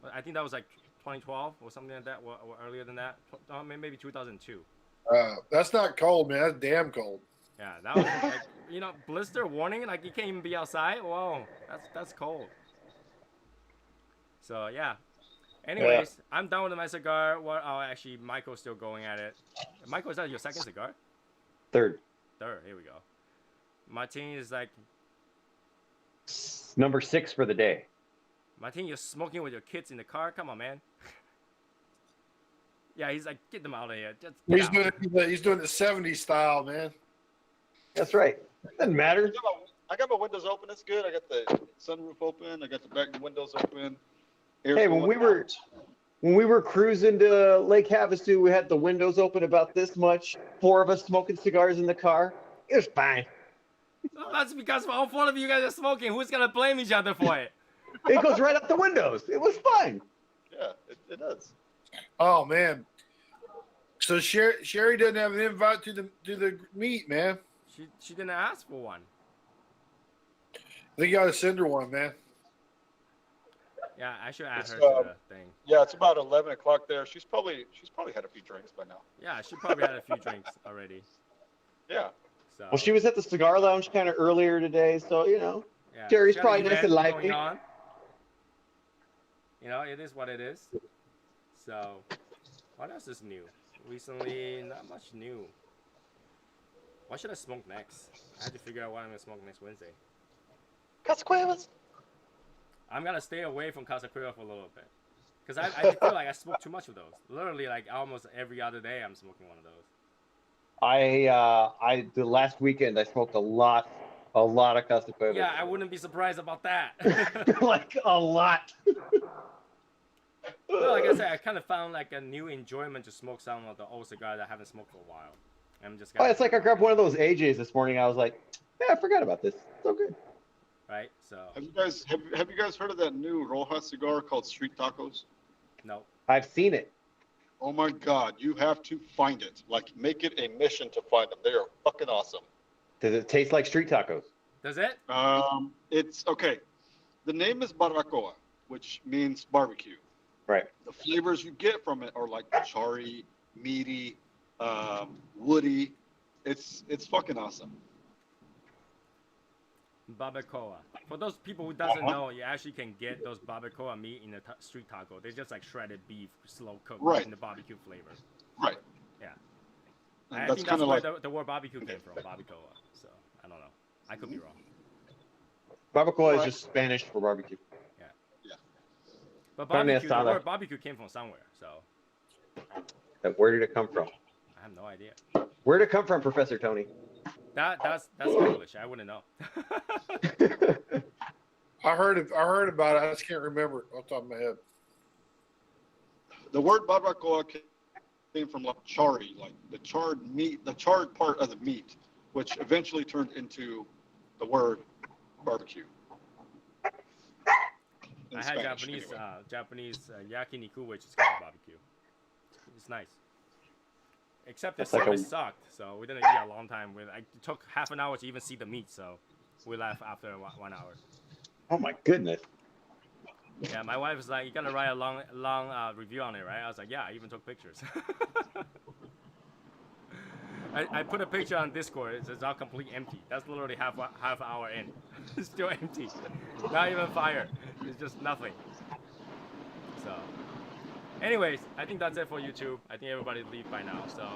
But I think that was like 2012 or something like that, or earlier than that. Maybe 2002. That's not cold, man. That's damn cold. Yeah, that was like, you know, blister warning. Like you can't even be outside. Whoa, that's cold. So yeah, Anyways, I'm done with my cigar. Well, oh, actually, Michael's still going at it. Michael, is that your second cigar? Third. Here we go. Martin is like, Number 6 for the day. Martin, you're smoking with your kids in the car? Come on, man. Yeah, he's like, get them out of here. Just get out. He's doing the '70s style, man. That's right. Doesn't matter. I got my windows open. It's good. I got the sunroof open. I got the back windows open. Air Hey, when we were cruising to Lake Havasu, we had the windows open about this much. 4 of us smoking cigars in the car. It was fine. Well, that's because all 4 of you guys are smoking. Who's gonna blame each other for it? It goes right up the windows. It was fine. Yeah, it does. Oh man. So Sherry doesn't have an invite to the meet, man. She didn't ask for one. I think you got to send her one, man. Yeah, I should add It's, her to the thing. Yeah, it's about 11 o'clock there. She's probably had a few drinks by now. Yeah, she probably had a few drinks already. Yeah. So, Well, she was at the cigar lounge kind of earlier today, so yeah, Jerry's she got an probably nice event and lively. going on. It is what it is. So, what else is new? Recently, not much new. What should I smoke next? I had to figure out what I'm gonna smoke next Wednesday. Casquevas. I'm gonna stay away from Casa Cueva for a little bit. Because I feel like I smoke too much of those. Literally, like almost every other day I'm smoking one of those. The last weekend I smoked a lot of Casquevas. Yeah, I wouldn't be surprised about that. Like a lot. Well, like I said, I kind of found like a new enjoyment to smoke some of the old cigars I haven't smoked for a while. I'm just Oh, it's like I grabbed one of those AJs this morning. I was like, yeah, I forgot about this. It's so good. right. So Have you guys heard of that new Rojas cigar called Street Tacos? no, I've seen it. Oh my God, you have to find it. Like, make it a mission to find them. They are fucking awesome. Does it taste like street tacos? does it? It's okay. The name is barbacoa, which means barbecue. Right. The flavors you get from it are like charry, meaty, woody. It's fucking awesome. Barbacoa. For those people who doesn't know, you actually can get those barbacoa meat in a street taco. They're just like shredded beef, slow cooked Right. in the barbecue flavor. Right. Yeah. And I that's think kind that's of where like the word barbecue came from, barbacoa. So I don't know. I could be wrong. Barbacoa is Right. just Spanish for barbecue. But Carne barbecue, the asada. word barbecue came from somewhere. So Where did it come from? I have no idea. Where did it come from, Professor Tony? That's English. I wouldn't know. I heard about it. I just can't remember it off the top of my head. the word barbacoa came from like charry, like the charred meat, the charred part of the meat, which eventually turned into the word barbecue. In I had Spanish, Japanese yakiniku, which is called barbecue. It's nice. Except the That's like service a- sucked, so we didn't eat a long time. It took half an hour to even see the meat, so we left after 1 hour. Oh my goodness. Yeah, my wife was like, "You gotta write a long review on it, right?" I was like, "Yeah, I even took pictures." I put a picture on Discord. It's all complete empty. That's literally half hour in. It's still empty. Not even fire. It's just nothing. So, anyways, I think that's it for YouTube. I think everybody leave by now. So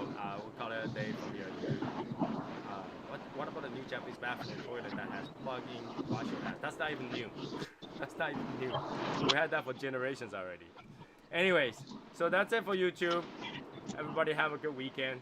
we'll call it a day from here. What about a new Japanese bathroom toilet that has plug-in washer? That's not even new. That's not even new. We had that for generations already. Anyways, so that's it for YouTube. Everybody have a good weekend.